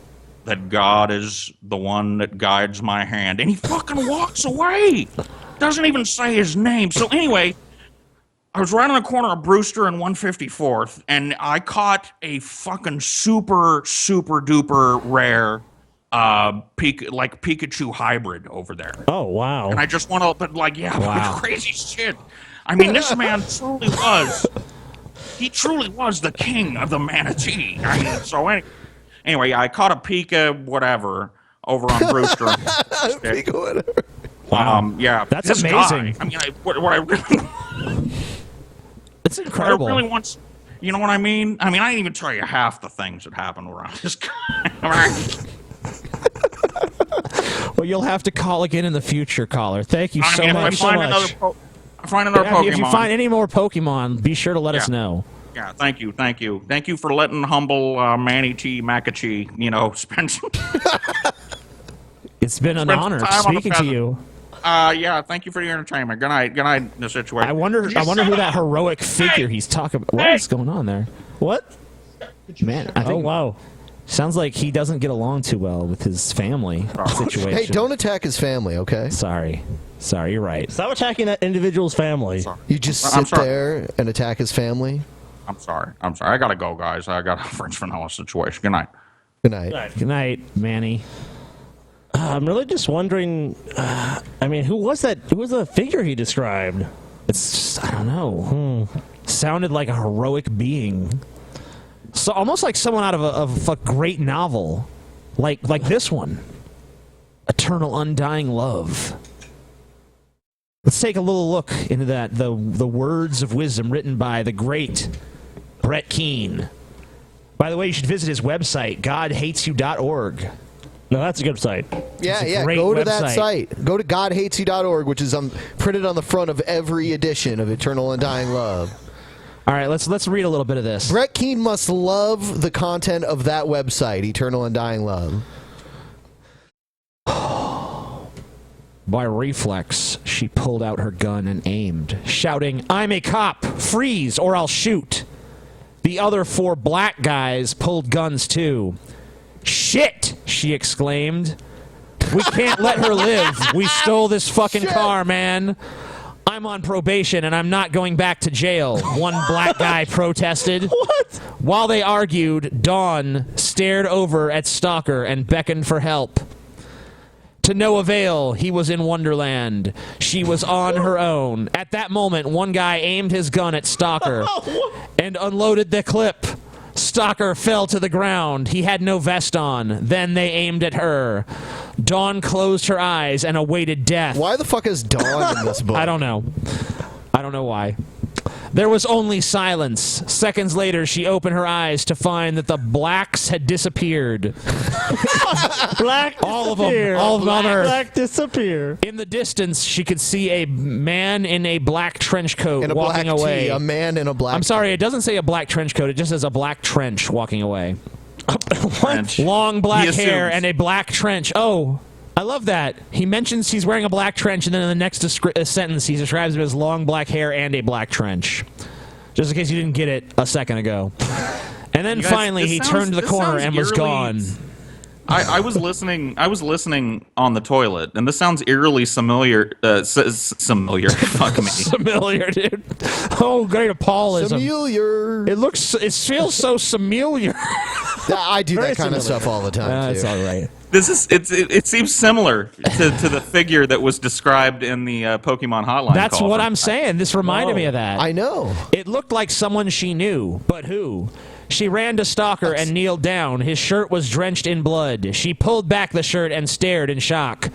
that God is the one that guides my hand." And he fucking walks away. Doesn't even say his name. So anyway, I was right on the corner of Brewster and 154th, and I caught a fucking super, super duper rare Pikachu hybrid over there. Oh, wow. And I just want to, crazy shit. I mean, this man he truly was the king of the manatee. I mean, so anyway, I caught a Pika whatever over on Brewster. Pika whatever. Wow. Yeah, that's amazing. Guy, I mean, what I really... It's incredible. What I really want, you know what I mean? I mean, I didn't even tell you half the things that happened around this guy. Well, you'll have to call again in the future, caller. Thank you so much. If I find another Pokemon. If you find any more Pokemon, be sure to let us know. Yeah, thank you. Thank you for letting humble Manatee Makachi, spend some... It's been an honor speaking to you. Yeah, thank you for your entertainment. Good night, the situation. I wonder who that heroic figure he's talking about. What is going on there? What? Man, I think, wow. Sounds like he doesn't get along too well with his family situation. Hey, don't attack his family, okay? Sorry, you're right. Stop attacking that individual's family. You just I'm sit sorry. there and attack his family? I'm sorry. I gotta go, guys. I got a French vanilla situation. Good night. Good night. Good night, Manny. I'm really just wondering. Who was that? Who was the figure he described? It's just, I don't know. Sounded like a heroic being. So almost like someone out of a great novel, like this one, Eternal Undying Love. Let's take a little look into that the words of wisdom written by the great Brett Keane. By the way, you should visit his website, godhatesyou.org. No, that's a good site. Yeah, go to that site. Go to godhatesyou.org, which is printed on the front of every edition of Eternal Undying Love. All right, let's read a little bit of this. Brett Keane must love the content of that website, Eternal Undying Love. By reflex, she pulled out her gun and aimed, shouting, "I'm a cop! Freeze, or I'll shoot!" The other 4 black guys pulled guns too. "Shit!" she exclaimed. "We can't let her live. We stole this fucking car, man. I'm on probation and I'm not going back to jail," one black guy protested. What? While they argued, Dawn stared over at Stalker and beckoned for help. To no avail, he was in Wonderland. She was on her own. At that moment, one guy aimed his gun at Stalker and unloaded the clip. Stalker fell to the ground. He had no vest on. Then they aimed at her. Dawn closed her eyes and awaited death. Why the fuck is Dawn in this book? I don't know. I don't know why. There was only silence. Seconds later, she opened her eyes to find that the blacks had disappeared. Black all of them. All of them on Earth. Black disappear. In the distance, she could see a man in a black trench coat In a walking black away. tee, a man in a black I'm sorry, it doesn't say a black trench coat. It just says a black trench walking away. French. Long black He hair assumes. and a black trench. Oh, I love that. He mentions he's wearing a black trench, and then in the next sentence, he describes him as long black hair and a black trench. Just in case you didn't get it a second ago. And then You guys, finally, this he sounds- turned the this corner sounds and was eerily- gone. I was listening on the toilet, and this sounds eerily familiar. Familiar, fuck me. Familiar, dude. Oh, great Apollism. Familiar. It feels so familiar. Yeah, I do Very that kind of similar. stuff all the time, It's too. all right. It seems similar to the figure that was described in the Pokemon Hotline. That's call what from- I'm saying. This reminded me of that. I know. It looked like someone she knew, but who? She ran to Stalker and kneeled down. His shirt was drenched in blood. She pulled back the shirt and stared in shock.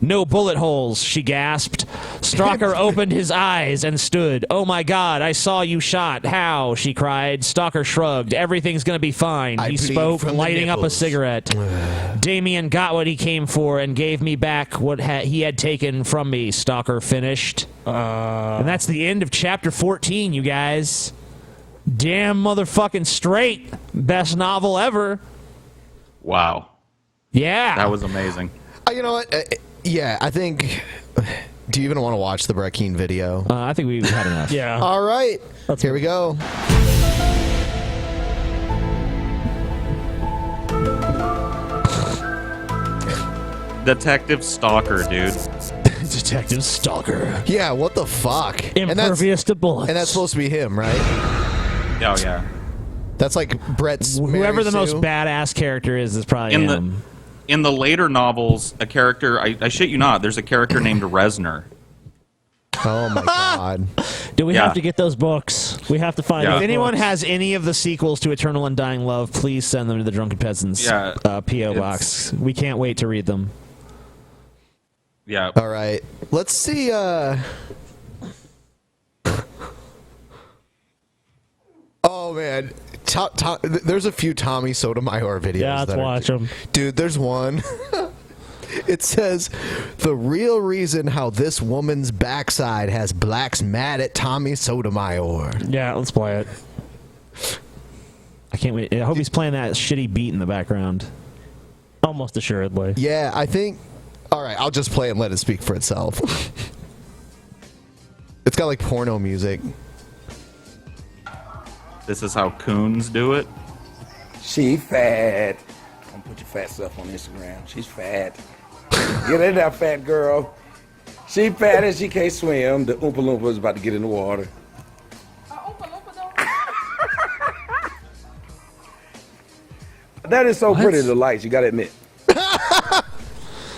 "No bullet holes," she gasped. Stalker opened his eyes and stood. "Oh my God, I saw you shot. How?" she cried. Stalker shrugged. "Everything's gonna be fine," I he bleed spoke, from the lighting up a nipples. cigarette. "Damien got what he came for and gave me back what he had taken from me," Stalker finished. And that's the end of chapter 14, you guys. Damn motherfucking straight. Best novel ever. Wow. Yeah. That was amazing. You know what? Yeah, I think... Do you even want to watch the Brett Keane video? I think we've had enough. Yeah. All right. Here we go. Detective Stalker, dude. Detective Stalker. Yeah, what the fuck? Impervious to bullets. And that's supposed to be him, right? Oh yeah. That's like Brett's Whoever the Mary most Sue. badass character is probably In him. In the later novels, a character, I shit you not, there's a character named Resner. Oh my god. Do we Yeah. have to get those books? We have to find Yeah. those If anyone books. has any of the sequels to Eternal Undying Love, please send them to the Drunken Peasants Yeah, P.O. it's- box. We can't wait to read them. Yeah. All right. Let's see Oh man. There's a few Tommy Sotomayor videos. Yeah, let's that are- watch them. Dude, there's one. It says, "The real reason how this woman's backside has blacks mad at Tommy Sotomayor." Yeah, let's play it. I can't wait. I hope he's playing that shitty beat in the background. Almost assuredly. Yeah, I think... All right, I'll just play it and let it speak for itself. It's got like porno music. This is how coons do it. She fat. Don't put your fat stuff on Instagram. She's fat. Get in there, fat girl. She fat and she can't swim. The Oompa Loompa is about to get in the water. That is so pretty, the lights, you gotta admit.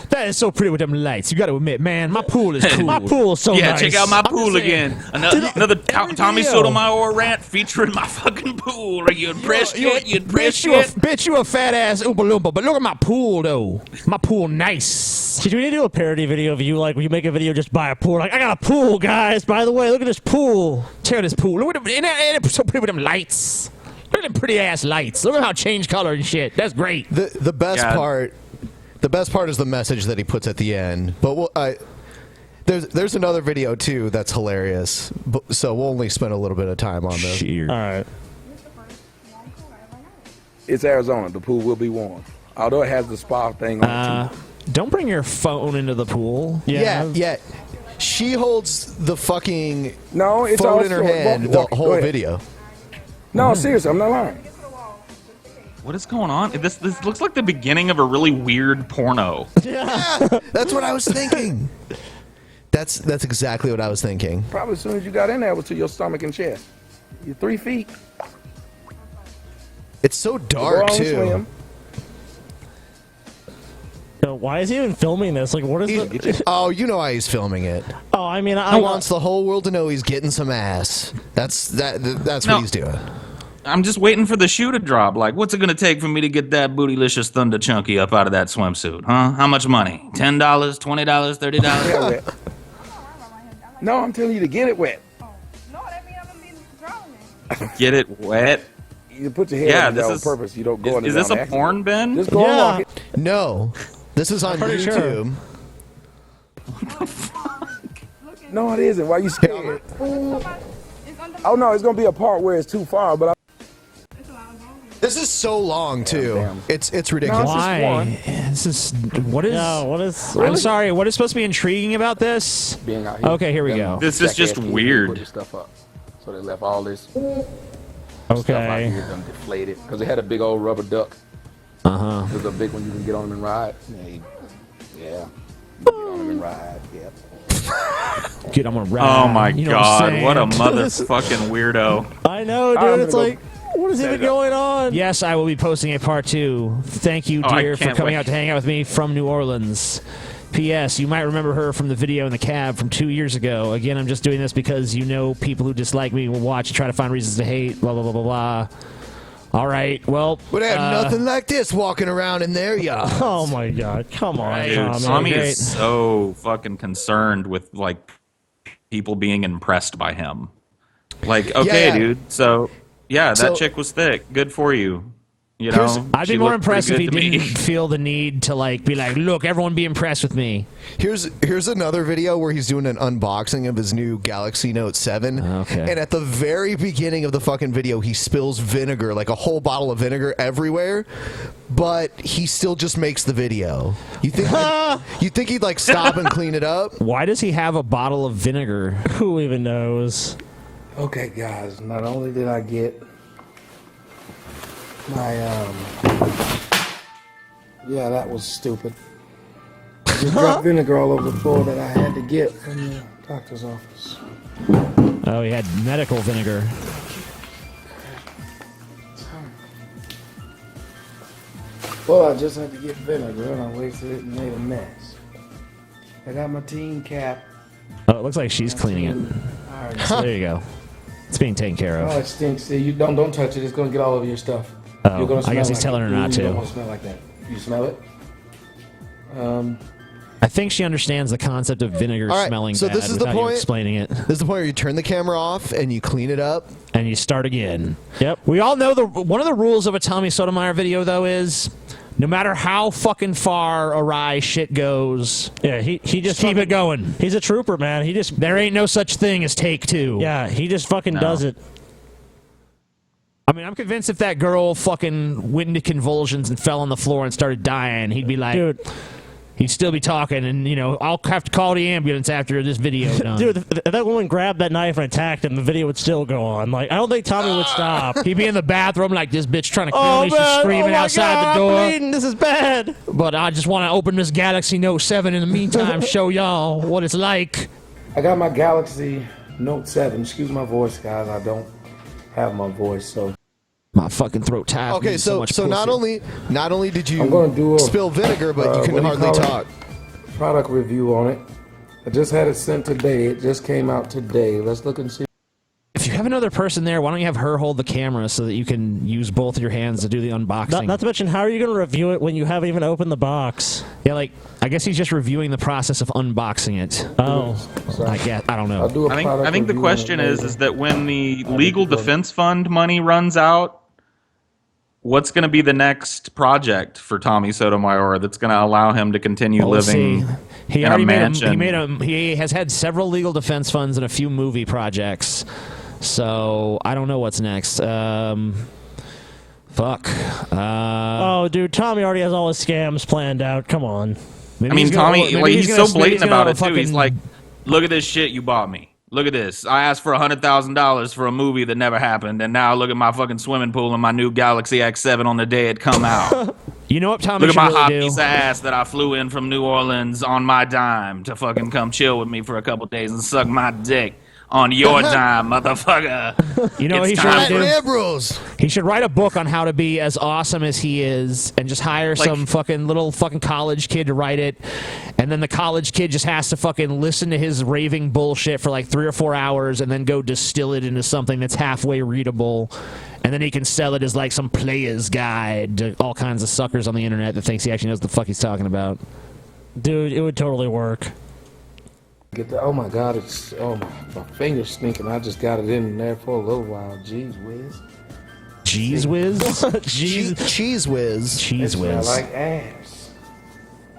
That is so pretty with them lights. You got to admit, man, my pool is cool. My pool is so nice. Yeah, check out my pool again. Another Tommy Sotomayor rant featuring my fucking pool. Are you impressed yet? You impressed yet? Bitch, you a fat ass Oompa Loompa, but look at my pool though. My pool nice. Did we need to do a parody video of you, like, when you make a video just buy a pool? Like, I got a pool, guys. By the way, look at this pool. Check out this pool. Look at them. And it's so pretty with them lights. Look at them pretty ass lights. Look at how it changed color and shit. That's great. The best part. The best part is the message that he puts at the end. But there's another video too that's hilarious. So we'll only spend a little bit of time on this. All right. It's Arizona. The pool will be warm. Although it has the spa thing on it too. Don't bring your phone into the pool. Yeah. She holds the fucking it's phone in her hand the whole video. No, seriously, I'm not lying. What is going on? This looks like the beginning of a really weird porno. Yeah, that's what I was thinking. That's exactly what I was thinking. Probably as soon as you got in there, it was to your stomach and chest. You're 3 feet. It's so dark too. Swim. So why is he even filming this? Like, what is the? Oh, you know why he's filming it. Oh, I mean, he wants the whole world to know he's getting some ass. That's what he's doing. I'm just waiting for the shoe to drop. Like, what's it gonna take for me to get that bootylicious Thunder Chunky up out of that swimsuit? Huh? How much money? $10, $20, $30? No, I'm telling you to get it wet. Get it wet. You put your head on that on purpose. You don't go in. Is this a porn bin? Just go and walk it. No, this is on YouTube. No, it isn't. Why are you scared? Oh no, it's gonna be a part where it's too far, but. This is so long too. It's ridiculous. Why? This is what is? Really? I'm sorry. What is supposed to be intriguing about this? Being out here. Okay, here we go. This is just weird. Put this stuff up. So they left all this stuff out Okay. here done deflated because they had a big old rubber duck. There's a big one you can get on them and ride. Yeah. Get on them and ride. Yeah. Get on a ride. Oh my You know god, what a I'm saying? motherfucking weirdo. I know, dude. It's like, what is even going on? Yes, I will be posting a part 2. Thank you, I dear, for can't coming wait. out to hang out with me from New Orleans. P.S. You might remember her from the video in the cab from 2 years ago. Again, I'm just doing this because you know people who dislike me will watch and try to find reasons to hate. Blah blah blah blah blah. All right. Well, Would have nothing like this walking around in there, y'all. Oh my god! Come on, Dude, Tommy. Tommy great. is so fucking concerned with like people being impressed by him. Like, okay, Yeah. dude. So yeah, that So- chick was thick. Good for you. You know, I'd be she more looked pretty impressed if he good to me. didn't feel the need to like be like, look, everyone be impressed with me. Here's another video where he's doing an unboxing of his new Galaxy Note 7. Okay. And at the very beginning of the fucking video, he spills vinegar, like a whole bottle of vinegar everywhere. But he still just makes the video. You think he'd like stop and clean it up? Why does he have a bottle of vinegar? Who even knows? Okay, guys. Not only did I get my yeah, that was stupid. Just dropped vinegar all over the floor that I had to get from the doctor's office. Oh, he had medical vinegar. Well, I just had to get vinegar and I wasted it and made a mess. I got my team cap. Oh, it looks like she's cleaning it. So there you go. It's being taken care Oh, of. it stinks. See, you don't touch it. It's gonna get all over your stuff. Oh, You're gonna I smell guess he's like telling it. her not You don't to. want to smell like that. You smell it? I think she understands the concept of vinegar All right, smelling so bad this is the without you point. explaining it. This is the point where you turn the camera off and you clean it up. And you start again. Yep. We all know one of the rules of a Tommy Sotomayor video, though, is no matter how fucking far awry shit goes, Yeah, he just keep it going. He's a trooper, man. He just There ain't no such thing as take 2. yeah, he just fucking does it. I mean, I'm convinced if that girl fucking went into convulsions and fell on the floor and started dying, he'd be like, Dude, he'd still be talking, and I'll have to call the ambulance after this video is done. Dude, if that woman grabbed that knife and attacked him, the video would still go on. Like, I don't think Tommy would stop. He'd be in the bathroom like this bitch trying to kill me. She's screaming outside the door. I'm bleeding. This is bad. But I just want to open this Galaxy Note 7 in the meantime, show y'all what it's like. I got my Galaxy Note 7. Excuse my voice, guys. I don't have my voice, so. My fucking throat tied. Okay, so not only did you I'm gonna do spill vinegar, but you can hardly talk. Product review on it. I just had it sent today. It just came out today. Let's look and see. If you have another person there, why don't you have her hold the camera so that you can use both of your hands to do the unboxing? Not to mention, how are you going to review it when you haven't even opened the box? Yeah, like, I guess he's just reviewing the process of unboxing it. Oh. I don't know. I think the question is that when the legal defense fund money runs out, what's going to be the next project for Tommy Sotomayor that's going to allow him to continue living He in already a mansion? He has had several legal defense funds and a few movie projects. So I don't know what's next. Fuck. Oh, dude, Tommy already has all his scams planned out. Come on. Tommy, he's so blatant about it too. He's like, "Look at this shit you bought me. Look at this. I asked for $100,000 for a movie that never happened, and now look at my fucking swimming pool and my new Galaxy X7 on the day it come out. You know what Tommy Look at my should hot really do? piece of ass that I flew in from New Orleans on my dime to fucking come chill with me for a couple days and suck my dick on your dime, motherfucker." You know what he It's should time do? He should write a book on how to be as awesome as he is, and just hire some fucking little fucking college kid to write it, and then the college kid just has to fucking listen to his raving bullshit for like 3 or 4 hours, and then go distill it into something that's halfway readable, and then he can sell it as like some player's guide to all kinds of suckers on the internet that thinks he actually knows what the fuck he's talking about. Dude, it would totally work. Oh my God, my finger's stinking. I just got it in there for a little while. Jeez whiz. Cheese whiz? Cheese whiz. Cheese I whiz. like ass.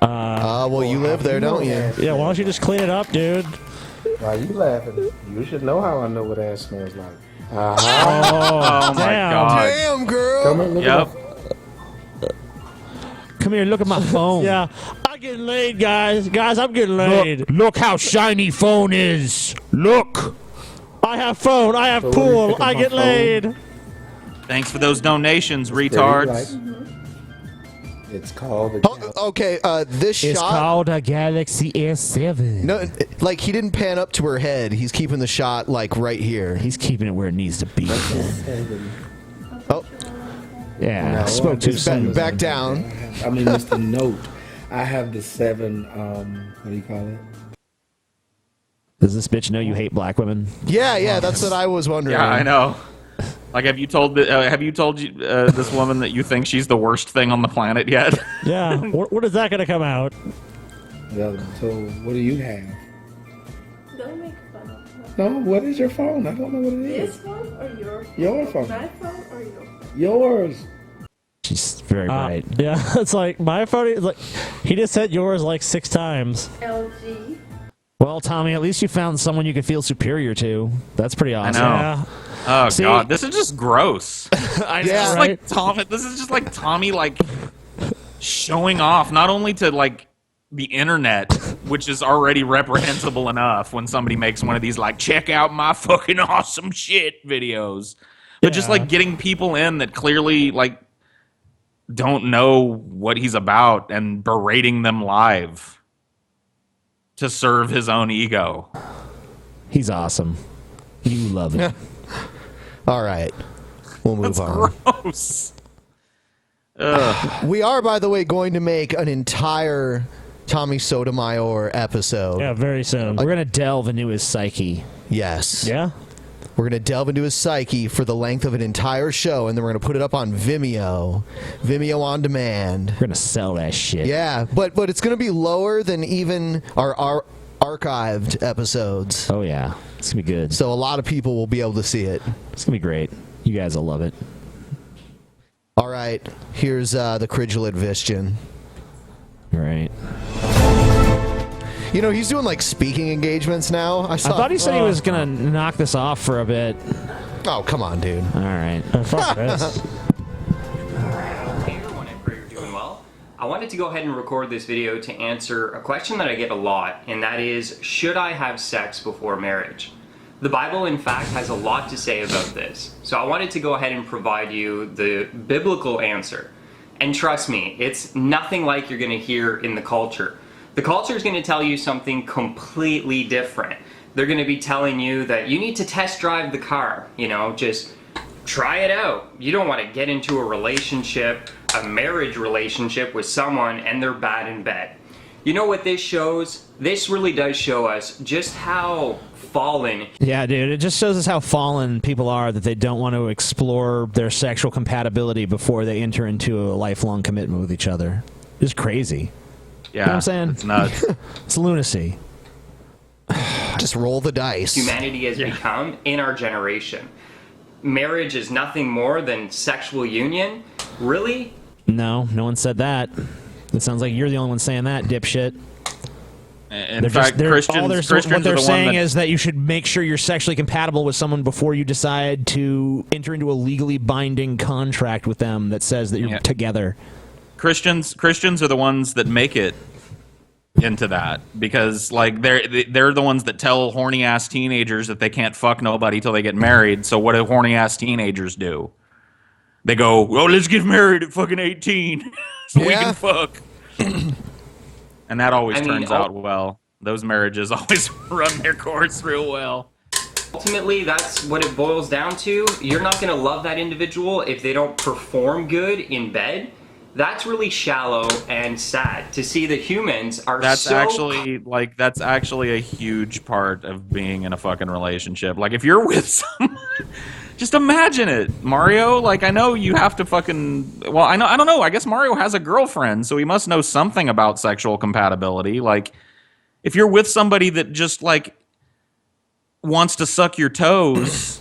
Well, you live there, don't you? Yeah, why don't you just clean it up, dude? Why are you laughing? You should know how I know what ass smells like. Oh my God. Damn, girl. Come here, look at Come here, look at my phone. Yeah, I'm getting laid, guys. Guys, I'm getting laid. Look how shiny phone is. Look. I have phone. I have pool. I get laid. Thanks for those donations, retards. It's called this It's shot. called a Galaxy S7. No, like he didn't pan up to her head. He's keeping the shot like right here. He's keeping it where it needs to be. Oh, yeah. No, Spoke too back, soon. back down. I mean, it's the note. I have the 7. What do you call it? Does this bitch know you hate black women? Yeah, that's what I was wondering. Yeah, I know. Like, have you told this woman that you think she's the worst thing on the planet yet? Yeah. What is that going to come out? So, what do you have? Don't make fun of me. No, what is your phone? I don't know what it is. This phone or your phone? Your phone. My phone or your phone? Yours. She's very bright. Yeah, it's like my phone is like he just said yours like 6 times. LG. Well, Tommy, at least you found someone you could feel superior to. That's pretty awesome. I know. Yeah. Oh See- God, this is just gross. I This is know, like Tommy. This is just like Tommy, like showing off not only to like the internet, which is already reprehensible enough when somebody makes one of these like "check out my fucking awesome shit" videos, but just like getting people in that clearly like don't know what he's about and berating them live to serve his own ego. He's awesome. You love it. All right, we'll move on. Gross. We are, by the way, going to make an entire Tommy Sotomayor episode. Yeah, very soon. We're gonna delve into his psyche. Yes. Yeah. We're going to delve into his psyche for the length of an entire show, and then we're going to put it up on Vimeo On Demand. We're gonna sell that shit. Yeah, but it's going to be lower than even our archived episodes. Oh yeah, it's gonna be good. So a lot of people will be able to see it. It's gonna be great. You guys will love it. All right, here's the Cridulate Vishjan. Right. You know, he's doing like speaking engagements now. I I thought he said he was gonna knock this off for a bit. Oh, come on, dude. All right. Fuck this. Here, whenever you're doing well. I wanted to go ahead and record this video to answer a question that I get a lot, and that is, should I have sex before marriage? The Bible, in fact, has a lot to say about this. So I wanted to go ahead and provide you the biblical answer. And trust me, it's nothing like you're going to hear in the culture. The culture is going to tell you something completely different. They're going to be telling you that you need to test drive the car, you know, just try it out. You don't want to get into a relationship, a marriage relationship with someone and they're bad in bed. You know what this shows? This really does show us just how fallen. Yeah, dude, it just shows us how fallen people are, that they don't want to explore their sexual compatibility before they enter into a lifelong commitment with each other. It's crazy. Yeah, you know what I'm saying? It's nuts. It's lunacy. Just roll the dice. Humanity has become in our generation. Marriage is nothing more than sexual union. Really? No one said that. It sounds like you're the only one saying that, dipshit. In fact, Christians what they're are the saying one that, is that you should make sure you're sexually compatible with someone before you decide to enter into a legally binding contract with them that says that you're together. Christians are the ones that make it into that, because like they're the ones that tell horny ass teenagers that they can't fuck nobody till they get married. So what do horny ass teenagers do? They go, "Oh, let's get married at fucking 18 so we can fuck." And that always turns out well. Those marriages always run their course real well. Ultimately, that's what it boils down to. You're not going to love that individual if they don't perform good in bed. That's really shallow and sad to see that humans are that's actually a huge part of being in a fucking relationship. Like if you're with someone, just imagine it, Mario. Like I know you have to fucking, well, I don't know. I guess Mario has a girlfriend, so he must know something about sexual compatibility. Like if you're with somebody that just like wants to suck your toes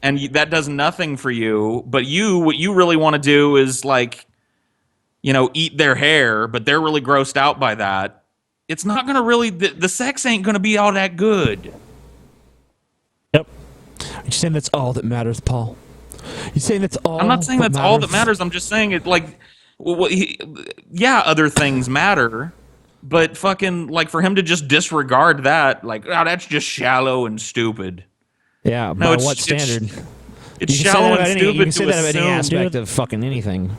and that does nothing for you, but what you really want to do is like, you know, eat their hair, but they're really grossed out by that. It's not going to really, the sex ain't going to be all that good. Yep. You're saying that's all that matters, Paul? You're saying that's all I'm not saying that's all that matters. I'm just saying it like, other things matter, but fucking, like for him to just disregard that, like, oh, that's just shallow and stupid. Yeah, no, by what standard? It's shallow and stupid. You can say that about any aspect of fucking anything.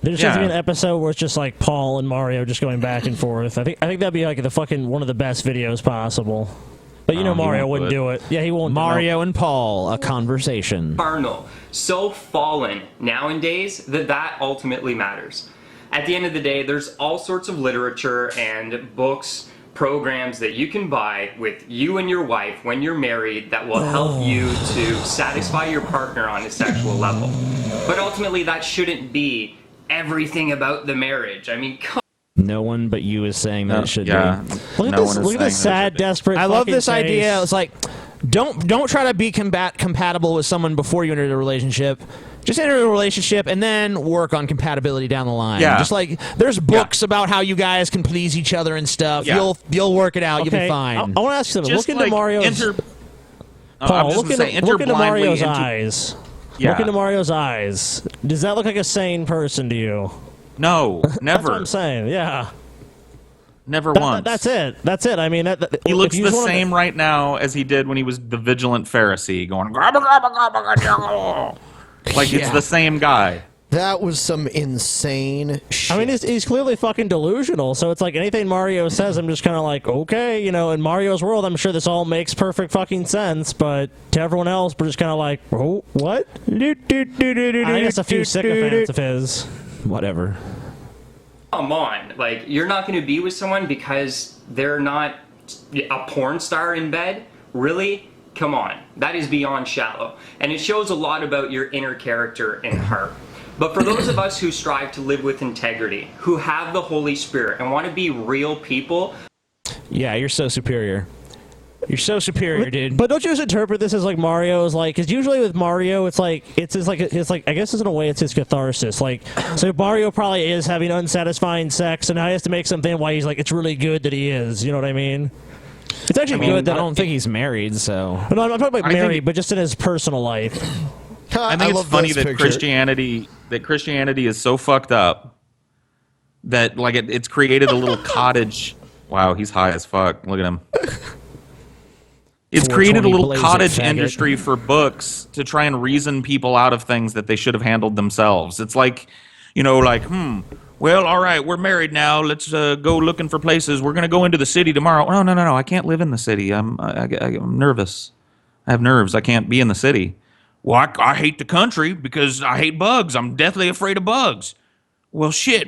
There just needs to be an episode where it's just like Paul and Mario just going back and forth. I think that'd be like the fucking one of the best videos possible. But you know Mario wouldn't do it. Yeah, he won't. Mario and Paul, a conversation. Carnal, so fallen nowadays that ultimately matters. At the end of the day, there's all sorts of literature and books, programs that you can buy with you and your wife when you're married that will help you to satisfy your partner on a sexual level. But ultimately, that shouldn't be everything about the marriage. I mean, no one but you is saying that it should be. Look at this sad, desperate. I love this face. idea. It's like, don't try to be compatible with someone before you enter a relationship. Just enter a relationship and then work on compatibility down the line. Yeah. Just like there's books about how you guys can please each other and stuff. Yeah. You'll work it out. You'll be fine. I want to ask you something. Just Look into like Mario's. Paul, look into Mario's eyes. Yeah. Look into Mario's eyes. Does that look like a sane person to you? No, never. That's what I'm saying. Yeah. Never once. That's it. That's it. I mean, he looks the same right now as he did when he was the vigilant Pharisee, going like it's the same guy. That was some insane shit. I mean, he's clearly fucking delusional, so it's like anything Mario says, I'm just kind of like, okay, you know, in Mario's world, I'm sure this all makes perfect fucking sense, but to everyone else, we're just kind of like, oh, what? I guess a few sycophants of his. Whatever. come on. Like, you're not going to be with someone because they're not a porn star in bed? Really? Come on. That is beyond shallow. And it shows a lot about your inner character and heart. But for those of us who strive to live with integrity, who have the Holy Spirit and want to be real people... Yeah, you're so superior. You're so superior, dude. But don't you just interpret this as like Mario's like? Because usually with Mario, it's like I guess in a way it's his catharsis. Like, so Mario probably is having unsatisfying sex, and now he has to make something why he's like it's really good that he is. You know what I mean? It's actually good that I don't think he's married. So no, I'm not talking about married, but just in his personal life. I think it's funny that Christianity is so fucked up that like it's created a little cottage. Wow, he's high as fuck. Look at him. It's created a little cottage industry for books to try and reason people out of things that they should have handled themselves. It's like, well, all right, we're married now. Let's go looking for places. We're going to go into the city tomorrow. Oh, no. I can't live in the city. I'm nervous. I have nerves. I can't be in the city. Well, I hate the country because I hate bugs. I'm deathly afraid of bugs. Well, shit.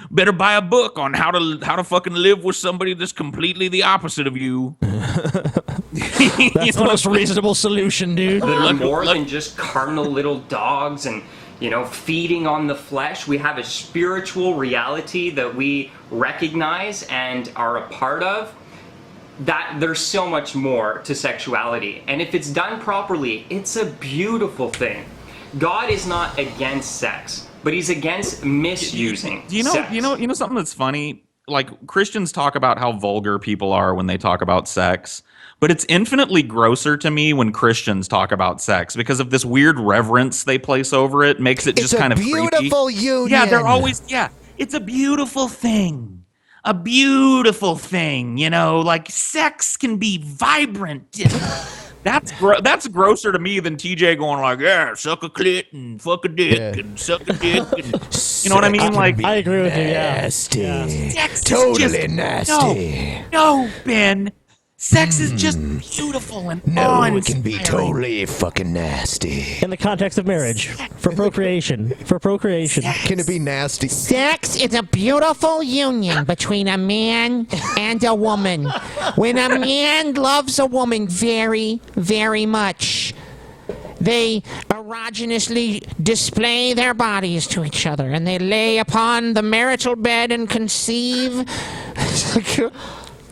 Better buy a book on how to fucking live with somebody that's completely the opposite of you. That's the most reasonable solution, dude. They're more than just carnal little dogs and, feeding on the flesh. We have a spiritual reality that we recognize and are a part of. That there's so much more to sexuality. And if it's done properly, it's a beautiful thing. God is not against sex, but he's against misusing sex. You know something that's funny? Like, Christians talk about how vulgar people are when they talk about sex, but it's infinitely grosser to me when Christians talk about sex because of this weird reverence they place over it. Makes it just kind of creepy. It's a beautiful union. Yeah, they're always, it's a beautiful thing. A beautiful thing, like sex can be vibrant. That's grosser to me than TJ going like, yeah, suck a clit and fuck a dick and suck a dick. And, you know what I mean? Like, I agree with you. Yeah. Nasty. Sex Totally is just, nasty. No, Ben. Sex is just beautiful and awe-inspiring. It can be totally fucking nasty. In the context of marriage, for procreation. Can it be nasty? Sex is a beautiful union between a man and a woman. When a man loves a woman very, very much, they erogeously display their bodies to each other, and they lay upon the marital bed and conceive.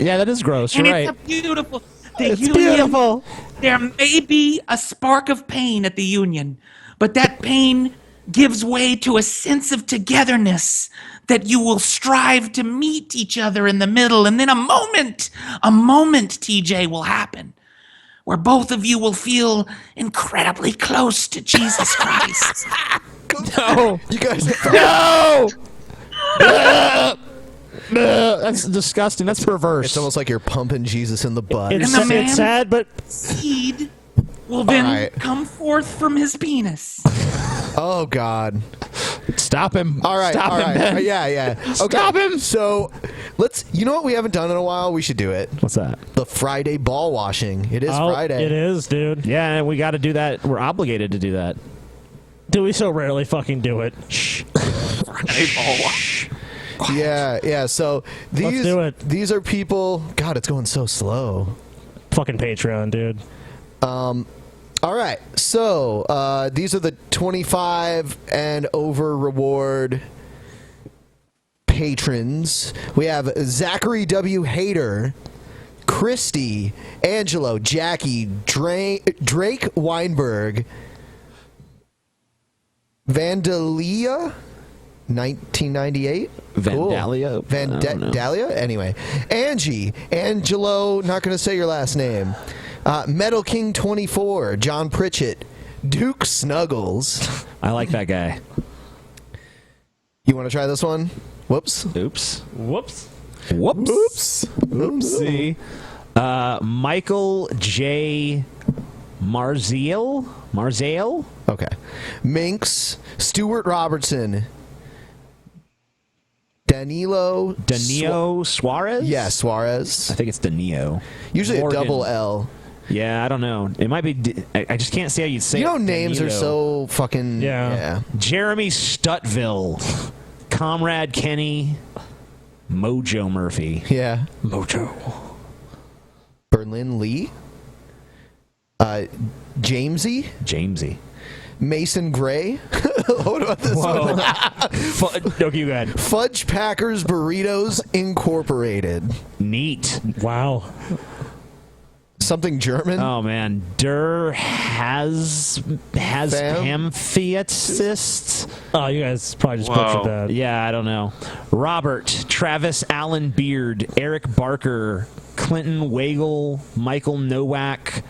Yeah, that is gross. You're right. It's a beautiful. It's beautiful. There may be a spark of pain at the union, but that pain gives way to a sense of togetherness that you will strive to meet each other in the middle, and then a moment, TJ, will happen where both of you will feel incredibly close to Jesus Christ. No, you guys. No. That's disgusting. That's perverse. It's almost like you're pumping Jesus in the butt. It's sad, but seed will then come forth from his penis. Oh God! Stop him! All right, Stop all him, right. Ben. Yeah. Okay. Stop him! So let's. You know what we haven't done in a while? We should do it. What's that? The Friday ball washing. It is Friday. It is, dude. Yeah, we got to do that. We're obligated to do that. Do we so rarely fucking do it? Shh. Friday ball wash. Yeah. So Let's do it. These are people. God, it's going so slow. Fucking Patreon, dude. All right. So these are the 25 and over reward patrons. We have Zachary W. Hader, Christy, Angelo, Jackie, Drake Weinberg, Vandalia. 1998? Vandalia? Vandalia? Anyway. Angie. Angelo, not going to say your last name. Metal King 24. John Pritchett. Duke Snuggles. I like that guy. You want to try this one? Whoops. Oops. Whoops. Whoops. Oops. Oopsie. Michael J. Marzale? Okay. Minx. Stuart Robertson. Danilo Suarez? Yeah, Suarez. I think it's Danilo. Usually Morgan. a double L. Yeah, I don't know. It might be. I just can't see how you'd say. You know, it. names are so fucking. Yeah. Jeremy Stutville, Comrade Kenny, Mojo Murphy. Yeah. Mojo. Berlin Lee. Jamesy. Mason Gray. What about this one? No, you got Fudge Packers Burritos Incorporated. Neat. Wow. Something German. Oh man, Der has amphiacists. Oh, you guys probably just butchered that. Yeah, I don't know. Robert, Travis Allen Beard, Eric Barker, Clinton Wagle, Michael Nowak,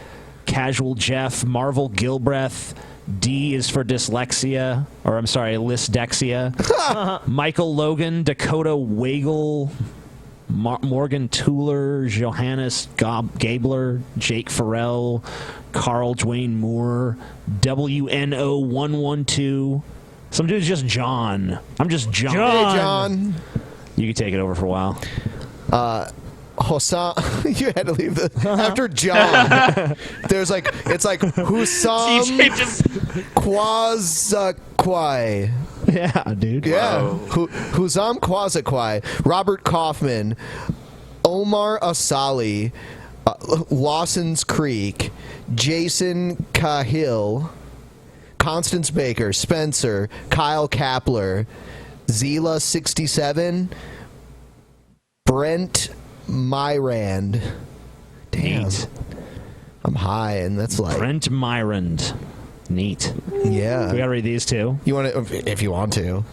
Casual Jeff, Marvel Gilbreth, D is for dyslexia, or I'm sorry, lysdexia. Michael Logan, Dakota Wagle, Morgan Tuller, Johannes Gabler, Jake Farrell, Carl Dwayne Moore, WNO112. Some dude's just John. I'm just John. Hey, John. You can take it over for a while. Hossam, you had to leave the after John. There's like it's like Hussam Kwazakwai. Yeah, dude. Yeah, Hussam Kwazakwai, Robert Kaufman, Omar Asali, Lawson's Creek, Jason Cahill, Constance Baker, Spencer, Kyle Kapler, Zila 67, Brent Myrand. Damn. Neat. I'm high, and that's like Brent Myrand. Neat. Yeah. We gotta read these too. You want to, if you want to.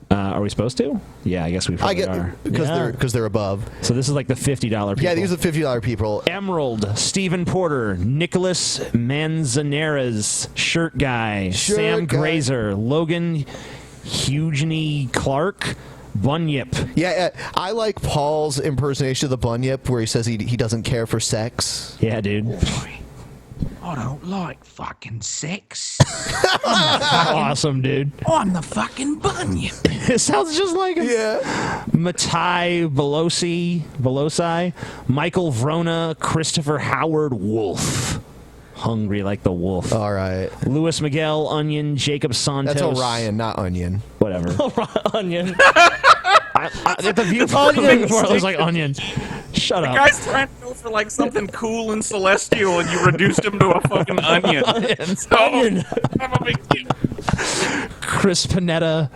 Are we supposed to? Yeah, I guess we probably are. Because they're above. So this is like the $50 people. Yeah, these are the $50 people. Emerald, Stephen Porter, Nicholas Manzanares, Shirt Guy, Sam Grazer, Logan Hugeny Clark, Bunyip. Yeah, I like Paul's impersonation of the Bunyip where he says he doesn't care for sex. Yeah, dude. I don't like fucking sex. Awesome, dude. I'm the fucking Bunyip. It sounds just like him. Yeah. Matai Velosi, Michael Vrona, Christopher Howard Wolf. Hungry like the wolf. All right. Louis Miguel, Onion, Jacob Santos. That's Orion, not Onion. Whatever. Onion. At the viewpoint before, it was like Onion. Shut up. The guy's trying to go for like something cool and celestial, and you reduced him to a fucking onion. Onion. I'm a big deal. Chris Panetta,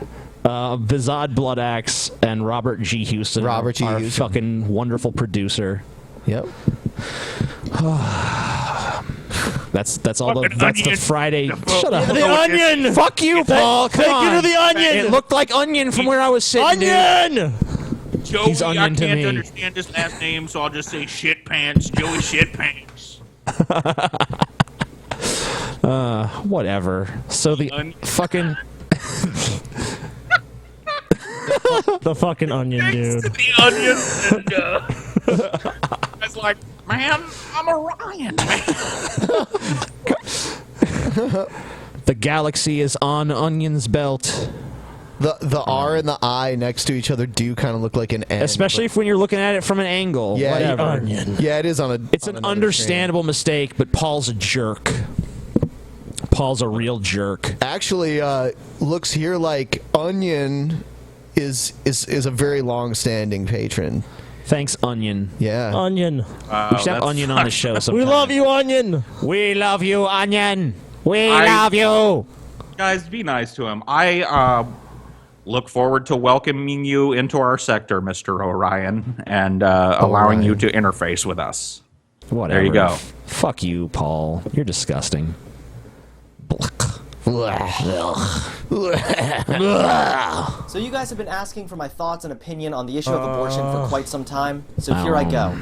Vizad Bloodaxe, and Robert G. Houston. Robert G. Our Houston. fucking wonderful producer. Yep. That's all. That's the onion. Friday. Shut up. The onion. Fuck you, Paul. Come Thank on. you to the onion. It looked like onion from where I was sitting. Onion. Joey, He's onion I to can't me. understand his last name, so I'll just say shit pants. Joey shit pants. Whatever. So the fucking. The fucking onion, dude. The onion. And, I was like, man, I'm Orion, man. The galaxy is on Onion's belt. The R and the I next to each other do kind of look like an N. Especially if when you're looking at it from an angle. Yeah, Whatever. onion. Yeah, it is on a. It's on an another understandable mistake, but Paul's a jerk. Paul's a real jerk. Actually, looks here like Onion is a very long-standing patron. Thanks, Onion. Yeah. Onion. We should have Onion on the show sometime. We love you, Onion. We love you, Onion. We love you. Guys, be nice to him. I look forward to welcoming you into our sector, Mr. Orion, and allowing you to interface with us. Whatever. There you go. Fuck you, Paul. You're disgusting. So you guys have been asking for my thoughts and opinion on the issue of abortion for quite some time, so here I go.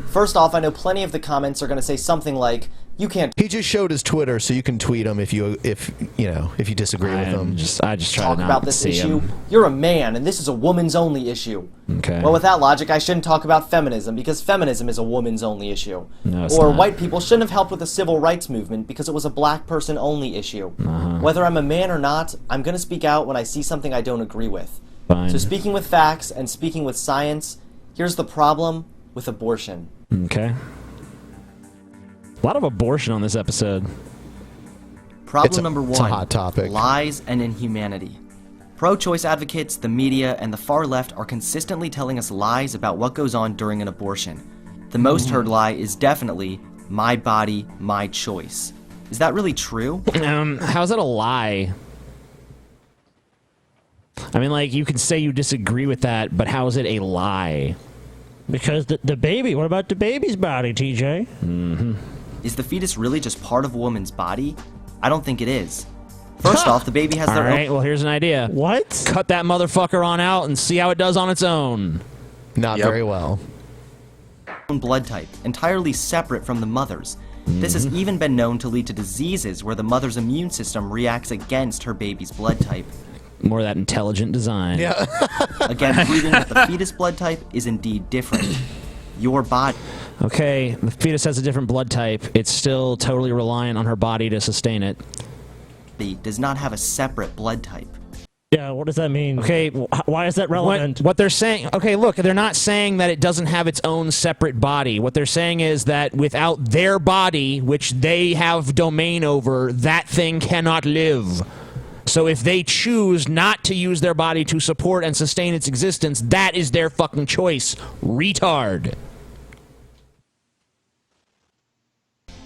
First off, I know plenty of the comments are going to say something like, you can't He just showed his Twitter, so you can tweet him if you disagree with him. I just try talk to not about this see issue. him. You're a man, and this is a woman's only issue. Okay. Well, with that logic, I shouldn't talk about feminism, because feminism is a woman's only issue. No, it's Or not. white people shouldn't have helped with the civil rights movement, because it was a black person only issue. Whether I'm a man or not, I'm going to speak out when I see something I don't agree with. Fine. So speaking with facts and speaking with science, here's the problem with abortion. Okay. A lot of abortion on this episode. Problem number one. It's a hot topic. Lies and inhumanity. Pro-choice advocates, the media, and the far left are consistently telling us lies about what goes on during an abortion. The most heard lie is definitely, my body, my choice. Is that really true? How's that a lie? I mean, like, you can say you disagree with that, but how is it a lie? Because the baby, what about the baby's body, TJ? Mm-hmm. Is the fetus really just part of a woman's body? I don't think it is. First off, the baby has All their right, well, here's an idea. What? Cut that motherfucker on out and see how it does on its own. Not very well. own blood type, entirely separate from the mother's. This has even been known to lead to diseases where the mother's immune system reacts against her baby's blood type. More of that intelligent design. Yeah. Again, proving that the fetus blood type is indeed different. Your body. Okay, the fetus has a different blood type. It's still totally reliant on her body to sustain it. Does not have a separate blood type. Yeah, what does that mean? Okay, why is that relevant? What they're saying, okay, look, they're not saying that it doesn't have its own separate body. What they're saying is that without their body, which they have domain over, that thing cannot live. So if they choose not to use their body to support and sustain its existence, that is their fucking choice. Retard.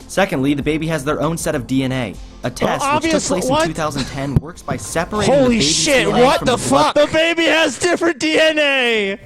Secondly, the baby has their own set of DNA. A test which took place in 2010 works by separating the Holy baby's shit, DNA what from the blood. fuck? The baby has different DNA!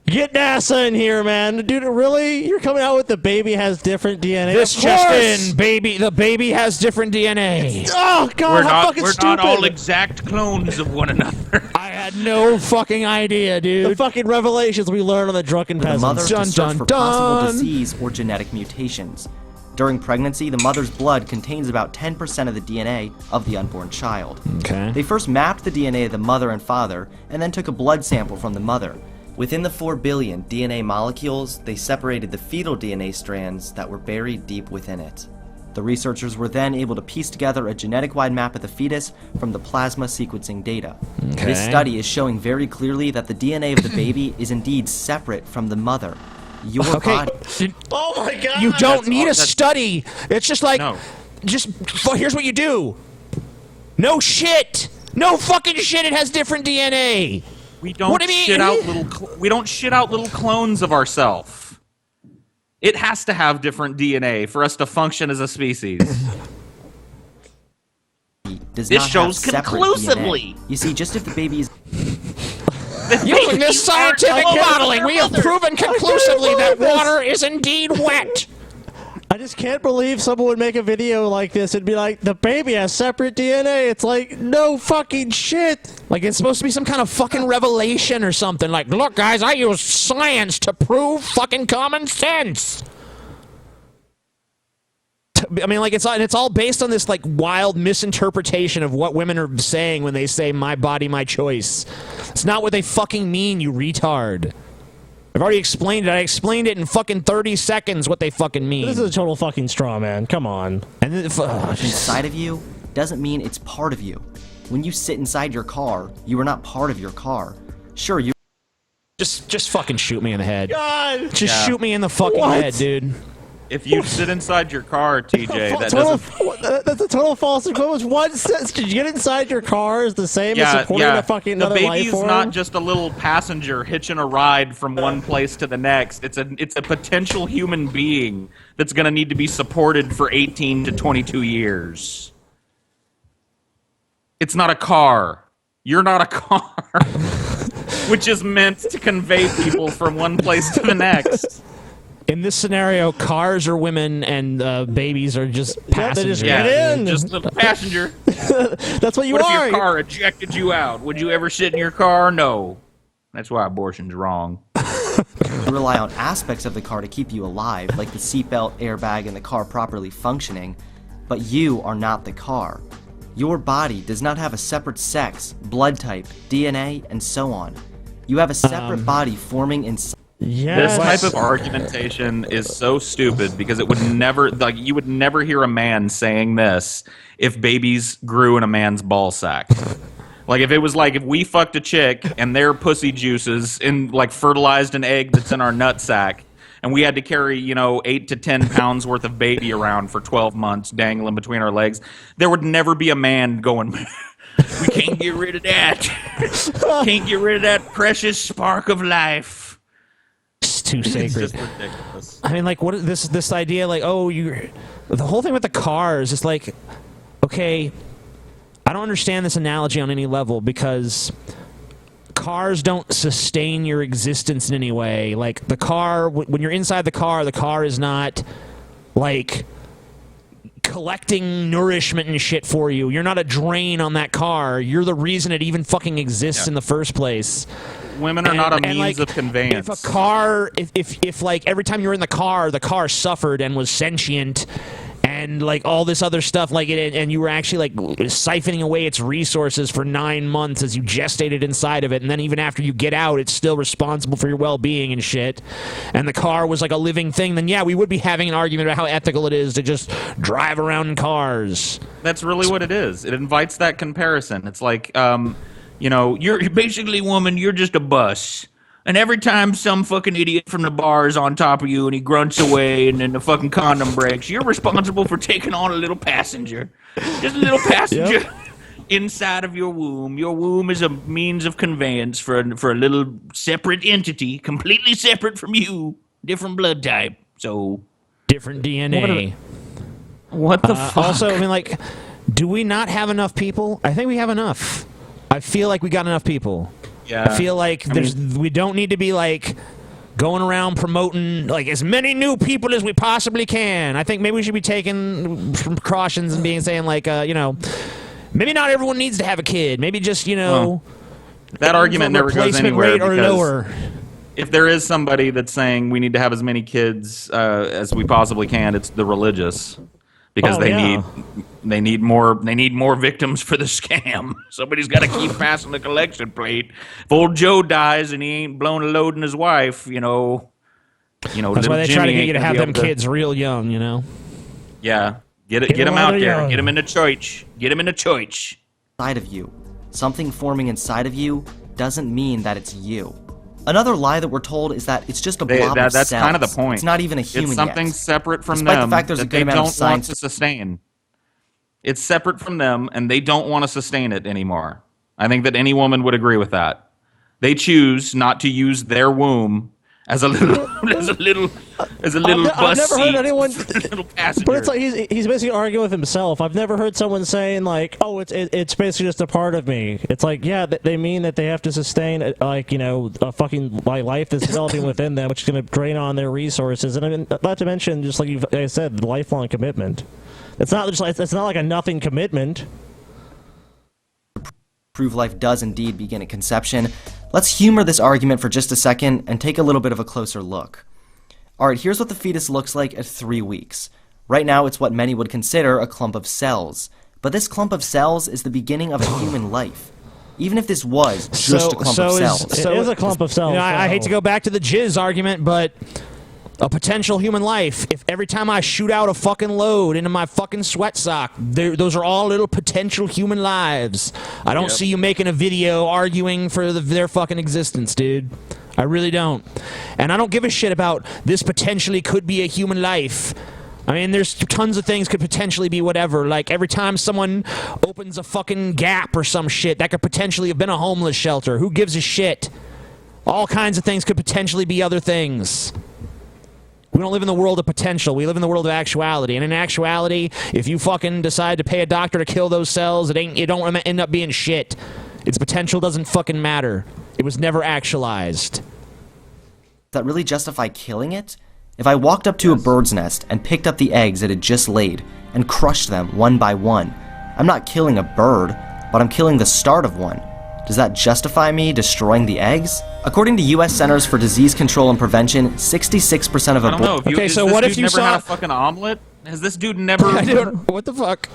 Get NASA in here, man. Dude, really? You're coming out with the baby has different DNA? This Of just course! in, the baby has different DNA. Oh, God, how fucking we're stupid. not all exact clones of one another. I had no fucking idea, dude. The fucking revelations we learn on the Drunken The Peasants. mother to search for possible disease or genetic mutations. During pregnancy, the mother's blood contains about 10% of the DNA of the unborn child. Okay. They first mapped the DNA of the mother and father, and then took a blood sample from the mother. Within the 4 billion DNA molecules, they separated the fetal DNA strands that were buried deep within it. The researchers were then able to piece together a genetic-wide map of the fetus from the plasma sequencing data. Okay. This study is showing very clearly that the DNA of the baby is indeed separate from the mother. Your body. Oh my God! You don't need a study. It's just like, here's what you do. No shit. No fucking shit. It has different DNA. We don't What do you mean? shit out we don't shit out little clones of ourselves. It has to have different DNA for us to function as a species. Does This not have shows separate conclusively. DNA. You see, just if the baby is Using this scientific modeling, we have proven conclusively that water is indeed wet. I just can't believe someone would make a video like this and be like, the baby has separate DNA. It's like, no fucking shit. Like it's supposed to be some kind of fucking revelation or something. Like, look, guys, I use science to prove fucking common sense. I mean, like, it's all based on this, like, wild misinterpretation of what women are saying when they say, my body, my choice. It's not what they fucking mean, you retard. I've already explained it. I explained it in fucking 30 seconds what they fucking mean. This is a total fucking straw, man. Come on. And then, inside of you doesn't mean it's part of you. When you sit inside your car, you are not part of your car. Sure, you... Just fucking shoot me in the head. God! Just shoot me in the fucking head, dude. If you sit inside your car, TJ, that doesn't... That's a total false equivalence. One sense, could you get inside your car is the same as supporting a fucking another life baby's form? not just a little passenger hitching a ride from one place to the next. It's a potential human being that's going to need to be supported for 18 to 22 years. It's not a car. You're not a car. Which is meant to convey people from one place to the next. In this scenario, cars are women and babies are just passengers. Just a passenger. That's what you What are. if your car ejected you out? Would you ever sit in your car? No. That's why abortion's wrong. You rely on aspects of the car to keep you alive, like the seatbelt, airbag, and the car properly functioning, but you are not the car. Your body does not have a separate sex, blood type, DNA, and so on. You have a separate body forming inside. This type of argumentation is so stupid because it would never, like, you would never hear a man saying this if babies grew in a man's ball sack. Like, if it was like, if we fucked a chick and their pussy juices fertilized an egg that's in our nut sack, and we had to carry, 8 to 10 pounds worth of baby around for 12 months dangling between our legs, there would never be a man going, we can't get rid of that. Can't get rid of that precious spark of life. It's too sacred. It's just ridiculous. I mean, like, what is this idea? Like, the whole thing with the cars is like, okay, I don't understand this analogy on any level because cars don't sustain your existence in any way. Like, the car, when you're inside the car is not like collecting nourishment and shit for you. You're not a drain on that car. You're the reason it even fucking exists in the first place. Women are not a means of conveyance. If a car, if like every time you're in the car suffered and was sentient, and like all this other stuff, like it, and you were actually like siphoning away its resources for 9 months as you gestated inside of it, and then even after you get out, it's still responsible for your well-being and shit. And the car was like a living thing. Then yeah, we would be having an argument about how ethical it is to just drive around in cars. That's really what it is. It invites that comparison. It's like, you know, you're basically, woman, you're just a bus. And every time some fucking idiot from the bar is on top of you and he grunts away and then the fucking condom breaks, you're responsible for taking on a little passenger. Just a little passenger inside of your womb. Your womb is a means of conveyance for a little separate entity, completely separate from you, different blood type. So different DNA. What the fuck? Also, I mean, like, do we not have enough people? I think we have enough. I feel like we got enough people. Yeah. I feel like we don't need to be like going around promoting like as many new people as we possibly can. I think maybe we should be taking some precautions and saying like, you know, maybe not everyone needs to have a kid. Maybe just, you know, that argument never goes anywhere rate or because lower. If there is somebody that's saying we need to have as many kids as we possibly can, it's the religious. Because they need more victims for the scam. Somebody's got to keep passing the collection plate. If old Joe dies and he ain't blown a load in his wife, you know. That's why they try to get you to have them kids real young, you know. Yeah, get them out there. Get them in the church. Get them in the church. Inside of you, something forming inside of you doesn't mean that it's you. Another lie that we're told is that it's just a blob of cells. That's kind of the point. It's not even a human It's something yet. separate from Despite them the fact there's a that good they amount of don't want science to sustain. It's separate from them, and they don't want to sustain it anymore. I think that any woman would agree with that. They choose not to use their womb as a little I've never heard anyone. little passenger. But it's like he's basically arguing with himself. I've never heard someone saying like, "Oh, it's basically just a part of me." It's like, yeah, they mean that they have to sustain like, you know, a fucking life that's developing within them, which is going to drain on their resources, and I mean, not to mention, just like I said, the lifelong commitment. It's not just like it's not like a nothing commitment. Prove life does indeed begin at conception. Let's humor this argument for just a second and take a little bit of a closer look. Alright, here's what the fetus looks like at 3 weeks. Right now, it's what many would consider a clump of cells. But this clump of cells is the beginning of a human life. Even if this was just a clump of cells. It is a clump of cells. You know, I hate to go back to the jizz argument, but a potential human life, if every time I shoot out a fucking load into my fucking sweat sock, those are all little potential human lives. I don't see you making a video arguing for their fucking existence, dude. I really don't. And I don't give a shit about this potentially could be a human life. I mean, there's tons of things could potentially be whatever. Like, every time someone opens a fucking Gap or some shit, that could potentially have been a homeless shelter. Who gives a shit? All kinds of things could potentially be other things. We don't live in the world of potential. We live in the world of actuality. And in actuality, if you fucking decide to pay a doctor to kill those cells, it don't end up being shit. Its potential doesn't fucking matter. It was never actualized. Does that really justify killing it? If I walked up to a bird's nest and picked up the eggs it had just laid and crushed them one by one, I'm not killing a bird, but I'm killing the start of one. Does that justify me destroying the eggs? According to U.S. Centers for Disease Control and Prevention, 66% of I don't know. Okay, so what if you never saw had a fucking omelet? Has this dude never? What the fuck?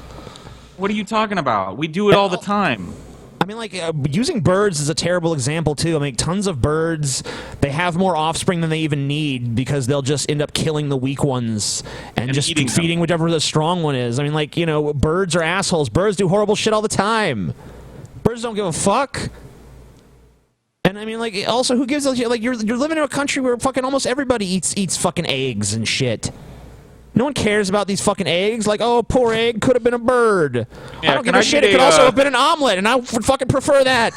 What are you talking about? We do it all the time. I mean, like, using birds is a terrible example, too. I mean, tons of birds, they have more offspring than they even need because they'll just end up killing the weak ones and just feeding whichever the strong one is. I mean, like, you know, birds are assholes. Birds do horrible shit all the time. Birds don't give a fuck. And I mean, like, also, who gives a shit? Like, you're living in a country where fucking almost everybody eats fucking eggs and shit. No one cares about these fucking eggs. Like, oh, poor egg, could have been a bird. Yeah, I don't give a shit. It could also have been an omelet, and I would fucking prefer that.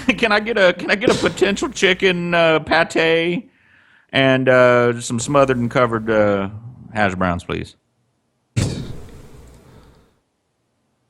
Can I get a potential chicken pate and some smothered and covered hash browns, please?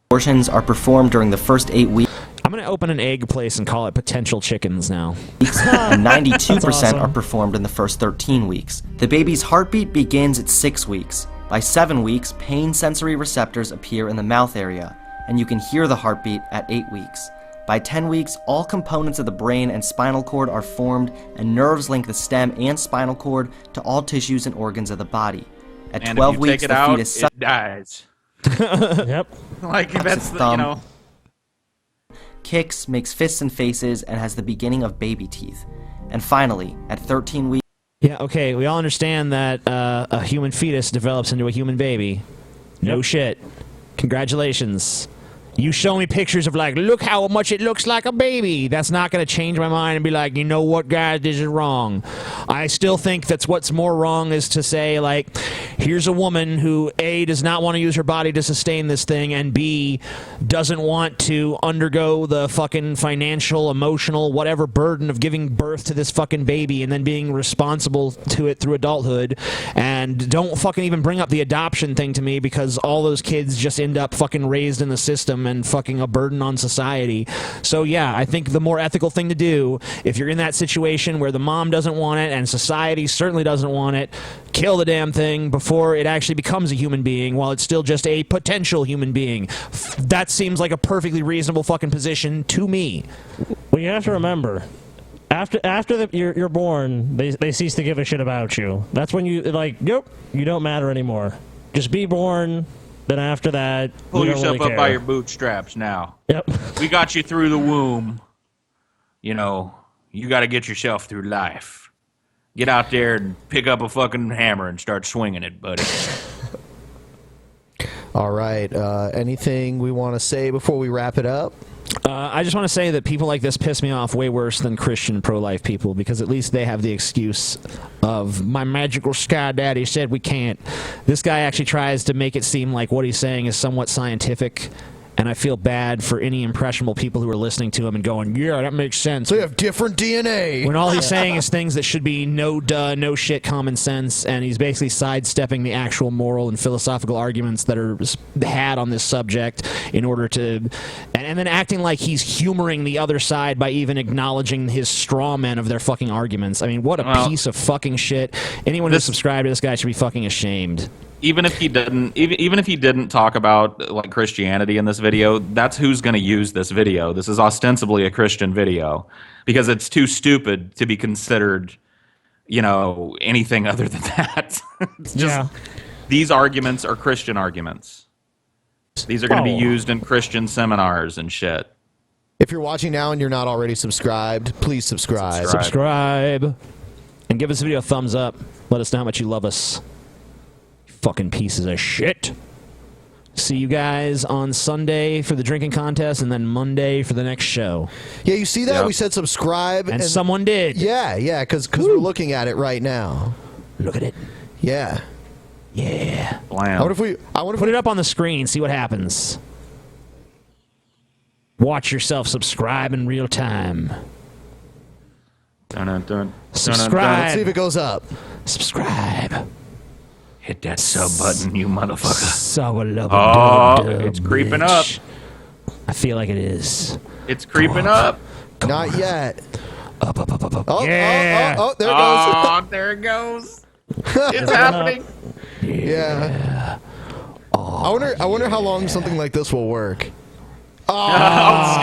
Abortions are performed during the first 8 weeks. I'm going to open an egg place and call it Potential Chickens now. And 92% awesome. are performed in the first 13 weeks. The baby's heartbeat begins at 6 weeks. By 7 weeks, pain sensory receptors appear in the mouth area, and you can hear the heartbeat at 8 weeks. By 10 weeks, all components of the brain and spinal cord are formed, and nerves link the stem and spinal cord to all tissues and organs of the body. At And 12 if you weeks, take it the out, fetus it dies. Yep. Like sucks that's its the, thumb, kicks, makes fists and faces, and has the beginning of baby teeth. And finally, at 13 weeks. Yeah, okay, we all understand that a human fetus develops into a human baby. No shit. Congratulations. You show me pictures of, like, look how much it looks like a baby. That's not going to change my mind and be like, you know what, guys, this is wrong. I still think that's what's more wrong is to say, like, here's a woman who, A, does not want to use her body to sustain this thing, and B, doesn't want to undergo the fucking financial, emotional, whatever burden of giving birth to this fucking baby and then being responsible to it through adulthood. And don't fucking even bring up the adoption thing to me, because all those kids just end up fucking raised in the system and fucking a burden on society. So yeah, I think the more ethical thing to do, if you're in that situation where the mom doesn't want it and society certainly doesn't want it, kill the damn thing before it actually becomes a human being while it's still just a potential human being. That seems like a perfectly reasonable fucking position to me. Well, you have to remember, after you're born, they cease to give a shit about you. That's when you, like, yep, you don't matter anymore. Just be born. Then after that, Pull we don't yourself really up by care. your bootstraps now. Yep. We got you through the womb. You know, you got to get yourself through life. Get out there and pick up a fucking hammer and start swinging it, buddy. All right. Anything we want to say before we wrap it up? I just want to say that people like this piss me off way worse than Christian pro-life people, because at least they have the excuse of, my magical sky daddy said we can't. This guy actually tries to make it seem like what he's saying is somewhat scientific, and I feel bad for any impressionable people who are listening to him and going, yeah, that makes sense. They have different DNA. When all he's saying is things that should be no duh, no shit common sense, and he's basically sidestepping the actual moral and philosophical arguments that are had on this subject in order to... And then acting like he's humoring the other side by even acknowledging his straw men of their fucking arguments. I mean, what a piece of fucking shit. Anyone who's subscribed to this guy should be fucking ashamed. Even if he didn't talk about like Christianity in this video, that's who's going to use this video. This is ostensibly a Christian video because it's too stupid to be considered, you know, anything other than that. It's just, these arguments are Christian arguments. These are going to be used in Christian seminars and shit. If you're watching now and you're not already subscribed, please subscribe. Subscribe. And give this video a thumbs up. Let us know how much you love us. Fucking pieces of shit. See you guys on Sunday for the drinking contest, and then Monday for the next show. Yeah, you see that? Yep. We said subscribe. And someone did. Yeah, because we're looking at it right now. Look at it. Yeah. Yeah. I wonder if we... Put it up on the screen, see what happens. Watch yourself subscribe in real time. Subscribe. Let's see if it goes up. Subscribe. Hit that sub button, you motherfucker. It's creeping up. I feel like it is. It's creeping up. Not yet. Up. Oh, Yeah. oh, there it goes. Oh, there it goes. It's happening. Yeah. I wonder how long something like this will work. Oh,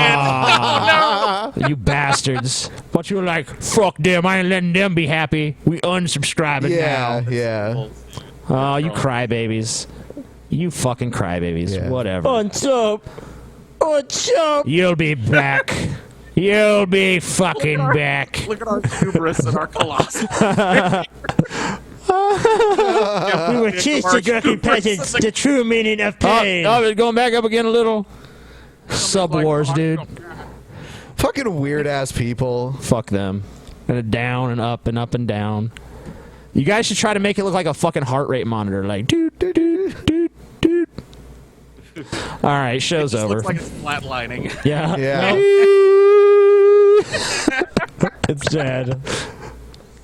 you bastards. But you were like, fuck them, I ain't letting them be happy. We unsubscribing now. Yeah. Oh, you crybabies. You fucking crybabies. Whatever. What's up? What's up? You'll be back. You'll be fucking back. Look at our hubris and our colossus. We were teach the drunken peasants the true meaning of pain. Oh, it's going back up again a little. Sub wars, dude. Fucking weird ass people. Fuck them. And down and up and up and down. You guys should try to make it look like a fucking heart rate monitor, like doot doot doot doot doot. All right, show's it just over. Looks like it's flatlining. Yeah. Yeah. It's dead.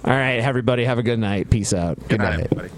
All right, everybody, have a good night. Peace out. Good night. Everybody.